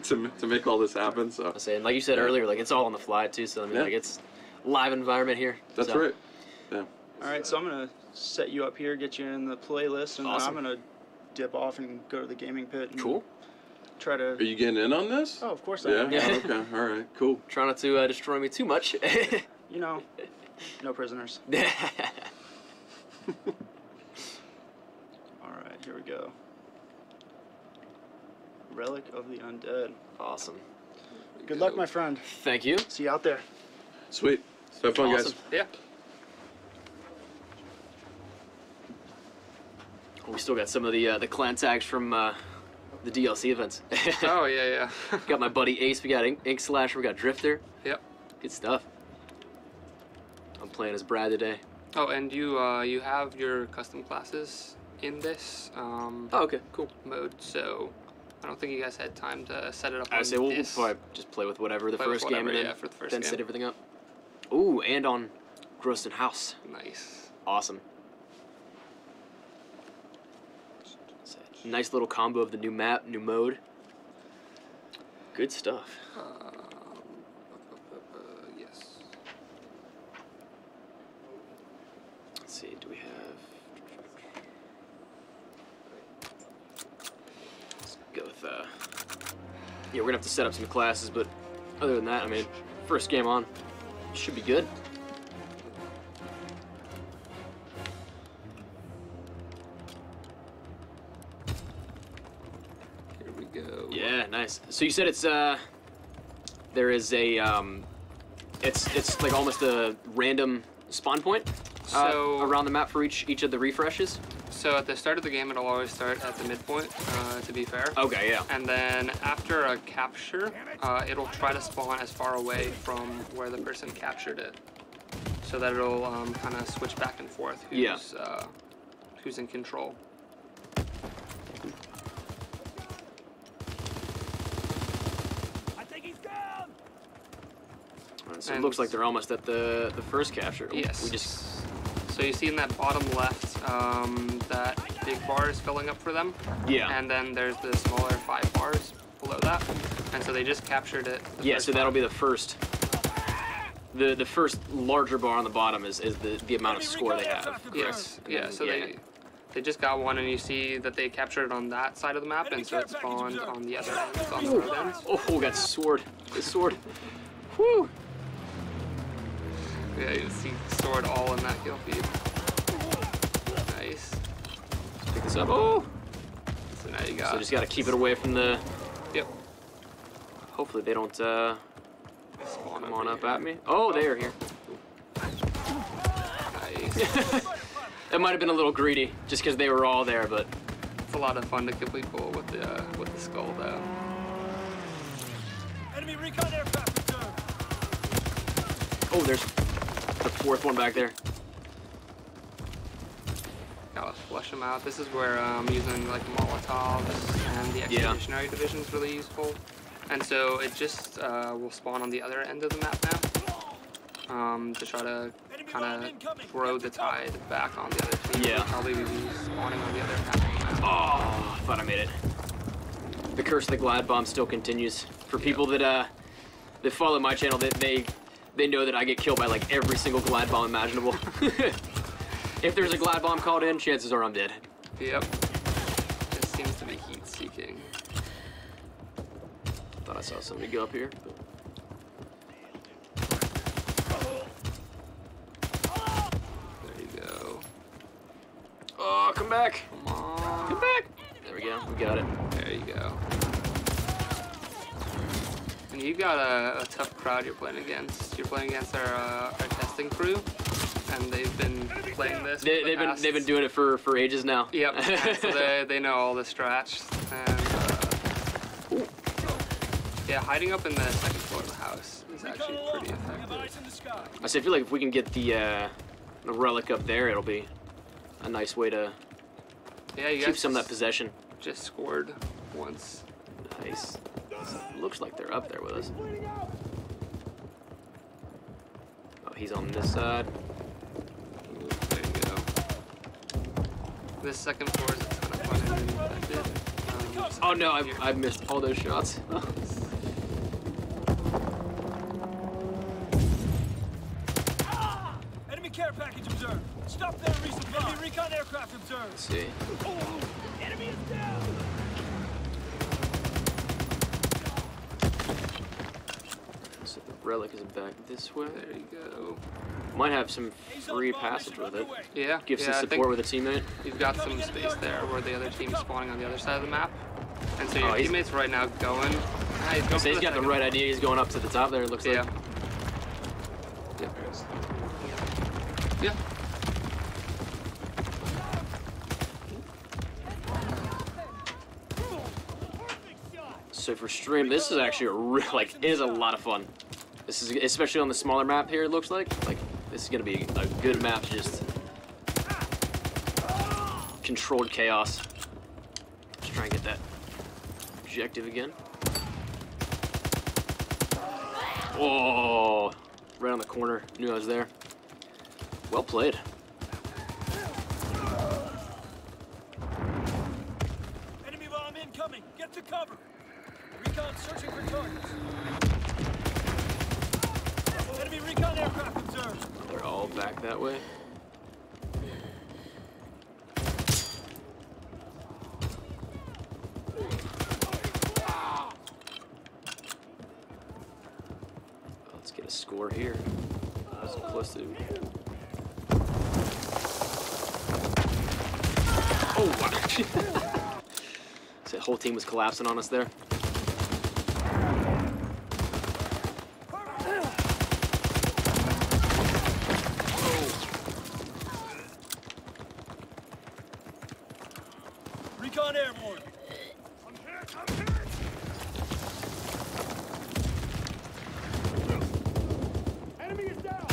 to make all this happen. So. I was saying, like you said earlier, like it's all on the fly too. So I mean, like it's live environment here. That's right. Yeah. All right, so I'm gonna set you up here, get you in the playlist, and then I'm gonna dip off and go to the gaming pit. And cool. Try to. Are you getting in on this? Oh, of course I am. Yeah. Okay. All right. Cool. Try not to destroy me too much. You know, no prisoners. All right, here we go. Relic of the Undead. Awesome. Good luck, my friend. Thank you. See you out there. Sweet. Have fun, guys. Yeah. We still got some of the clan tags from the DLC events. Oh yeah. Got my buddy Ace. We got Ink Slasher. We got Drifter. Yep. Good stuff. I'm playing as Brad today. Oh, and you have your custom classes in this. Oh, okay, cool. Mode. So I don't think you guys had time to set it up. I say we'll probably just play with whatever the first game, and then set everything up. Ooh, and on Groston House. Nice. Awesome. Nice little combo of the new map, new mode. Good stuff. Yes. Let's see, do we have... Let's go with, yeah, we're gonna have to set up some classes, but other than that, I mean, first game on, should be good. Yeah, nice. So you said it's there is a it's like almost a random spawn point around the map for each of the refreshes. So at the start of the game, it'll always start at the midpoint. To be fair. Okay, yeah. And then after a capture, it'll try to spawn as far away from where the person captured it, so that it'll kind of switch back and forth. Who's in control. So it looks like they're almost at the first capture. Yes. So you see in that bottom left, that big bar is filling up for them. Yeah. And then there's the smaller 5 bars below that. And so they just captured it. Yeah, so that'll be the first. The first larger bar on the bottom is the amount of score they have. Yes. Yeah. So they just got one, and you see that they captured it on that side of the map, and so it spawned on the other end, on the road ends. Oh, got sword. The sword. Whew. Yeah, you see sword all in that kill feed. Nice. Let's pick this up. Oh! So now you got... So just gotta keep it away from the... Yep. Hopefully they don't come on up at me. Oh, they are here. Nice. That might have been a little greedy, just because they were all there, but... It's a lot of fun to kill people with the skull though. Enemy recon aircraft observed. Oh, there's the fourth one back there. Gotta flush them out. This is where using like Molotovs and the Expeditionary Division is really useful. And so it just will spawn on the other end of the map now to try to kind of throw the tide back on the other team. Yeah. They'll probably be spawning on the other half of the map. Oh, I thought I made it. The curse of the glide bomb still continues. For people that follow my channel, they know that I get killed by like every single glide bomb imaginable. If there's a glide bomb called in, chances are I'm dead. Yep. It seems to be heat seeking. Thought I saw somebody go up here. There you go. Oh, come back. Come on. Come back. There we go. We got it. There you go. And you got a tough crowd you're playing against. You're playing against our testing crew, and they've been playing this. They've been doing it for ages now. Yep. And so they know all the strats. And yeah, hiding up in the second floor of the house is actually pretty effective. I feel like if we can get the relic up there, it'll be a nice way to keep some of that possession. Just scored once. Nice. Looks like they're up there with us. Oh, he's on this side. There you go. This second floor is kind of fun and infected. Oh no, I missed all those shots. Enemy care package observed. Stop there, resupply. Enemy recon aircraft observed. Let's see. Enemy is down. So the relic is back this way. There you go. Might have some free passage with it. Yeah. Gives yeah, us support with a teammate. You've got some space there where the other team's spawning on the other side of the map. And so your teammate's right now going. He's got the right idea. He's going up to the top there, it looks like. Yeah. Yeah. So for stream, this is actually it is a lot of fun. This is especially on the smaller map here. It looks like this is gonna be a good map to just controlled chaos. Just try and get that objective again. Oh, right on the corner. Knew I was there. Well played. Enemy bomb incoming. Get to cover. Recon searching for targets. Enemy recon aircraft observed. They're all back that way. Let's get a score here. That's close to. Oh, wow. So the whole team was collapsing on us there. Recon airborne. I'm hit. I'm hit. Enemy is down.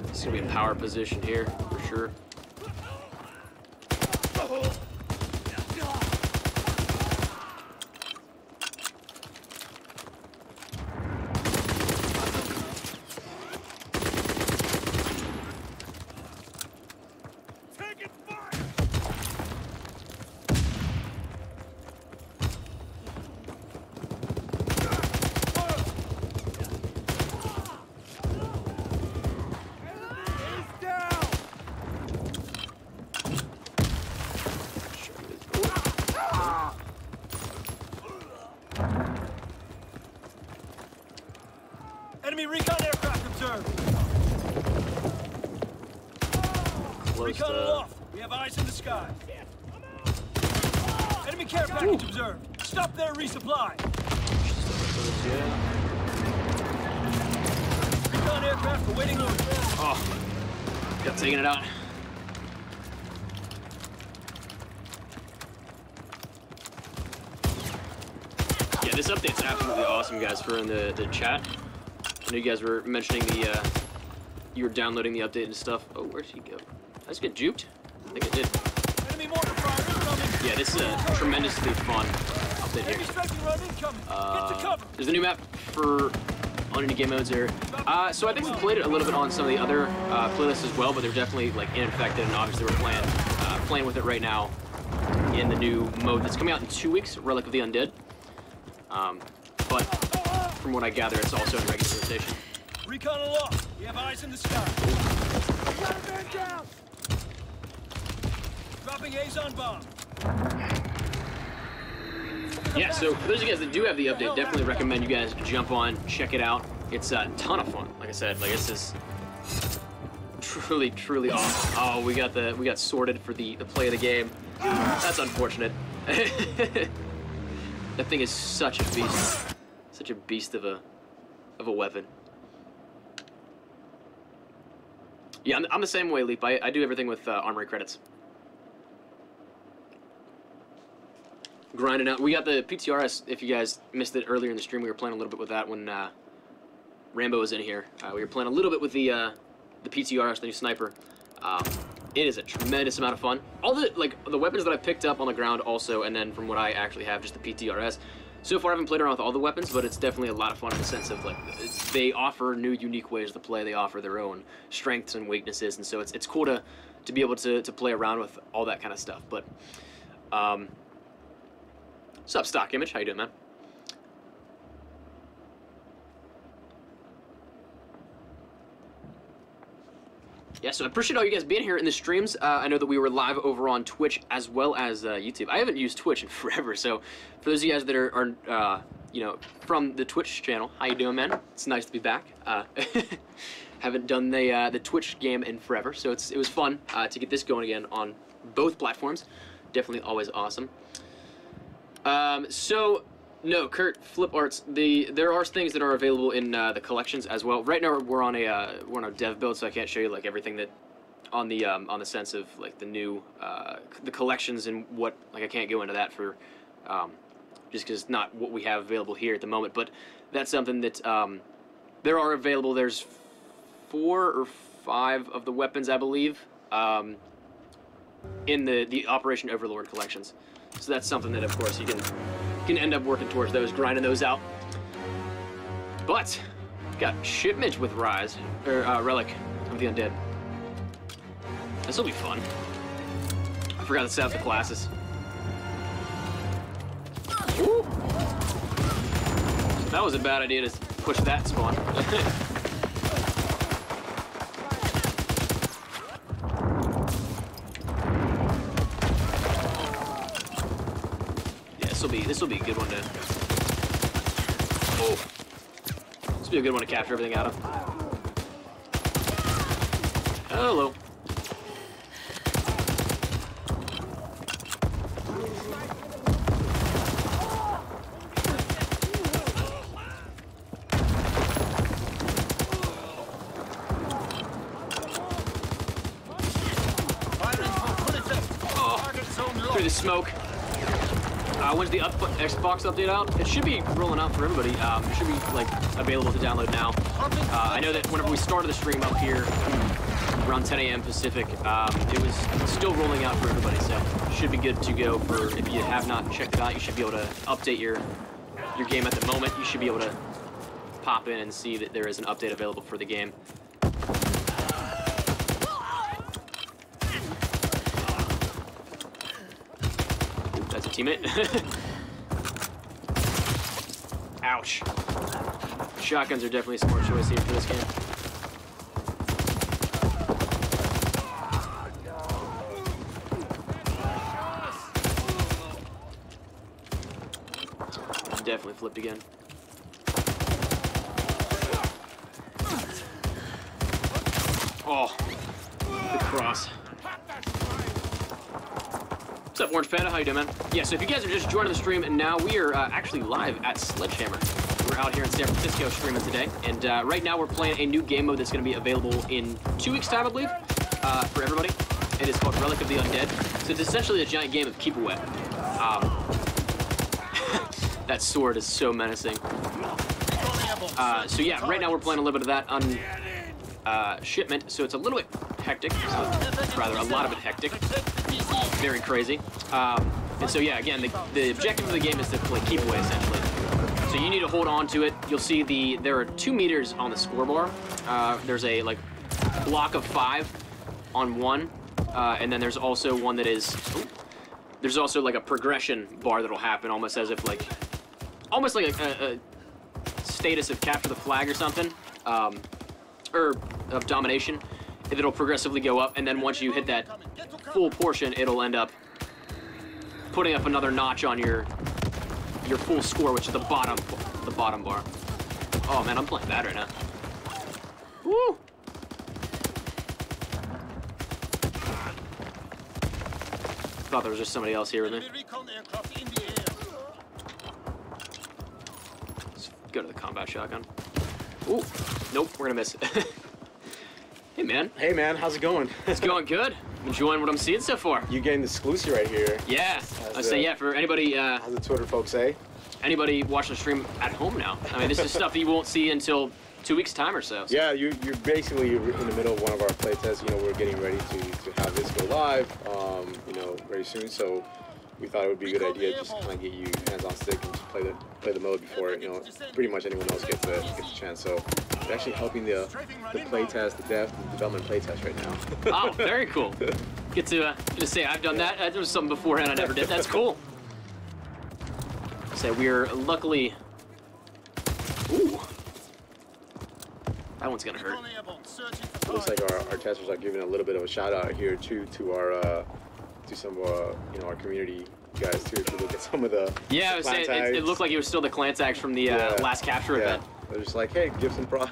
It's gonna be a power position here for sure. Enemy recon aircraft observed. Recon aloft. We have eyes in the sky. Enemy care package observed. Stop there, resupply. Recon aircraft awaiting orders. Oh, got taking it out. this update's absolutely awesome, guys. For in the chat, I know you guys were mentioning the you were downloading the update and stuff. Oh, where'd he go? Did I just get juked? I think I did. Enemy mortar fire incoming. Yeah, this is a tremendously fun update Enemy here. striking run incoming. Get to cover. There's a new map for on any game modes here. So I think we played it a little bit on some of the other playlists as well, but they're definitely like infected, and obviously we're playing with it right now in the new mode that's coming out in 2 weeks, Relic of the Undead. But from what I gather, it's also in regular rotation. Recon aloft. We have eyes in the sky. Got a man down. Dropping Azon bomb. Yeah, so for those of you guys that do have the update, definitely recommend you guys jump on, check it out. It's a ton of fun. Like I said, like it's just truly, truly awesome. Oh, we got sorted for the play of the game. That's unfortunate. That thing is such a beast. Such a beast of a weapon. Yeah, I'm the same way, Leap. I do everything with armory credits. Grinding out. We got the PTRS. If you guys missed it earlier in the stream, we were playing a little bit with that when Rambo was in here. We were playing a little bit with the PTRS, the new sniper. It is a tremendous amount of fun. All the weapons that I picked up on the ground also, and then from what I actually have, just the PTRS. So far, I haven't played around with all the weapons, but it's definitely a lot of fun in the sense of like they offer new, unique ways to play. They offer their own strengths and weaknesses, and so it's cool to be able to play around with all that kind of stuff. But what's up, Stock Image? How you doing, man? Yeah, so I appreciate all you guys being here in the streams. I know that we were live over on Twitch as well as YouTube. I haven't used Twitch in forever, so for those of you guys that are you know, from the Twitch channel, how you doing, man? It's nice to be back. Haven't done the Twitch game in forever, so it was fun to get this going again on both platforms. Definitely always awesome. So. No, Kurt, flip arts. There are things that are available in the collections as well. Right now we're on a dev build, so I can't show you like everything that on the sense of like the new the collections and what, like I can't go into that for just because it's not what we have available here at the moment. But that's something that there are available. There's 4 or 5 of the weapons, I believe, in the Operation Overlord collections. So that's something that, of course, you can end up working towards those, grinding those out. But got shipment with Rise or Relic of the Undead. This will be fun. I forgot to set up the classes. Ooh. So that was a bad idea to push that spawn. This will be a good one to. Oh, this will be a good one to capture everything out of. Hello. Oh, through the smoke. When's the Xbox update out? It should be rolling out for everybody. It should be like available to download now. I know that whenever we started the stream up here around 10 a.m. Pacific, it was still rolling out for everybody, so it should be good to go for if you have not checked it out. You should be able to update your game at the moment. You should be able to pop in and see that there is an update available for the game. That's a teammate. Ouch. Shotguns are definitely a smart choice here for this game. Definitely flipped again. Oh, the cross. What's up, Orange Panda? How you doing, man? Yeah, so if you guys are just joining the stream, and now we are actually live at Sledgehammer. We're out here in San Francisco streaming today, and right now we're playing a new game mode that's going to be available in 2 weeks' time, I believe, for everybody. It is called Relic of the Undead. So it's essentially a giant game of keep away. That sword is so menacing. So yeah, right now we're playing a little bit of that on shipment, so it's a little bit hectic. Rather, a lot of it hectic. Very crazy. And so yeah, again, the objective of the game is to play keep away essentially. So you need to hold on to it. You'll see there are 2 meters on the score bar. There's a like block of 5 on one, and then there's also one that is. There's also like a progression bar that'll happen, almost as if like, almost like a status of capture the flag or something, or of domination. It'll progressively go up, and then once you hit that full portion, it'll end up putting up another notch on your full score, which is the bottom bar. Oh man, I'm playing bad right now. Woo! Thought there was just somebody else here with me. Let's go to the combat shotgun. Ooh, nope, we're gonna miss it. Hey man. Hey man, how's it going? It's going good. Enjoying what I'm seeing so far. You getting the exclusive right here. Yeah, I say yeah, for anybody, how's the Twitter folks say? Anybody watching the stream at home now. I mean, this is stuff that you won't see until 2 weeks time or so. Yeah, you're basically in the middle of one of our playtests. You know, we're getting ready to have this go live, you know, very soon. So we thought it would be a good idea just kind of get you hands on stick and just play the mode before, you know, pretty much anyone else gets a chance. So we're actually helping the playtest, the development playtest right now. Oh, very cool. Get to say I've done that. There was something beforehand I never did. That's cool. So we're luckily. Ooh. That one's gonna hurt. Looks like our testers are giving a little bit of a shout out here too to our to some of you know, our community guys too. If you look at some of the I was saying it looked like it was still the clan tags from the last capture event. They're just like, hey, give some props.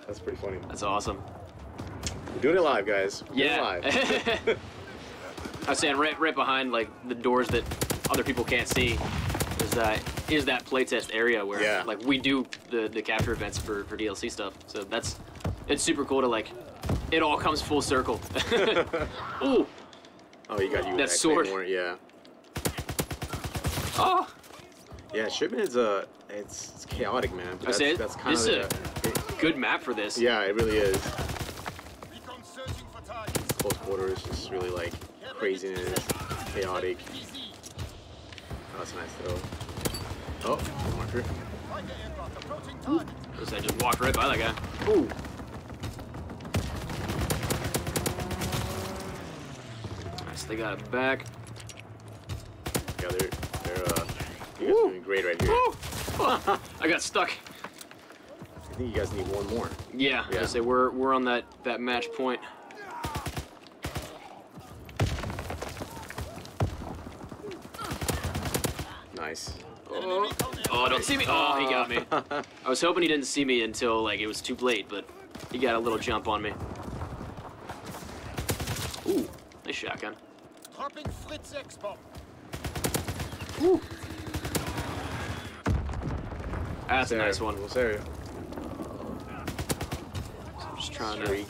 That's pretty funny. That's awesome. We're doing it live, guys. We're doing it live. I was saying right behind like the doors that other people can't see is that playtest area where like we do the capture events for DLC stuff. So it's super cool to like it all comes full circle. Ooh. Oh, you got that sword. Claymore, yeah. Oh. Yeah, shipment is it's chaotic, man. That's kind of a good map for this. Yeah, it really is. Close quarters, just really like craziness, chaotic. Oh, that's nice though. Oh, marker. I just walked right by that guy. Ooh. Nice, they got it back. Yeah, they're you guys are doing great right here. Oh, I got stuck. I think you guys need one more. Yeah, I say we're on that match point. Nice. Oh, don't see me. Oh, he got me. I was hoping he didn't see me until like it was too late, but he got a little jump on me. Ooh, nice shotgun. Ooh. That's a nice one. Area. So I'm just trying to.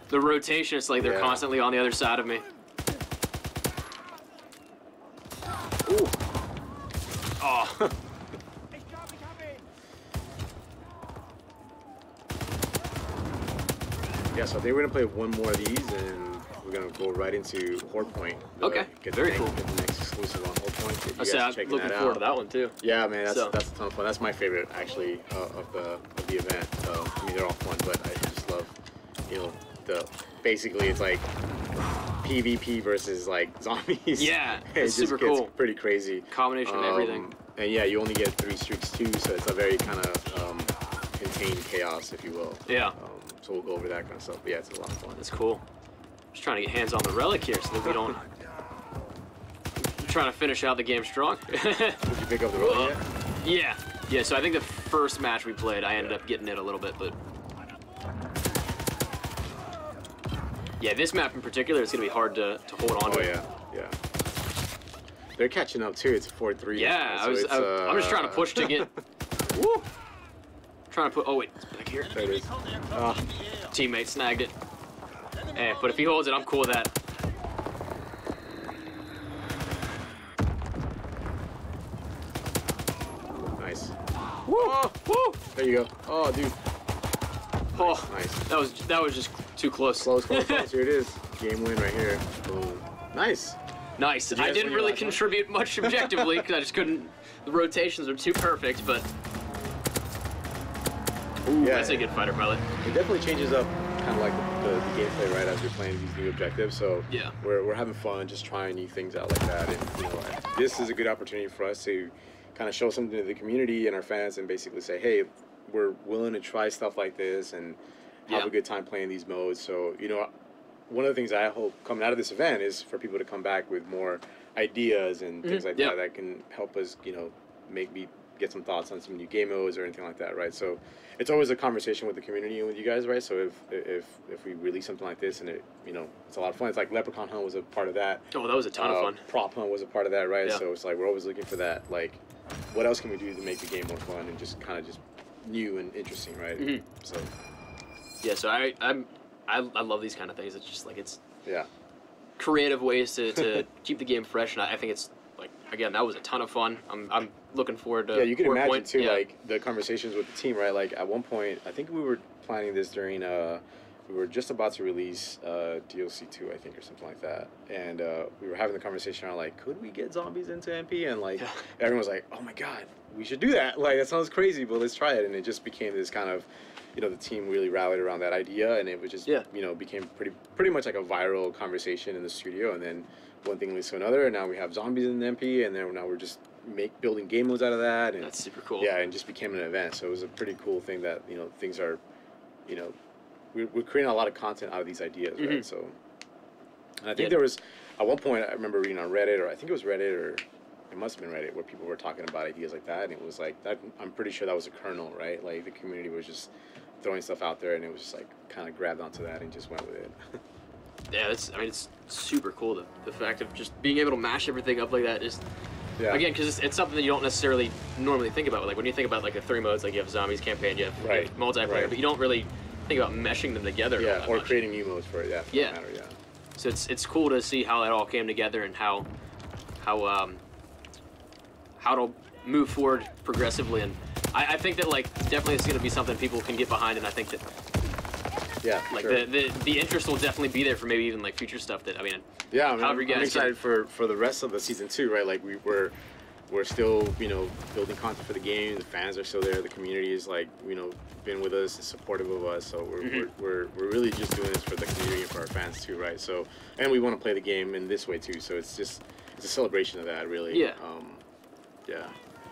The rotation, it's like they're constantly on the other side of me. Ooh. Oh. Yeah, so I think we're gonna play one more of these, and we're gonna go right into Horde Point. Okay. Very cool. Get the next exclusive on Horde Point. I'm looking forward to that one too. Yeah, man, that's a ton of fun. That's my favorite actually of the event. So I mean, they're all fun, but I just love, you know, basically it's like PvP versus like zombies. Yeah, it's super gets cool. Pretty crazy. Combination of everything. And yeah, you only get 3 streaks too, so it's a very kind of contained chaos, if you will. Yeah. So we'll go over that kind of stuff. But yeah, it's a lot of fun. That's cool. Just trying to get hands on the Relic here so that we don't. I'm trying to finish out the game strong. Did you pick up the Relic yet? Yeah. So I think the first match we played, I ended up getting it a little bit, but. Yeah, this map in particular, it's gonna be hard to hold on to. Oh yeah. They're catching up too. It's 4-3. Yeah, so I'm just trying to push to get. Woo! Trying to put. Oh wait, it's back here. There it is. Teammate snagged it. Hey, but if he holds it, I'm cool with that. Oh, woo. There you go. Oh, dude. Oh, Nice. that was just too close. Close. Here it is. Game win right here. Boom. Nice. Nice. you I guys didn't win your really last one? contribute much objectively because I just couldn't. The rotations were too perfect, but. Ooh, Yeah. that's a good fighter pilot. It definitely changes up kind of like the gameplay, right, as you're playing these new objectives. So Yeah. we're having fun, just trying new things out like that. And you know, this is a good opportunity for us to kind of show something to the community and our fans, and basically say, hey, we're willing to try stuff like this and have Yeah. a good time playing these modes. So you know, one of the things I hope coming out of this event is for people to come back with more ideas and things like Yeah. that can help us, you know, make me get some thoughts on some new game modes or anything like that, right? So it's always a conversation with the community and with you guys, right? So if we release something like this and it, you know, it's a lot of fun. It's like Leprechaun Hunt was a part of that. Oh, that was a ton of fun. Prop Hunt was a part of that, right? Yeah. So it's like we're always looking for that. Like, what else can we do to make the game more fun and just kind of just new and interesting, right? Mhm. So Yeah, so I love these kind of things. It's just like it's yeah. creative ways to keep the game fresh, and I think it's like again that was a ton of fun. I'm looking forward to. Yeah, you can Horde imagine Point. too, Yeah. like the conversations with the team, right? Like at one point, I think we were planning this during we were just about to release DLC 2, I think, or something like that, and we were having the conversation on like, could we get zombies into MP? And like everyone was like, oh my god, we should do that. Like that sounds crazy, but let's try it. And it just became this kind of, you know, the team really rallied around that idea, and it was just, you know, became pretty much like a viral conversation in the studio. And then one thing leads to another, and now we have zombies in the MP, and then now we're just building game modes out of that. And that's super cool. Yeah, and just became an event. So it was a pretty cool thing that, you know, things are, you know, we're creating a lot of content out of these ideas, right? Mhm. So, and I think there was, at one point, I remember reading on Reddit, or I think it was Reddit, or it must have been Reddit, where people were talking about ideas like that, and it was like, that, I'm pretty sure that was a kernel, right? Like the community was just throwing stuff out there, and it was just like kind of grabbed onto that and just went with it. Yeah, it's super cool. The fact of just being able to mash everything up like that is, again, because it's something that you don't necessarily normally think about. Like when you think about like the 3 modes, like you have zombies campaign, you have multiplayer, but you don't really think about meshing them together. Yeah, or creating new modes for it. Yeah. For that matter, yeah. So it's cool to see how that all came together and how to move forward progressively. And I think that like definitely it's going to be something people can get behind, and I think that like the interest will definitely be there for maybe even like future stuff that yeah, I mean, however you guys I'm excited for the rest of the season 2, right? Like we're still, you know, building content for the game. The fans are still there. The community is like, you know, been with us, is supportive of us. So we're really just doing this for the community and for our fans too, right? So, and we want to play the game in this way too. So it's a celebration of that, really. Yeah. Yeah.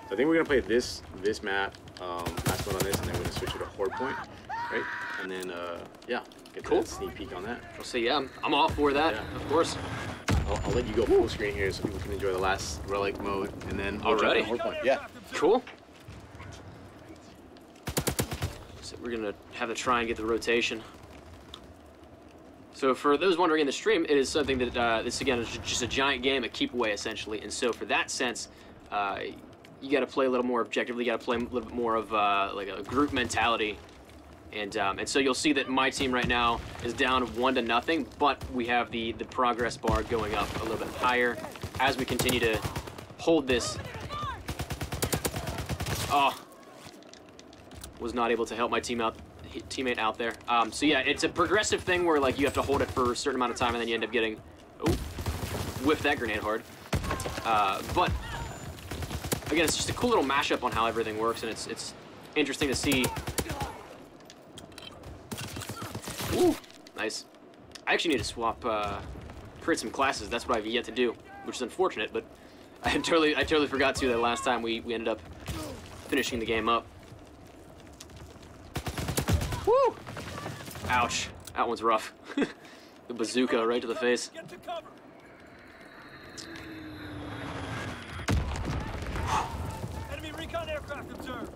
So I think we're gonna play this map, last one on this, and then we're gonna switch it to Horde Point, right? And then yeah, get that sneak peek on that. We'll see. Yeah, I'm all for that. Yeah. Of course. I'll let you go full screen here so people can enjoy the last Relic mode, and then we'll jump Alrighty. to Horde Point. Yeah. Cool. So we're gonna have to try and get the rotation. So for those wondering in the stream, it is something that this again is just a giant game, a keep away essentially, and so for that sense, you got to play a little more objectively. You got to play a little bit more of like a group mentality. And so you'll see that my team right now is down 1-0, but we have the progress bar going up a little bit higher as we continue to hold this. Oh, was not able to help my teammate out there. So yeah, it's a progressive thing where like you have to hold it for a certain amount of time and then you end up getting, oh, whip that grenade hard. But again, it's just a cool little mashup on how everything works, and it's interesting to see. Ooh, nice. I actually need to swap, create some classes. That's what I've yet to do, which is unfortunate, but I totally forgot to that last time we ended up finishing the game up. Woo! Ouch. That one's rough. The bazooka right to the face. Get to cover. Enemy recon aircraft observed.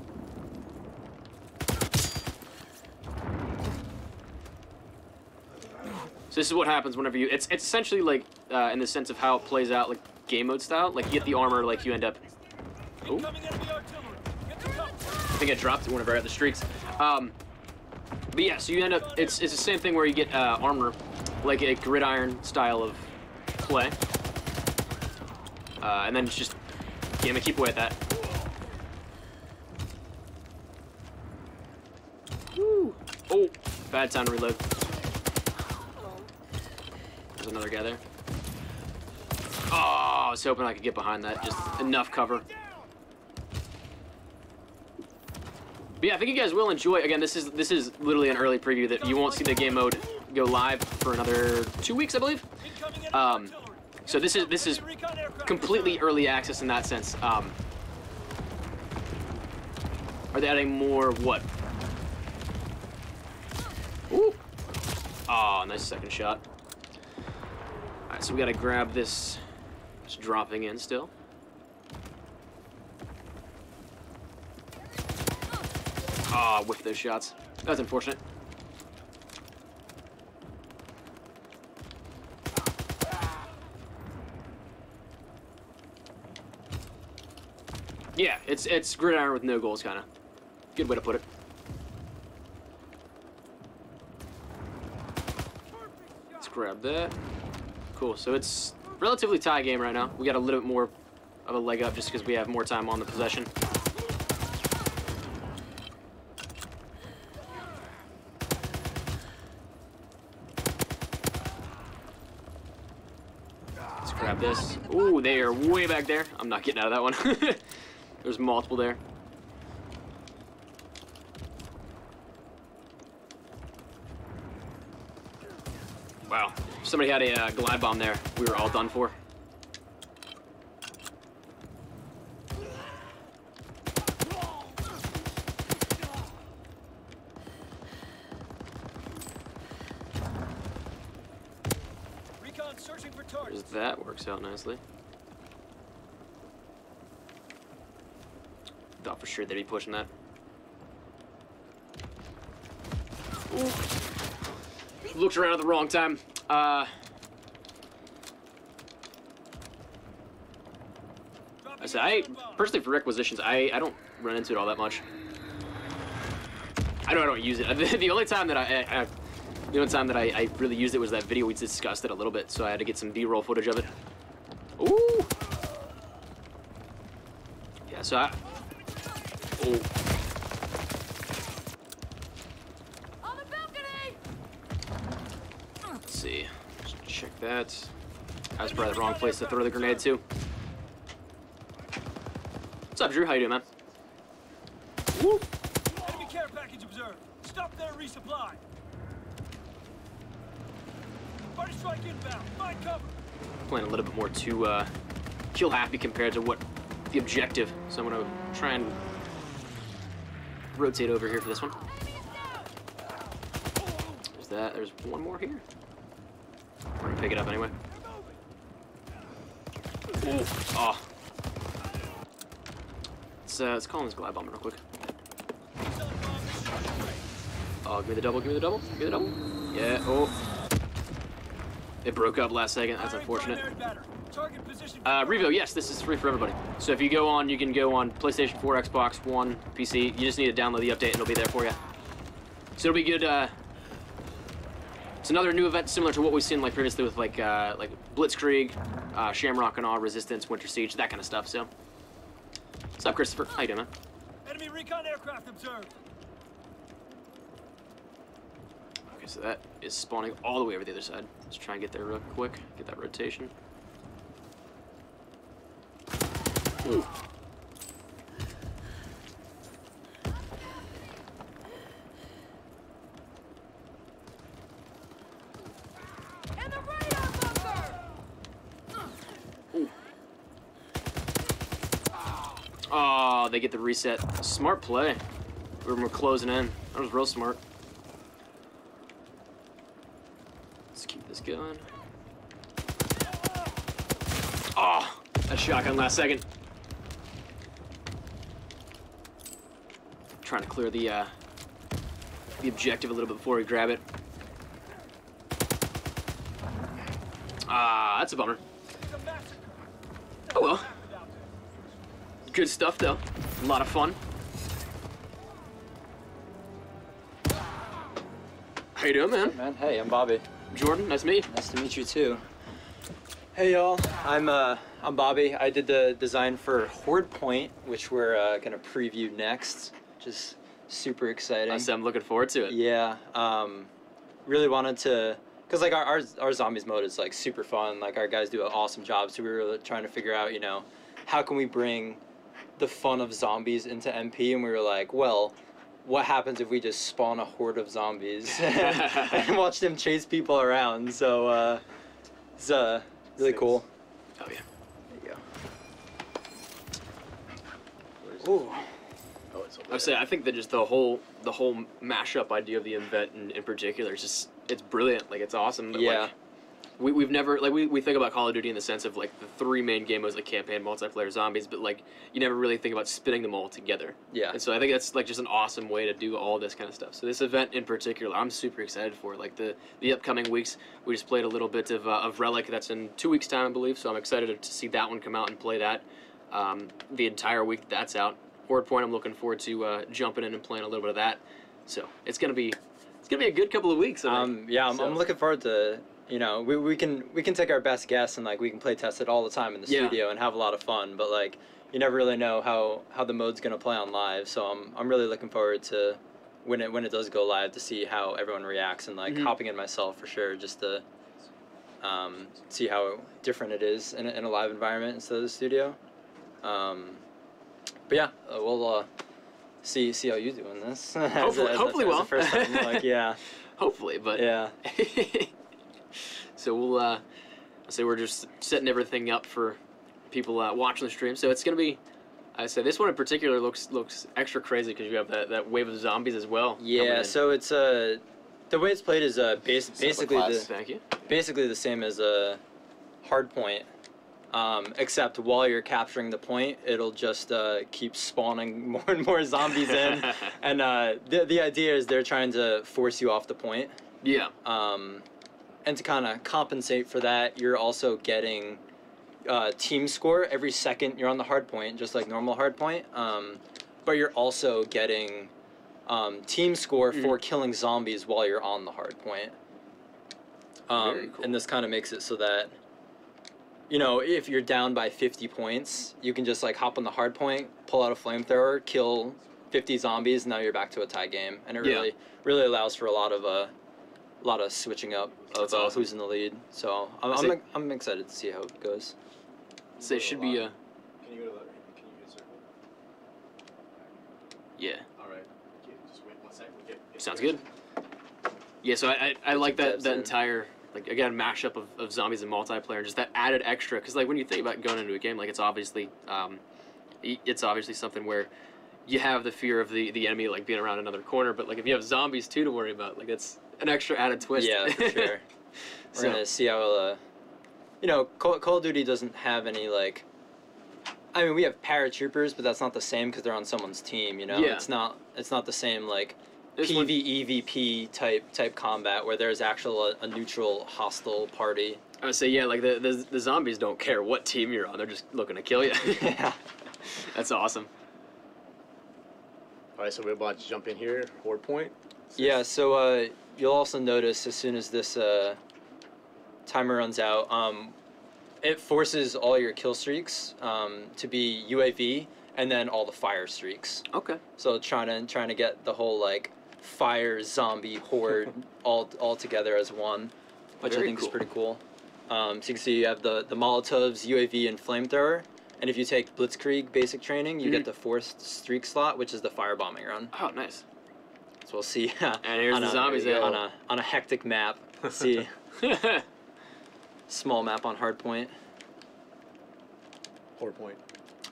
So this is what happens whenever you, it's essentially like, in the sense of how it plays out, like game mode style. Like you get the armor, like you end up, oh, I think I dropped one of our other streaks. But yeah, so you end up, it's the same thing where you get armor, like a gridiron style of play. And then it's just, game and keep away at that. Oh, bad time to reload. There's another guy there. Oh, I was hoping I could get behind that. Just enough cover. But yeah, I think you guys will enjoy. Again, this is literally an early preview that you won't see the game mode go live for another 2 weeks, I believe. So this is completely early access in that sense. Are they adding more what? Ooh. Oh, nice second shot. All right, so we gotta grab this. It's dropping in still. Ah, oh, whiffed those shots. That's unfortunate. Yeah, it's gridiron with no goals, kind of. Good way to put it. Let's grab that. Cool. So it's relatively tie game right now. We got a little bit more of a leg up just because we have more time on the possession. Grab this. Ooh, they are way back there. I'm not getting out of that one. There's multiple there. Wow. If somebody had a glide bomb there, we were all done for. That works out nicely. Thought for sure they'd be pushing that. Ooh. Looked around at the wrong time. I personally for requisitions, I don't run into it all that much. I don't use it. The only time that the only time that I really used it was that video we discussed it a little bit, so I had to get some B-roll footage of it. Ooh! Yeah, so I... Oh. On the balcony! Let's see. Just check that. I was probably the wrong place to throw the grenade to. What's up, Drew? How you doing, man? Woo! Enemy care package observed. Stop there, resupply. Party strike inbound. Find cover. Playing a little bit more too kill happy compared to what the objective. So I'm gonna try and rotate over here for this one. There's that. There's one more here. We're gonna pick it up anyway. Ooh. Oh. Let's call in this glide bomber real quick. Oh, give me the double. Give me the double. Give me the double. Yeah. Oh. It broke up last second. That's unfortunate. Revo, yes, this is free for everybody. So if you go on, you can go on PlayStation 4, Xbox One, PC. You just need to download the update and it'll be there for you. So it'll be good. It's another new event similar to what we've seen like previously with like Blitzkrieg, Shamrock and All, Resistance, Winter Siege, that kind of stuff. So, what's up, Christopher? How you doing, man? Enemy recon aircraft observed. Okay, so that is spawning all the way over the other side. Let's try and get there real quick. Get that rotation. Ooh. In the radar bunker! Ooh. Oh, they get the reset. Smart play. We're closing in. That was real smart. Let's keep this going. Oh, that shotgun last second. Trying to clear the objective a little bit before we grab it. Ah, that's a bummer. Oh well. Good stuff though. A lot of fun. How you doing, man? Hey, man. Hey, I'm Bobby. Jordan, nice to meet you. Nice to meet you too. Hey y'all, I'm Bobby. I did the design for Horde Point, which we're gonna preview next. Just super exciting. I'm looking forward to it. Yeah, really wanted to, cause like our zombies mode is like super fun. Like our guys do an awesome job. So we were trying to figure out, you know, how can we bring the fun of zombies into MP, and we were like, well, what happens if we just spawn a horde of zombies and watch them chase people around? So it's really cool. Oh yeah. There you go. Ooh. I would say I think that just the whole mashup idea of the event in particular is just, it's brilliant. Like, it's awesome. But, Yeah. like, we've never, like, we think about Call of Duty in the sense of like the 3 main game modes, like campaign, multiplayer, zombies, but like you never really think about spinning them all together. Yeah. And so I think that's like just an awesome way to do all this kind of stuff. So this event in particular, I'm super excited for. Like the upcoming weeks, we just played a little bit of Relic. That's in 2 weeks' time, I believe. So I'm excited to see that one come out and play that. The entire week that's out. Horde Point, I'm looking forward to jumping in and playing a little bit of that. So it's gonna be a good couple of weeks. I'm looking forward to, you know, we can take our best guess, and like we can play test it all the time in the studio and have a lot of fun. But like you never really know how the mode's gonna play on live. So I'm really looking forward to when it does go live to see how everyone reacts, and like hopping in myself for sure, just to see how different it is in a live environment instead of the studio. But yeah, we'll see how you do in this. Hopefully, well. First time, like, yeah. Hopefully, but yeah. So we'll say we're just setting everything up for people watching the stream. So it's gonna be, I say this one in particular looks extra crazy because you have that wave of zombies as well. Yeah. So it's the way it's played is basically basically the same as Hardpoint. Except while you're capturing the point, it'll just keep spawning more and more zombies in, and the idea is they're trying to force you off the point. Yeah. And to kind of compensate for that, you're also getting team score every second you're on the hard point, just like normal hard point. But you're also getting team score for killing zombies while you're on the hard point. Very cool. And this kind of makes it so that, you know, if you're down by 50 points, you can just like hop on the hard point, pull out a flamethrower, kill 50 zombies, and now you're back to a tie game. And it really allows for a lot of switching up of who's in the lead. So I'm excited to see how it goes. So it should be a. Can you go to that? Can you hit circle? Yeah. All right. Just wait 1 second. Sounds good. Yeah, so I like that entire, like, again, mashup of zombies and multiplayer, and just that added extra, because like when you think about going into a game, like it's obviously something where you have the fear of the enemy like being around another corner, but like if you have zombies too to worry about, like it's an extra added twist. Yeah, for sure. We're gonna see how you know, Call of Duty doesn't have any like. I mean, we have paratroopers, but that's not the same because they're on someone's team. You know, it's not the same like PvEVP type combat where there's a neutral hostile party. I would say like the zombies don't care what team you're on; they're just looking to kill you. Yeah, that's awesome. All right, so we're about to jump in here, Horde Point. Yeah, so you'll also notice as soon as this timer runs out, it forces all your kill streaks to be UAV and then all the fire streaks. Okay. So trying to get the whole like fire zombie horde all together as one, which I think is pretty cool. So you can see you have the Molotovs, UAV, and flamethrower. And if you take Blitzkrieg basic training, you get the 4th streak slot, which is the firebombing run. Oh, nice. So we'll see. And here's the zombies on a hectic map. See, small map on Hardpoint. Horde Point.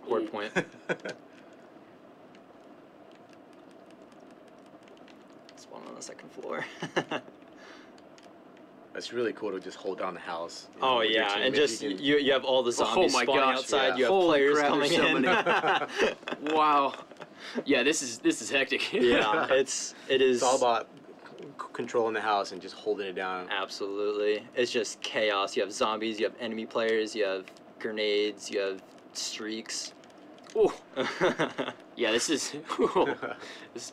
Horde Point. Spawn on the 2nd floor. It's really cool to just hold down the house. Oh yeah, and just you have all the zombies spawning outside. You have Holy players crap, coming in. Wow. Yeah, this is hectic. Yeah, it is. It's all about controlling the house and just holding it down. Absolutely, it's just chaos. You have zombies, you have enemy players, you have grenades, you have streaks. Ooh. Yeah, this is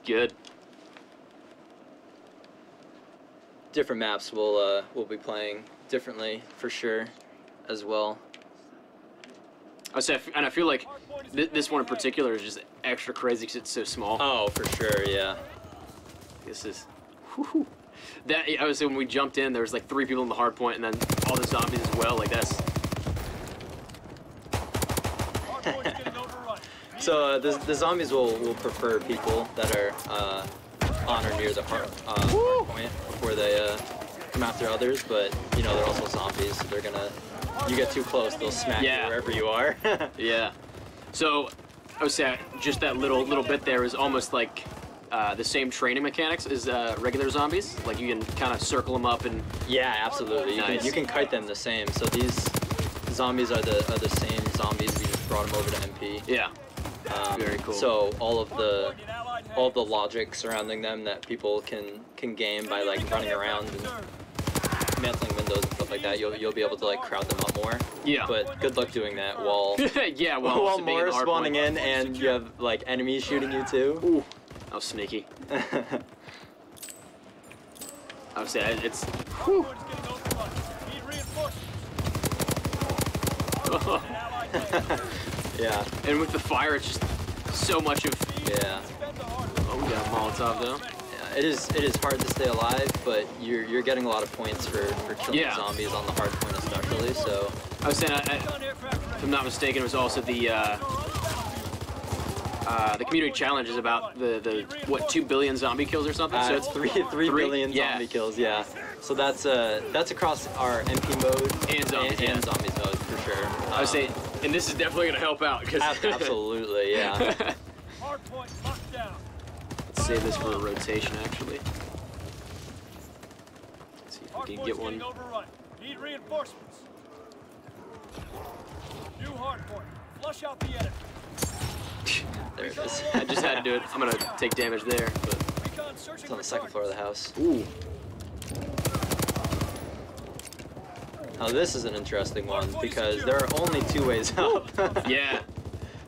good. Different maps we'll be playing differently for sure, as well. And I feel like this one in particular is just extra crazy because it's so small. Oh, for sure, yeah. This is. Whew. That I would say when we jumped in, there was like 3 people in the hard point, and then all the zombies as well. Like that's. So the zombies will prefer people that are on or near the hard point before they come after others. But you know they're also zombies, so they're gonna. You get too close, they'll smack you wherever you are. Yeah. So I would say just that little bit there is almost like. The same training mechanics as regular zombies. Like you can kind of circle them up and. Yeah, absolutely. You can kite them the same. So these zombies are the same zombies. We just brought them over to MP. Yeah. Very cool. So all of the logic surrounding them that people can game by like running around and mantling windows and stuff like that, you'll be able to like crowd them up more. Yeah. But good luck doing that while while more are spawning in and you have like enemies shooting you too. Ooh. That was sneaky. I would say it's. Whew. Yeah. And with the fire, it's just so much of. Yeah. Oh, we got a Molotov though. Yeah, it is hard to stay alive, but you're getting a lot of points for killing zombies on the hard point especially. So. I was saying, if I'm not mistaken, it was also the community challenge is about the what 2 billion zombie kills or something. So it's 3 billion zombie kills. Yeah. So that's across our MP mode and zombies mode for sure. I would say, and this is definitely gonna help out because absolutely, yeah. Let's save this for a rotation actually. Let's see if we can get one. Need reinforcements. New hardpoint. Flush out the enemy. There it is. I just had to do it. I'm gonna take damage there, but it's on the second floor of the house. Ooh. Now this is an interesting one because there are only 2 ways up. Yeah.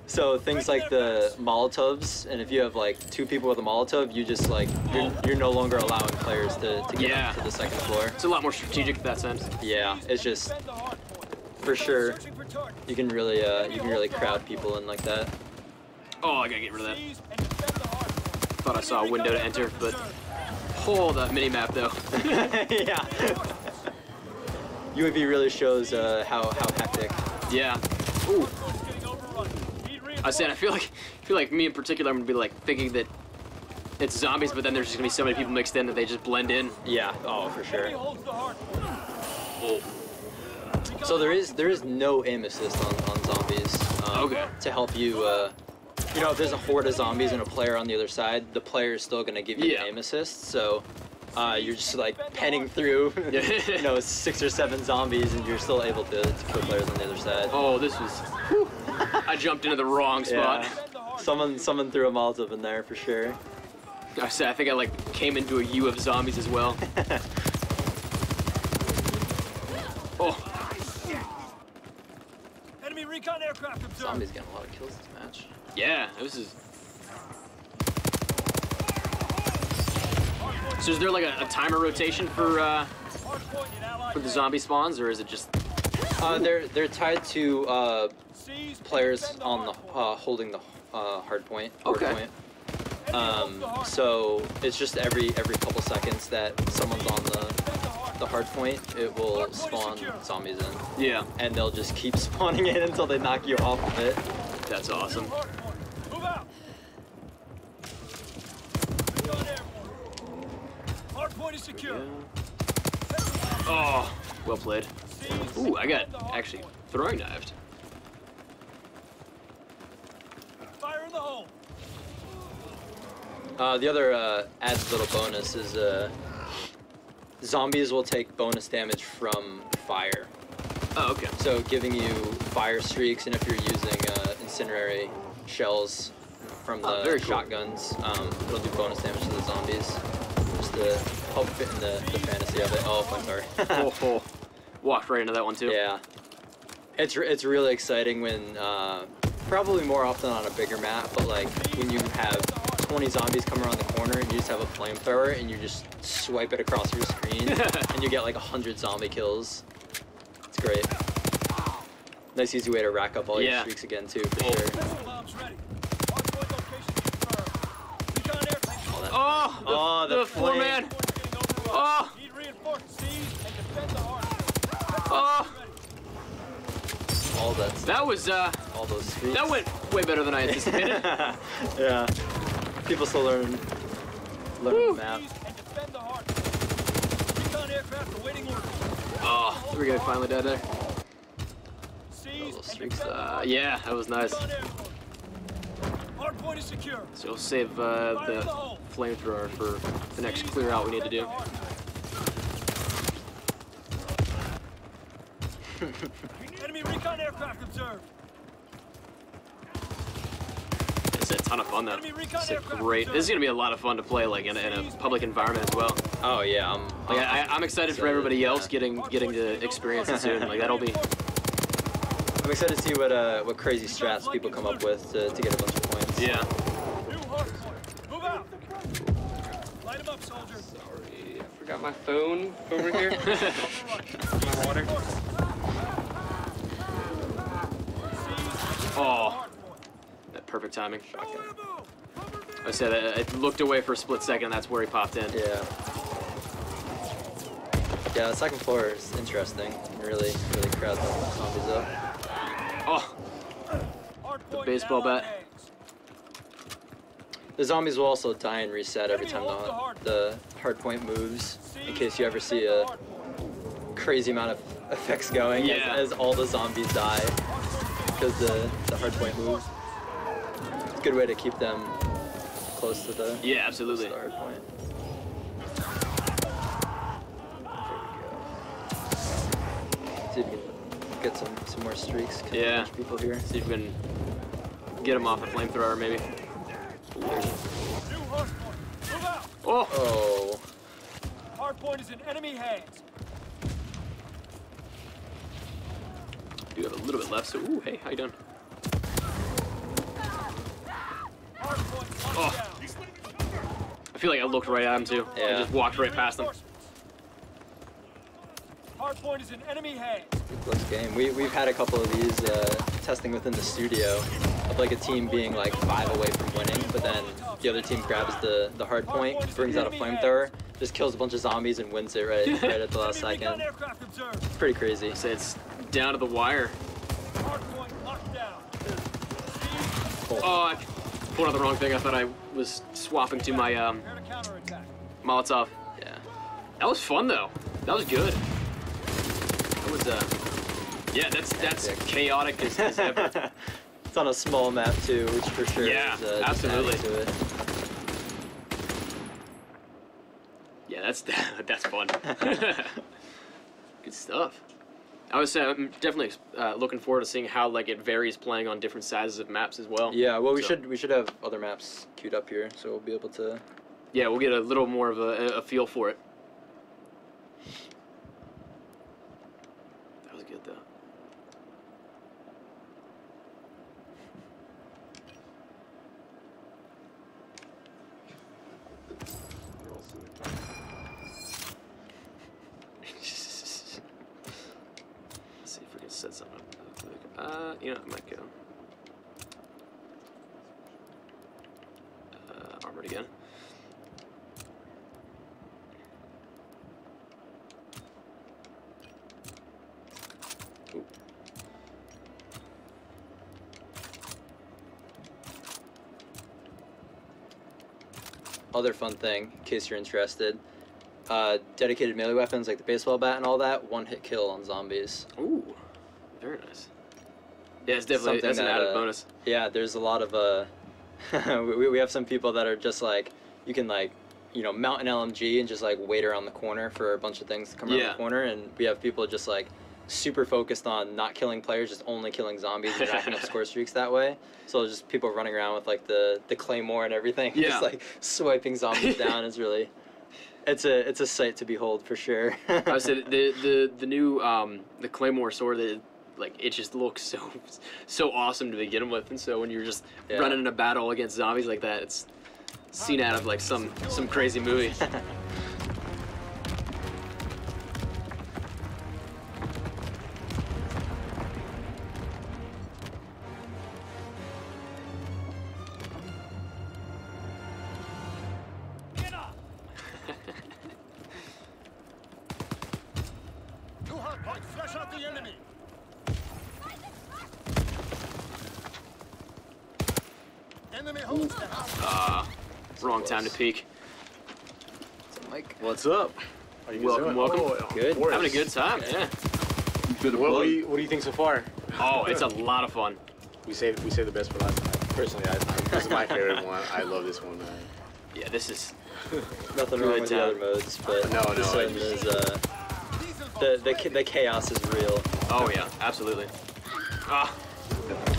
So things like the Molotovs, and if you have like 2 people with a Molotov, you just like you're no longer allowing players to get up to the second floor. It's a lot more strategic in that sense. Yeah, it's just for sure you can really crowd people in like that. Oh, I gotta get rid of that. Thought I saw a window to enter, but that mini map though. Yeah. UAV really shows how hectic. Yeah. Ooh. I said I feel like me in particular, I'm gonna be like thinking that it's zombies, but then there's just gonna be so many people mixed in that they just blend in. Yeah. Oh, for sure. So there is no aim assist on zombies. Okay. To help you. You know, if there's a horde of zombies and a player on the other side, the player is still gonna give you an aim assist. So you're just like penning through, you know, 6 or 7 zombies, and you're still able to kill players on the other side. Oh, this was. Whew. I jumped into the wrong spot. Yeah. Someone threw a Molotov in there for sure. I think I like came into a U of zombies as well. Oh. Enemy recon aircraft observed. Zombies getting a lot of kills this match. Yeah, this is. So is there like a timer rotation for the zombie spawns, or is it just? They're tied to players on the holding the hard point. Okay. So it's just every couple seconds that someone's on the hard point, it will spawn zombies in. Yeah. And they'll just keep spawning in until they knock you off of it. That's awesome. Move out. Hardpoint is secure. Oh, well played. Ooh, I got actually throwing knifed. Fire in the hole. The other added little bonus is zombies will take bonus damage from fire. Oh, okay. So giving you fire streaks, and if you're using incendiary shells from the shotguns, it'll do bonus damage to the zombies. Just to help fit in the fantasy of it. Oh, I'm sorry. Oh, walked right into that one too. Yeah. It's really exciting when, probably more often on a bigger map, but like when you have 20 zombies come around the corner and you just have a flamethrower and you just swipe it across your screen and you get like 100 zombie kills. It's great. nice easy way to rack up all your Yeah. streaks again too, for sure. Bombs ready. Hardpoint location confirmed. Recon airplane. Oh, the flame. 4-man. Oh, Need reinforced Seize and defend the hard. oh. All that. That was All those streaks. that went way better than I anticipated. Yeah. People still learn the map. Seize and defend the hard. Recon aircraft awaiting orders. Oh, 3 guys finally died there. Seize and streaks. defend the hard. Yeah, that was nice. Recon airport. Hardpoint is secure. So we'll save the flamethrower for the next clear out we need to do. Enemy recon aircraft observed. It's a ton of fun though. It's great. This is gonna be a lot of fun to play like in a public environment as well. Oh yeah, I'm excited for everybody else getting to experience it soon. Like that'll be. I'm excited to see what crazy strats people come up with to get a bunch of points. Yeah. New hardpoint. Move out. Light him up, soldier. Sorry, I forgot my phone over here. My water. Oh, that perfect timing. I said I looked away for a split second. That's where he popped in. Yeah. Yeah, the second floor is interesting. Really crowds the zombies up. Oh, the baseball bat. The zombies will also die and reset every time the hardpoint moves, in case you ever see a crazy amount of effects going as all the zombies die because the hardpoint moves. It's a good way to keep them close to the absolutely. The hardpoint. See if we can get some more streaks. Yeah. People here. See if we can get him off a flamethrower maybe. Oh. Oh. Hardpoint is in enemy hands. Do have a little bit left, so ooh, hey, how you doing? Oh. I feel like I looked right at him too. Yeah. I just walked right past him. Hardpoint is in enemy hands. Close game. We've had a couple of these testing within the studio of like a team being like 5 away from winning, but then the other team grabs the hard point, brings out a flamethrower, just kills a bunch of zombies and wins it right at the last second. It's pretty crazy. So it's down to the wire. Oh, I pulled out the wrong thing. I thought I was swapping to my Molotov. Yeah. That was fun though. That was good. That was yeah, that's chaotic as ever. It's on a small map too, which for sure is absolutely. just adding to it. Yeah, that's fun. Good stuff. I was I'm definitely looking forward to seeing how like it varies playing on different sizes of maps as well. Yeah, well we should have other maps queued up here, so we'll be able to. Yeah, we'll get a little more of a feel for it. That was good though. Set something up real quick. You know, it might go. Armored again. Ooh. Other fun thing, in case you're interested, dedicated melee weapons like the baseball bat and all that, 1-hit kill on zombies. Ooh. Very nice. Yeah, it's definitely that's an added bonus. Yeah, there's a lot of we have some people that are just like you can like mount an LMG and just like wait around the corner for a bunch of things to come around the corner, and we have people just like super focused on not killing players, just only killing zombies and racking up score streaks that way. So just people running around with like the claymore and everything, just like swiping zombies down is really. It's a sight to behold for sure. I said the new the claymore sword it just looks so awesome to begin with, and so when you're just running in a battle against zombies like that, it's seen out of like some crazy movie. Wrong time to peek. Mike. What's up? How you guys Welcome, doing? welcome. Good. Having a good time, yeah. What do you think so far? Oh, it's a lot of fun. We saved the best for last time. Personally, this is my favorite one. I love this one, man. Yeah, this is Nothing Good wrong with the time. other modes, but No, this no, I one is the chaos is real. Oh yeah, absolutely. Ah,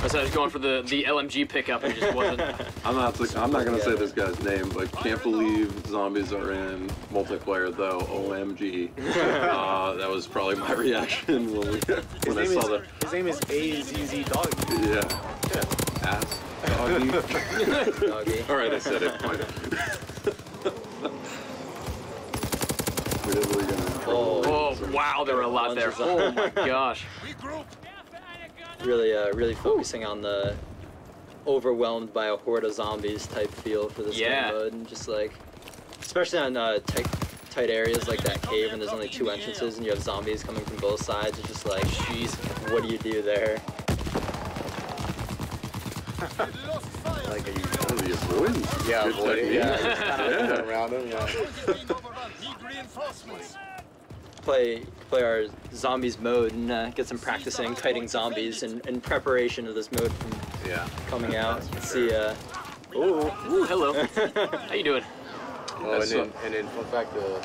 I was going for the LMG pickup and it just wasn't. I'm not gonna say this guy's name, but can't believe zombies are in multiplayer though. OMG. That was probably my reaction when I saw that. His name is AZZ Doggy. Yeah. Ass. Doggy. Doggy. All right, I said it. Fine. We're definitely gonna. Oh wow, there were a lot there. Oh my gosh. Really focusing on the overwhelmed by a horde of zombies type feel for this game mode, and just like, especially on tight areas like that cave, and there's only 2 entrances, and you have zombies coming from both sides. It's just like, jeez, what do you do there? Like, are you The avoidance. Yeah, Good avoid it. technique. Yeah, just kind of going around him. Yeah. Play our zombies mode and get some practicing kiting zombies in preparation of this mode from coming out. Let's see. Ooh, hello. How you doing? Oh, and then fun fact, the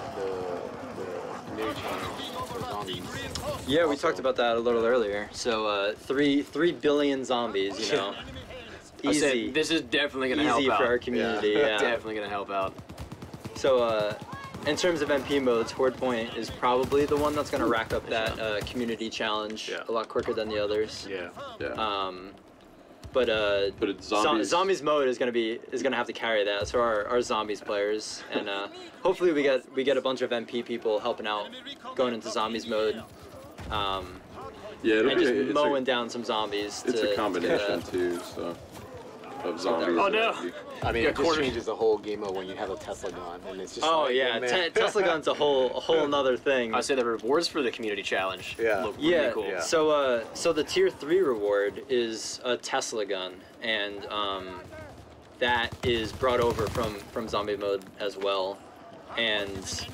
community challenge for zombies. Yeah, we talked about that a little earlier. So 3 billion zombies, you know. Easy. This is definitely gonna help out. Easy for our community. Yeah. Definitely gonna help out. So in terms of MP modes, Horde Point is probably the one that's gonna rack up that community challenge a lot quicker than the others. Yeah. But it's zombies. Zombies mode is gonna have to carry that. So our zombies players, and hopefully we get a bunch of MP people helping out going into zombies mode. And just mowing down some zombies. It's a combination too, so of zombies. Oh no! I mean, it just changes the whole game mode when you have a Tesla gun, and it's just. Oh like, yeah, man. Tesla gun's a whole nother thing. I'd say the rewards for the community challenge look really cool. Yeah. So the tier 3 reward is a Tesla gun, and that is brought over from zombie mode as well, and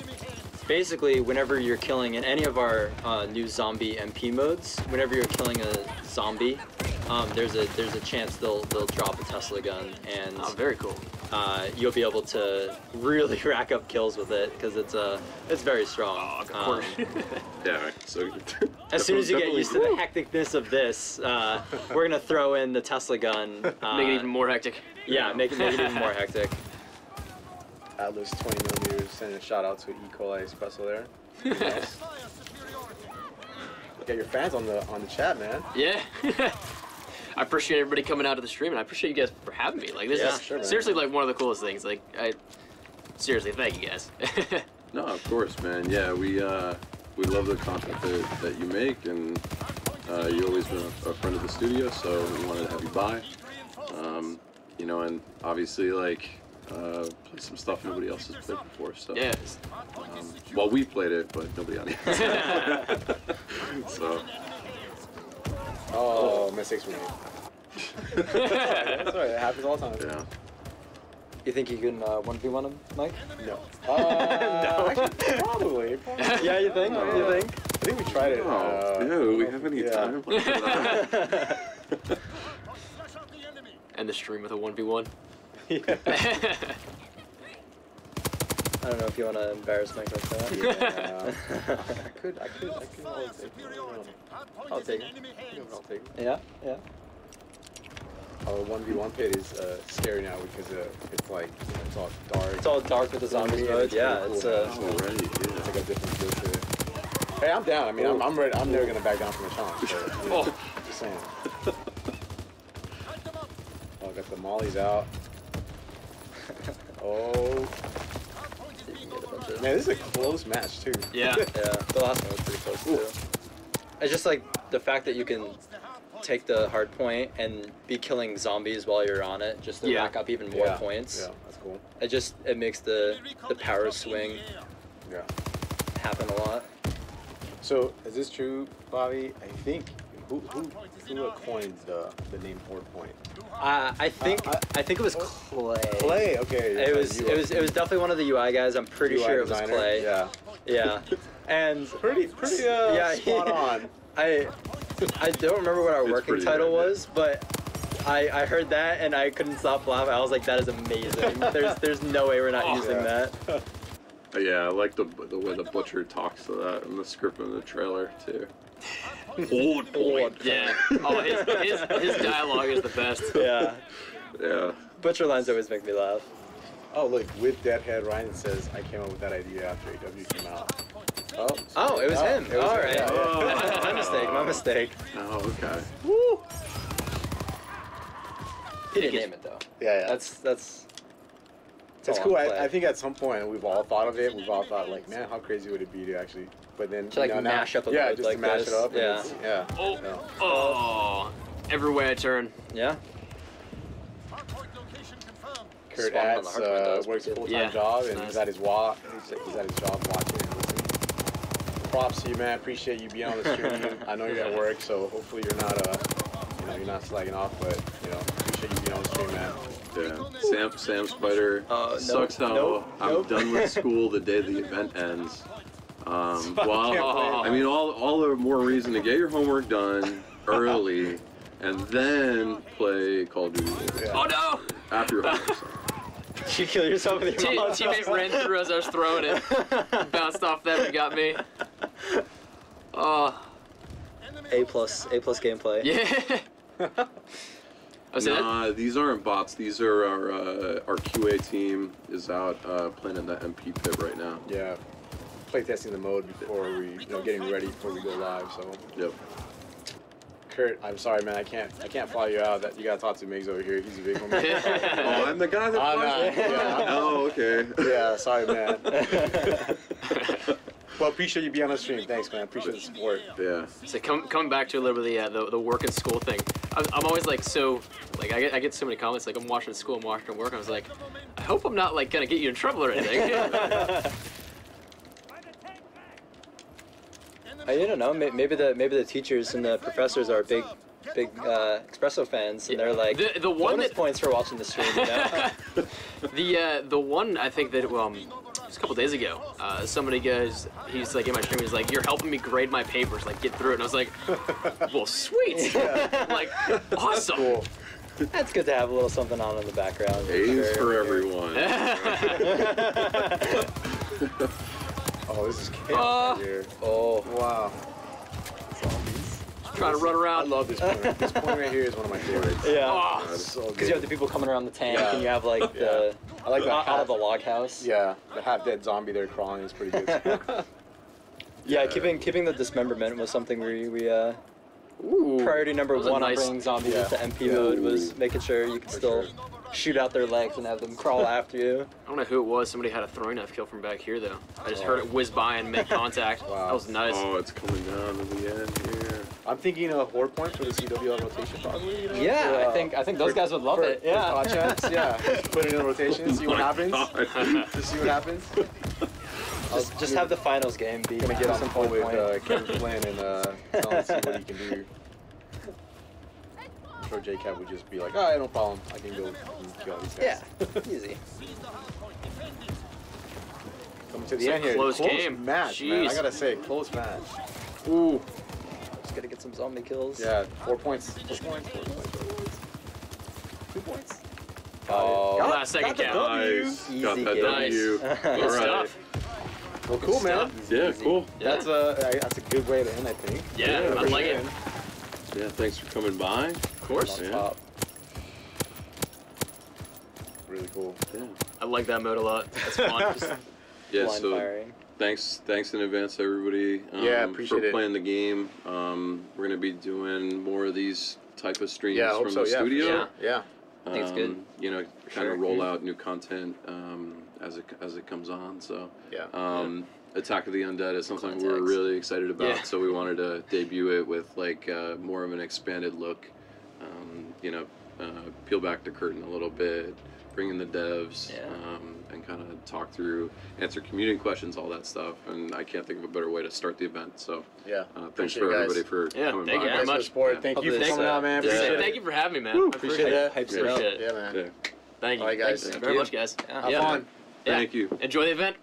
basically whenever you're killing in any of our new zombie MP modes, whenever you're killing a zombie, there's a chance they'll drop a Tesla gun, and very cool. You'll be able to really rack up kills with it because it's very strong. Yeah, so as soon as you get used to the hecticness of this, we're gonna throw in the Tesla gun. Make it even more hectic. Yeah, make it even more hectic. Atlas 20mm, sending a shout out to E. coli espresso there. Nice. Get your fans on the chat, man. Yeah. I appreciate everybody coming out to the stream, and I appreciate you guys for having me. Like, this is seriously like one of the coolest things. Like, seriously, thank you guys. No, of course, man. Yeah, we love the content that you make, and you always been a friend of the studio, so we wanted to have you by. You know, and obviously, like, play some stuff nobody else has played before. So yeah. Well, we played it, but nobody on here. So. Oh, mistakes were made. That's alright, it happens all the time. Yeah. You think you can 1v1 him, Mike? No. No. Actually, probably. Yeah, you think? You think? I think we tried it. Do we have any time? End the stream with a 1v1. Yeah. I don't know if you want to embarrass Mike like that. Yeah. I could I'll take it. I'll take it. Yeah. Our 1v1 pit is scary now because it's like, you know, it's all dark. It's all dark with the zombies mode. Yeah, it's it's already. It's like a different feel to it. Hey, I'm down. I mean, I'm ready. I'm never gonna back down from the challenge. So, you know, just saying. Oh, got the mollies out. Oh. Man, this is a close match too. Yeah. Yeah. The last one was pretty close too. It's just like the fact that you can take the hard point and be killing zombies while you're on it, just to rack up even more points. Yeah, that's cool. It makes the power swing happen a lot. So is this true, Bobby? I think Who coined the name Horde Point? I think it was Clay. Clay, okay. It was definitely one of the UI guys. I'm pretty UI sure it was designer, Clay. Yeah. Yeah. And pretty spot on. I don't remember what our It's working pretty title good, was, but I heard that and I couldn't stop laughing. I was like, that is amazing. There's no way we're not using that. Yeah, I like the way the Butcher talks to that in the script and the trailer too. Horde Point. Yeah. Oh, his dialogue is the best. Yeah. Yeah. Butcher lines always make me laugh. Oh, look, with Deadhead, Ryan says, I came up with that idea after AW came out. Oh, it was him. It was All him, right. yeah. My mistake. Oh, okay. Woo! He didn't name it though. Yeah. That's It's cool. I think at some point we've all thought of it. We've all thought like, man, how crazy would it be to actually? But then to like mash up a yeah, mode just like to mash this. it up. Yeah. And yeah. Oh, every way I turn. Yeah. Kurt Spawn on the Adds Hardpoint does works a pretty full-time good. job, and nice. he's at his he's at his job watching and listening. Props to you, man. Appreciate you being on the stream. I know you're at work, so hopefully you're not you're not slacking off, but appreciate you being on the stream, man. Yeah. Sam Spider. Sucks how I'm done with school the day the event ends. Well, I mean, all the more reason to get your homework done early, and then play Call of Duty. Yeah. Oh no! After your homework. Did you kill yourself with your mom? Teammate ran through as I was throwing it. Bounced off them and got me. Oh. A plus gameplay. Yeah. Nah, these aren't bots. These are our QA team is out playing in the MP pit right now. Yeah. Playtesting the mode before we, getting ready before we go live. So. Yep. Kurt, I'm sorry, man. I can't fly you out. That you gotta talk to Migs over here. He's a big one. Oh, I'm the guy that. Oh, okay. Yeah, sorry, man. Well, appreciate you being on the stream. Thanks, man. Appreciate the support. Yeah. So coming back to a little bit of the work and school thing. I'm always like I get so many comments like I'm watching school, I'm watching work. I was like, I hope I'm not like gonna get you in trouble or anything. You don't know. Maybe the teachers and the professors are big Espresso fans, and they're like the one bonus points for watching the stream. You know? the one I think that just a couple days ago, somebody goes, he's like in my stream, he's like, you're helping me grade my papers, like get through it, and I was like, well, sweet, like awesome. Cool. That's good to have a little something on in the background. A's for everyone. Oh, this is chaos right here. Oh, wow. Trying to run around. I love this point. This point right here is one of my favorites. Yeah. Oh, so because you have the people coming around the tank, and you have like the I like that out of the log house. Yeah, the half-dead zombie there crawling is pretty good. Yeah, keeping the dismemberment was something we Ooh, priority number one nice. on bringing zombies into MP mode was making sure you could still shoot out their legs and have them crawl after you. I don't know who it was. Somebody had a throwing knife kill from back here, though. I just heard it whiz by and make contact. Wow. That was nice. Oh, it's coming down to the end here. I'm thinking a Horde Point for the CWL rotation, probably. Yeah, I think those guys would love it. Yeah. For chance, yeah. Put it in a rotation, see what happens. Just see what happens. Just have the finals game be Gonna get on the phone with Point. Kevin Flynn and tell him see what he can do. I'm sure JCab would just be like, oh, no problem. I can go and kill these guys. Yeah, easy. Coming to the It's a end here. close game. Match, man. Jeez. I gotta say, close match. Ooh. Just gotta get some zombie kills. Yeah, 4 points. 4 points. 4 points. 2 points. Oh, Last second count. Nice. Got Easy that game. W. Good All right. stuff. Well, cool, man. Yeah, cool. Yeah. That's a good way to end, I think. Yeah, I like it. Yeah, thanks for coming by. Of course. Yeah. Top. Really cool. Yeah. I like that mode a lot. That's fun. Yeah, Blind so firing. thanks in advance, everybody. Yeah, appreciate for it. playing the game. We're gonna be doing more of these type of streams Yeah, I hope from so. the Yeah, for studio. sure. Yeah. I think it's good. You know, kind of roll out new content as it comes on. So Yeah. Attack of the Undead is something we're Context. really excited about. Yeah. So we wanted to debut it with like more of an expanded look. You know, peel back the curtain a little bit. bring in the devs, Yeah. and kind of talk through, answer community questions, all that stuff. And I can't think of a better way to start the event. So Yeah. thanks Appreciate for you guys. everybody for coming thank by. you very much. Support. Thank you for Hopefully coming this, out, man. yeah. Appreciate Thank it. you for having me, man. Woo, I appreciate it. Hypes it Appreciate up. it. Yeah, man. Yeah. Thank you. All right, guys. Thank you Thank very you. much, guys. Have Yeah. fun. Yeah. Thank you. Enjoy the event.